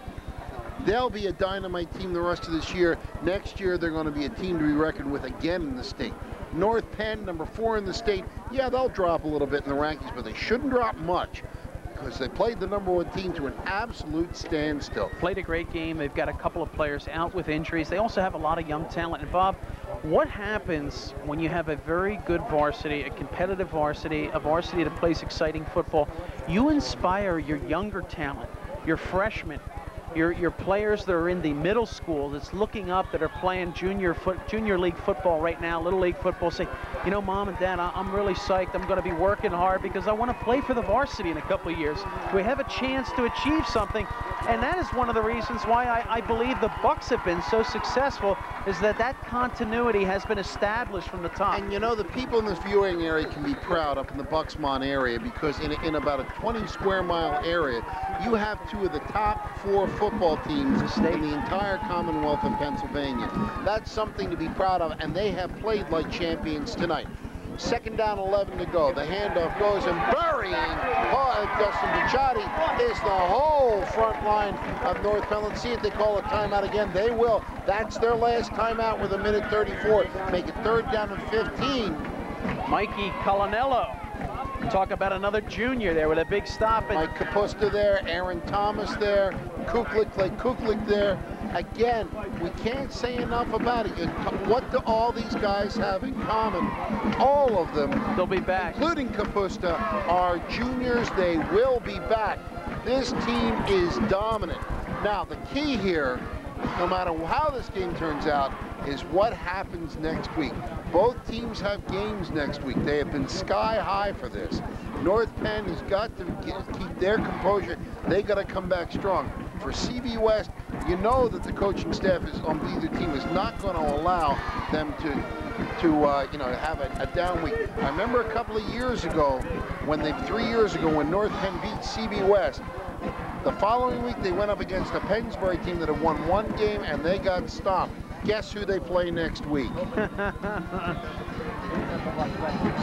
They'll be a dynamite team the rest of this year. Next year, they're going to be a team to be reckoned with again in the state. North Penn, number 4 in the state, yeah, they'll drop a little bit in the rankings, but they shouldn't drop much because they played the number 1 team to an absolute standstill. Played a great game. They've got a couple of players out with injuries. They also have a lot of young talent. And Bob, what happens when you have a very good varsity, a competitive varsity, a varsity that plays exciting football? You inspire your younger talent, your freshmen, your players that are in the middle school that's looking up, that are playing junior league football right now, little league football, say, you know, Mom and Dad, I'm really psyched. I'm going to be working hard because I want to play for the varsity in a couple of years. We have a chance to achieve something, and that is one of the reasons why I believe the Bucks have been so successful, is that continuity has been established from the top. And you know, the people in this viewing area can be proud up in the Bucksmont area, because in about a 20 square mile area, you have two of the top 4 football teams in the entire Commonwealth of Pennsylvania. That's something to be proud of, and they have played like champions tonight. 2nd down, 11 to go. The handoff goes, and burying Dustin Pettine is the whole front line of North Penn. Let's see if they call a timeout again. They will. That's their last timeout with 1:34. Make it 3rd down and 15. Mikey Colonello. Talk about another junior there with a big stop. And Mike Kapusta there, Aaron Thomas there, Kuklik there. Again, we can't say enough about it. What do all these guys have in common? All of them, they'll be back, including Kapusta, are juniors. They will be back. This team is dominant. Now, the key here, no matter how this game turns out, is what happens next week. Both teams have games next week. They have been sky high for this. North Penn has got to keep their composure. They got to come back strong. For CB West, you know that the coaching staff is on either team is not going to allow them to you know, have a down week. I remember a couple of years ago, 3 years ago, when North Penn beat CB West. The following week, they went up against a Pennsbury team that had won 1 game, and they got stomped. Guess who they play next week?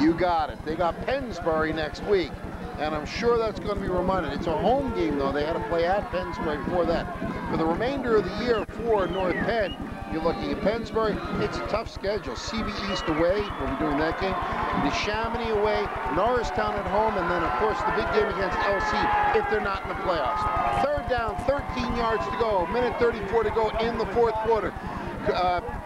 You got it. They got Pennsbury next week, and I'm sure that's going to be reminded. It's a home game, though. They had to play at Pennsbury before that. For the remainder of the year for North Penn, you're looking at Pennsbury. It's a tough schedule. CB East away, we'll be doing that game. Neshaminy away, Norristown at home, and then, of course, the big game against LC if they're not in the playoffs. 3rd down, 13 yards to go, 1:34 to go in the 4th quarter.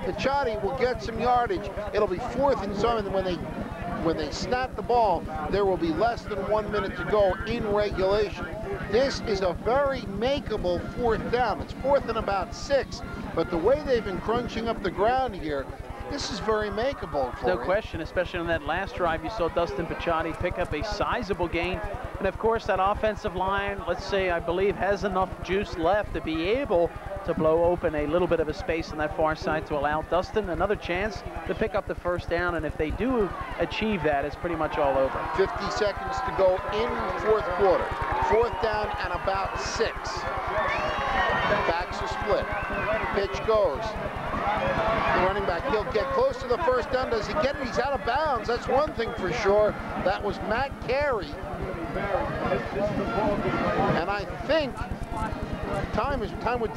Pettine will get some yardage. It'll be 4th and some, and when they snap the ball, there will be less than 1 minute to go in regulation. This is a very makeable 4th down. It's 4th and about 6, but the way they've been crunching up the ground here, this is very makeable for No question, especially on that last drive. You saw Dustin Pettine pick up a sizable gain. And of course, that offensive line, let's say, I believe, has enough juice left to be able to blow open a little bit of a space on that far side to allow Dustin another chance to pick up the 1st down. And if they do achieve that, it's pretty much all over. 50 seconds to go in 4th quarter. 4th down and about 6. Backs are split. Pitch goes. The running back, he'll get close to the 1st down. Does he get it? He's out of bounds. That's one thing for sure. That was Matt Carey. And I think time would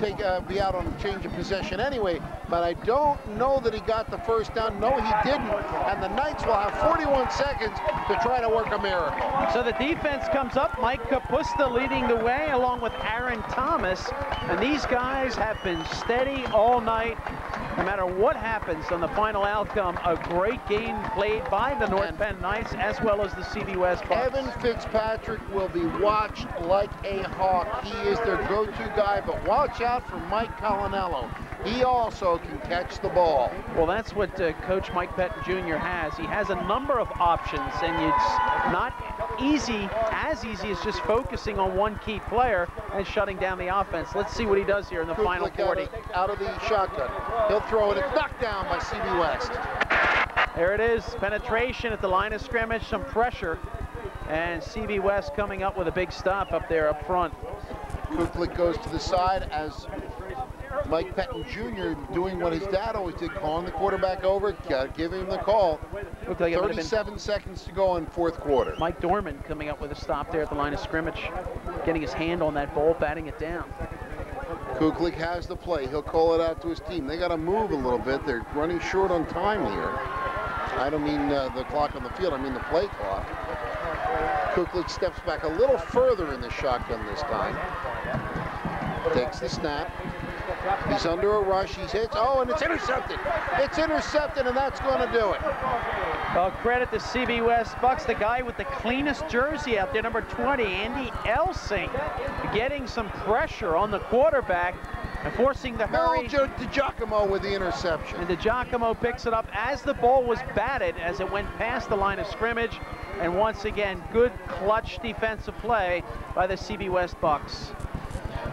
be out on a change of possession anyway, but I don't know that he got the 1st down. No, he didn't. And the Knights will have 41 seconds to try to work a miracle. So the defense comes up. Mike Kapusta leading the way along with Aaron Thomas. And these guys have been steady all night. No matter what happens on the final outcome, a great game played by the North Penn Knights as well as the CB West Bucks. Evan Fitzpatrick will be watched like a hawk. He is their go-to guy, but watch out for Mike Colonello. He also can catch the ball. Well, that's what Coach Mike Pettine Jr. has. He has a number of options, and it's not as easy as just focusing on one key player and shutting down the offense. Let's see what he does here in the final 40. Out of the shotgun. He'll throw it. It's knocked down by CB West. There it is. Penetration at the line of scrimmage, some pressure, and CB West coming up with a big stop up there up front. Kuklik goes to the side as Mike Pettine Jr. doing what his dad always did, calling the quarterback over, giving him the call. Looked like 37 seconds to go in 4th quarter. Mike Dorman coming up with a stop there at the line of scrimmage, getting his hand on that ball, batting it down. Kuklik has the play. He'll call it out to his team. They got to move a little bit. They're running short on time here. I don't mean the clock on the field. I mean the play clock. Kuklik steps back a little further in the shotgun this time. Takes the snap. He's under a rush. He's hit. Oh, and it's intercepted. It's intercepted, and that's going to do it. Well, credit to CB West Bucks, the guy with the cleanest jersey out there, number 20, Andy Elsing, getting some pressure on the quarterback and forcing the hurry. No, DiGiacomo with the interception. And DiGiacomo picks it up as the ball was batted as it went past the line of scrimmage. And once again, good clutch defensive play by the CB West Bucks.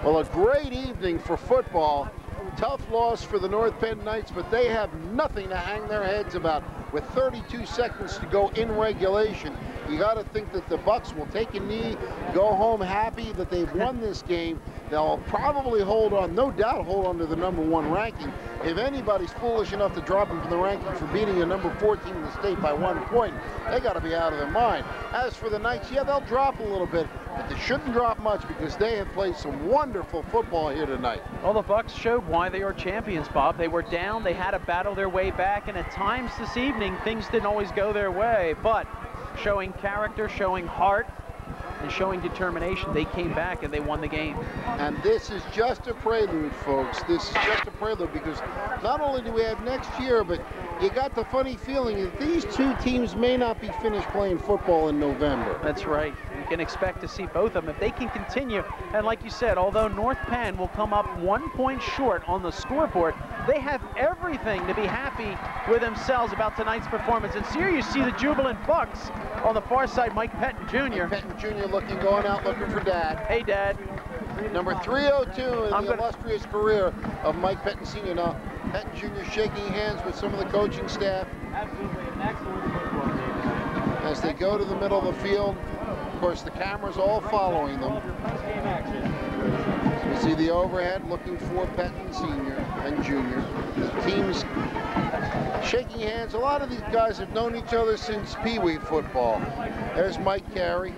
Well, a great evening for football. Tough loss for the North Penn Knights, but they have nothing to hang their heads about. With 32 seconds to go in regulation, you got to think that the Bucks will take a knee, go home happy that they've won this game. They'll probably hold on, no doubt hold on to the #1 ranking. If anybody's foolish enough to drop them from the ranking for beating a number 14 in the state by 1 point, they got to be out of their mind. As for the Knights, yeah, they'll drop a little bit, but they shouldn't drop much because they have played some wonderful football here tonight. Well, the Bucks showed why they are champions, Bob. They were down, they had to battle their way back, and at times this evening, things didn't always go their way, but showing character, showing heart, and showing determination, they came back and they won the game. And this is just a prelude, folks. This is just a prelude because not only do we have next year, but you got the funny feeling that these two teams may not be finished playing football in November. That's right. You can expect to see both of them if they can continue. And like you said, although North Penn will come up 1 point short on the scoreboard, they have everything to be happy with themselves about tonight's performance. And here you see the jubilant Bucks on the far side, Mike Pettine Jr. Mike Pettine Jr. going out looking for Dad. Hey, Dad. Number 302 in the illustrious career of Mike Pettine Sr. Now, Pettine Jr. shaking hands with some of the coaching staff. Absolutely an excellent football. As they go to the middle of the field. Of course, the camera's all following them. You see the overhead looking for Pettine Sr. and Jr. The teams shaking hands. A lot of these guys have known each other since Pee Wee football. There's Mike Carey.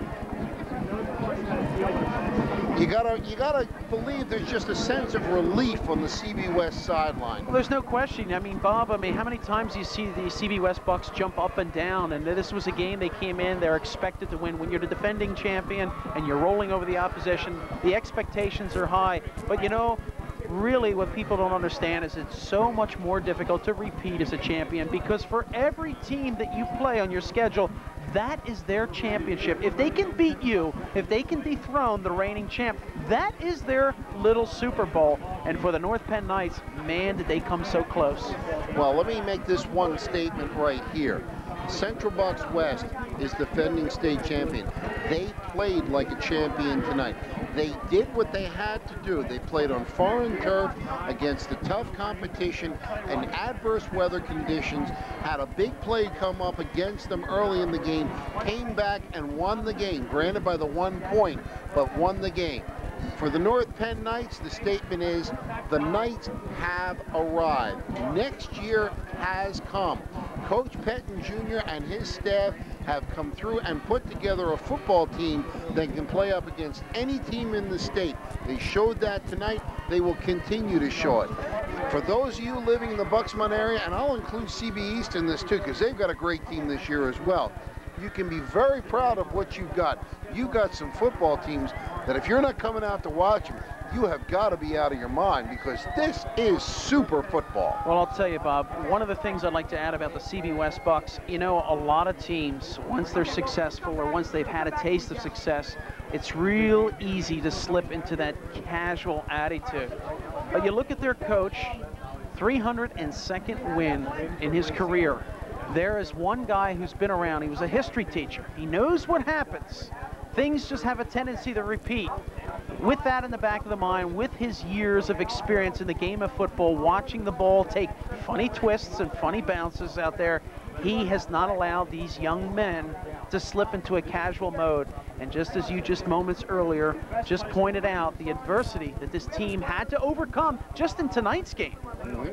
You gotta believe there's just a sense of relief on the CB West sideline. Well, there's no question. I mean, Bob, how many times do you see the CB West Bucks jump up and down? And this was a game they came in, they're expected to win. When you're the defending champion and you're rolling over the opposition, the expectations are high. But you know, really what people don't understand is it's so much more difficult to repeat as a champion because for every team that you play on your schedule, that is their championship. If they can beat you, if they can dethrone the reigning champ, that is their little Super Bowl. And for the North Penn Knights, man, did they come so close. Well, let me make this one statement right here. Central Bucks West is defending state champion. They played like a champion tonight. They did what they had to do. They played on foreign turf against a tough competition and adverse weather conditions, had a big play come up against them early in the game, came back and won the game, granted by the 1 point, but won the game. For the North Penn Knights, the statement is the Knights have arrived. Next year has come. Coach Pettine Jr. and his staff have come through and put together a football team that can play up against any team in the state. They showed that tonight. They will continue to show it. For those of you living in the Bucksmont area, and I'll include CB East in this too, because they've got a great team this year as well, you can be very proud of what you've got. You've got some football teams that if you're not coming out to watch them, you have got to be out of your mind because this is super football. Well, I'll tell you, Bob, one of the things I'd like to add about the CB West Bucks, you know, a lot of teams, once they're successful or once they've had a taste of success, it's real easy to slip into that casual attitude. But you look at their coach, 302nd win in his career. There is one guy who's been around. He was a history teacher. He knows what happens. Things just have a tendency to repeat. With that in the back of the mind, with his years of experience in the game of football, watching the ball take funny twists and funny bounces out there, he has not allowed these young men to slip into a casual mode. And just as you just moments earlier just pointed out, the adversity that this team had to overcome just in tonight's game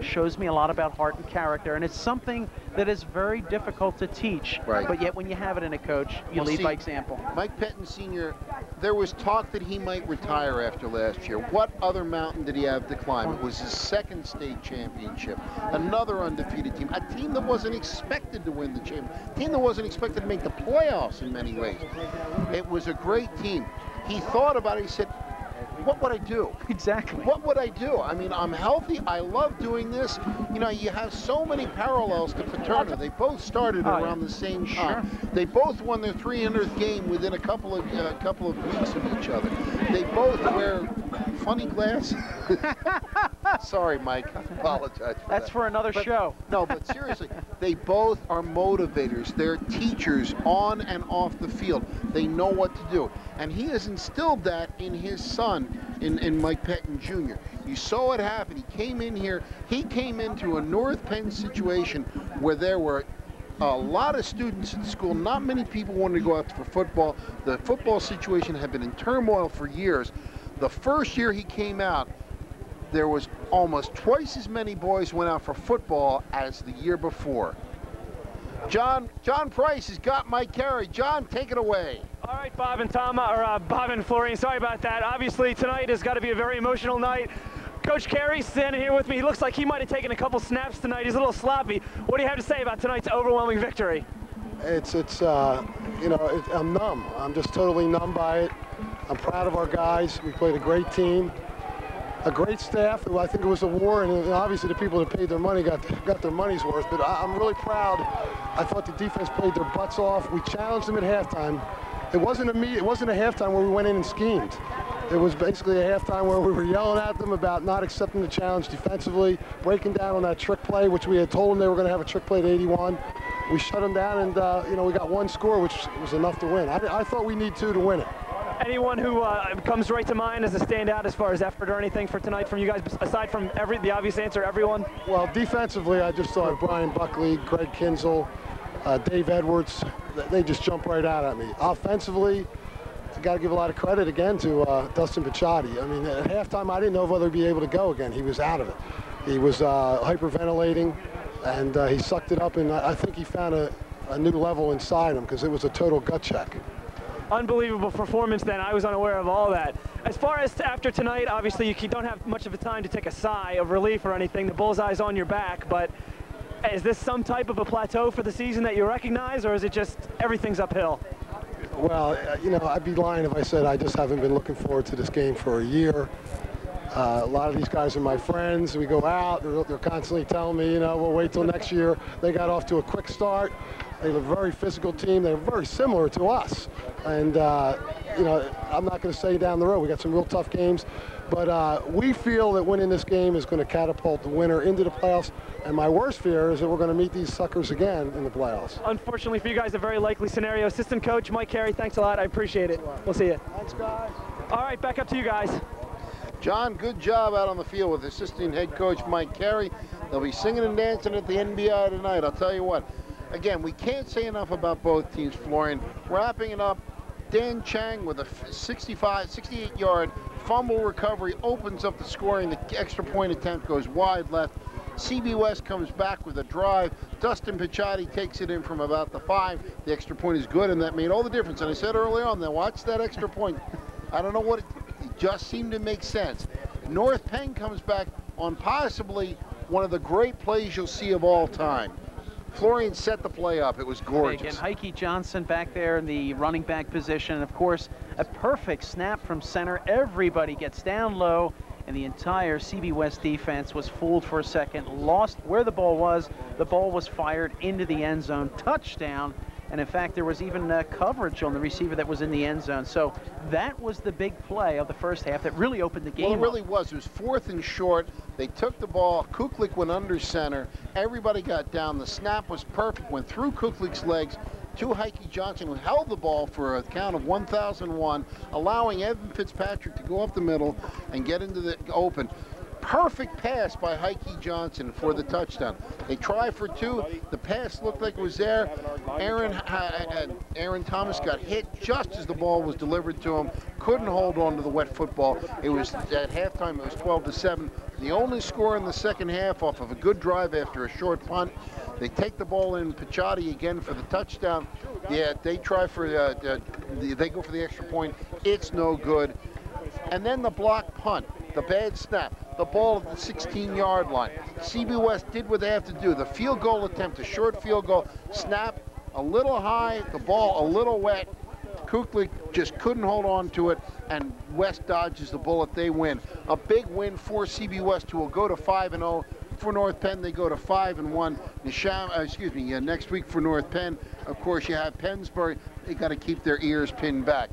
shows me a lot about heart and character. And it's something that is very difficult to teach. Right. But yet when you have it in a coach, you lead by example. Mike Pettine Sr., there was talk that he might retire after last year. What other mountain did he have to climb? It was his second state championship. Another undefeated team. A team that wasn't expected to win the championship. A team that wasn't expected to make the playoffs in many ways. It was a great team. He thought about it. He said, what would I do? Exactly. What would I do? I mean, I'm healthy. I love doing this. You know, you have so many parallels to Pettine. They both started around the same time. Sure. They both won their 300th game within a couple of weeks of each other. They both wear funny glasses. Sorry, Mike. I apologize for That's that. for another show. No, but seriously, they both are motivators. They're teachers on and off the field. They know what to do. And he has instilled that in his son, in Mike Pettine Jr. You saw it happen. He came in here. He came into a North Penn situation where there were a lot of students at the school. Not many people wanted to go out for football. The football situation had been in turmoil for years. The first year he came out, there was almost twice as many boys went out for football as the year before. John Price has got Mike Carey. John, take it away. All right, Bob and Tom, or Bob and Florian, sorry about that. Obviously, tonight has got to be a very emotional night. Coach Carey's standing here with me. He looks like he might have taken a couple snaps tonight. He's a little sloppy. What do you have to say about tonight's overwhelming victory? You know, I'm numb. I'm just totally numb by it. I'm proud of our guys. We played a great team, a great staff. I think it was a war, and obviously the people that paid their money got their money's worth. But I'm really proud. I thought the defense played their butts off. We challenged them at halftime. It wasn't a halftime where we went in and schemed. It was basically a halftime where we were yelling at them about not accepting the challenge defensively, breaking down on that trick play, which we had told them they were going to have a trick play at 81. We shut them down, and you know, we got one score, which was enough to win. I thought we need two to win it. Anyone who comes right to mind as a standout as far as effort or anything for tonight from you guys, aside from the obvious answer, everyone? Well, defensively, I just thought Brian Buckley, Greg Kinzel, Dave Edwards, they just jumped right out at me. Offensively, I got to give a lot of credit again to Dustin Pettine. I mean, at halftime, I didn't know whether he'd be able to go again. He was out of it. He was hyperventilating, and he sucked it up, and I think he found a new level inside him because it was a total gut check. Unbelievable performance then. I was unaware of all that. As far as after tonight, obviously you don't have much of a time to take a sigh of relief or anything. The bullseye's on your back, but is this some type of a plateau for the season that you recognize, or is it just everything's uphill? Well, you know, I'd be lying if I said I just haven't been looking forward to this game for a year. A lot of these guys are my friends. We go out, they're constantly telling me, you know, we'll wait till next year. They got off to a quick start. They're a very physical team. They're very similar to us. And, you know, I'm not going to say down the road. We got some real tough games. But we feel that winning this game is going to catapult the winner into the playoffs. And my worst fear is that we're going to meet these suckers again in the playoffs. Unfortunately for you guys, a very likely scenario. Assistant coach Mike Carey, thanks a lot. I appreciate it. We'll see you. Thanks, guys. All right, back up to you guys. John, good job out on the field with assistant head coach Mike Carey. They'll be singing and dancing at the NBA tonight. I'll tell you what. Again, we can't say enough about both teams, Florian. Wrapping it up, Dan Chang with a 68-yard fumble recovery opens up the scoring. The extra point attempt goes wide left. CB West comes back with a drive. Dustin Pettine takes it in from about the 5. The extra point is good, and that made all the difference. And I said earlier on, now watch that extra point. I don't know what it just seemed to make sense. North Penn comes back on possibly one of the great plays you'll see of all time. Florian set the play up. It was gorgeous. And Heike Johnson back there in the running back position. Of course, a perfect snap from center. Everybody gets down low, and the entire CB West defense was fooled for a second, lost where the ball was. The ball was fired into the end zone. Touchdown. And in fact, there was even coverage on the receiver that was in the end zone. So that was the big play of the first half that really opened the game. Well, it really was. It was 4th and short. They took the ball. Kuklik went under center. Everybody got down. The snap was perfect. Went through Kuklik's legs to Heike Johnson, who held the ball for a count of 1,001, allowing Evan Fitzpatrick to go up the middle and get into the open. Perfect pass by Heike Johnson for the touchdown. They try for 2. The pass looked like it was there. Aaron Thomas got hit just as the ball was delivered to him. Couldn't hold on to the wet football. It was at halftime. It was 12-7. The only score in the second half off of a good drive after a short punt. They take the ball in. Pettine again for the touchdown. Yeah, they try for they go for the extra point. It's no good. And then the block punt. The bad snap, the ball at the 16-yard line. CB West did what they have to do. The field goal attempt, a short field goal, snap a little high, the ball a little wet. Kuklik just couldn't hold on to it, and West dodges the bullet, they win. A big win for CB West, who will go to 5-0. For North Penn, they go to 5-1. Next week for North Penn, of course, you have Pennsbury. They got to keep their ears pinned back.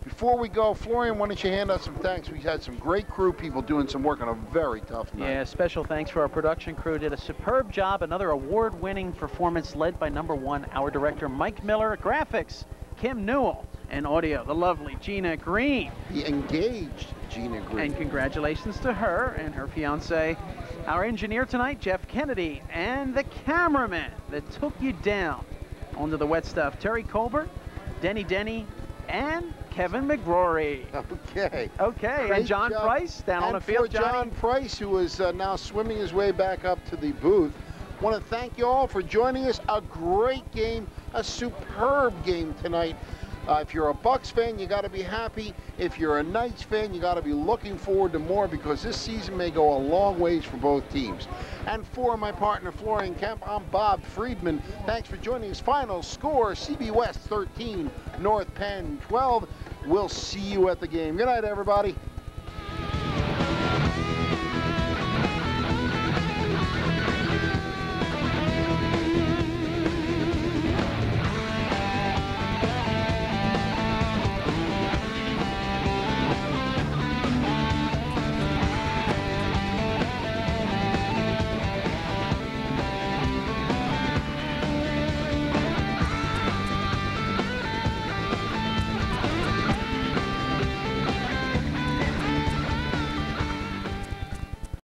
Before we go, Florian, why don't you hand us some thanks? We had some great crew people doing some work on a very tough night. Yeah, special thanks for our production crew. Did a superb job. Another award-winning performance led by #1, our director, Mike Miller. Graphics, Kim Newell. And audio, the lovely Gina Green. The engaged Gina Green. And congratulations to her and her fiance. Our engineer tonight, Jeff Kennedy. And the cameraman that took you down onto the wet stuff, Terry Colbert, Denny, and Kevin McGrory. Okay. Okay, and John Price down on the field. And for John Price, who is now swimming his way back up to the booth, want to thank you all for joining us. A great game, a superb game tonight. If you're a Bucks fan, you got to be happy. If you're a Knights fan, you got to be looking forward to more, because this season may go a long ways for both teams. And for my partner, Florian Kemp, I'm Bob Friedman. Thanks for joining us. Final score, CB West 13, North Penn 12. We'll see you at the game. Good night, everybody.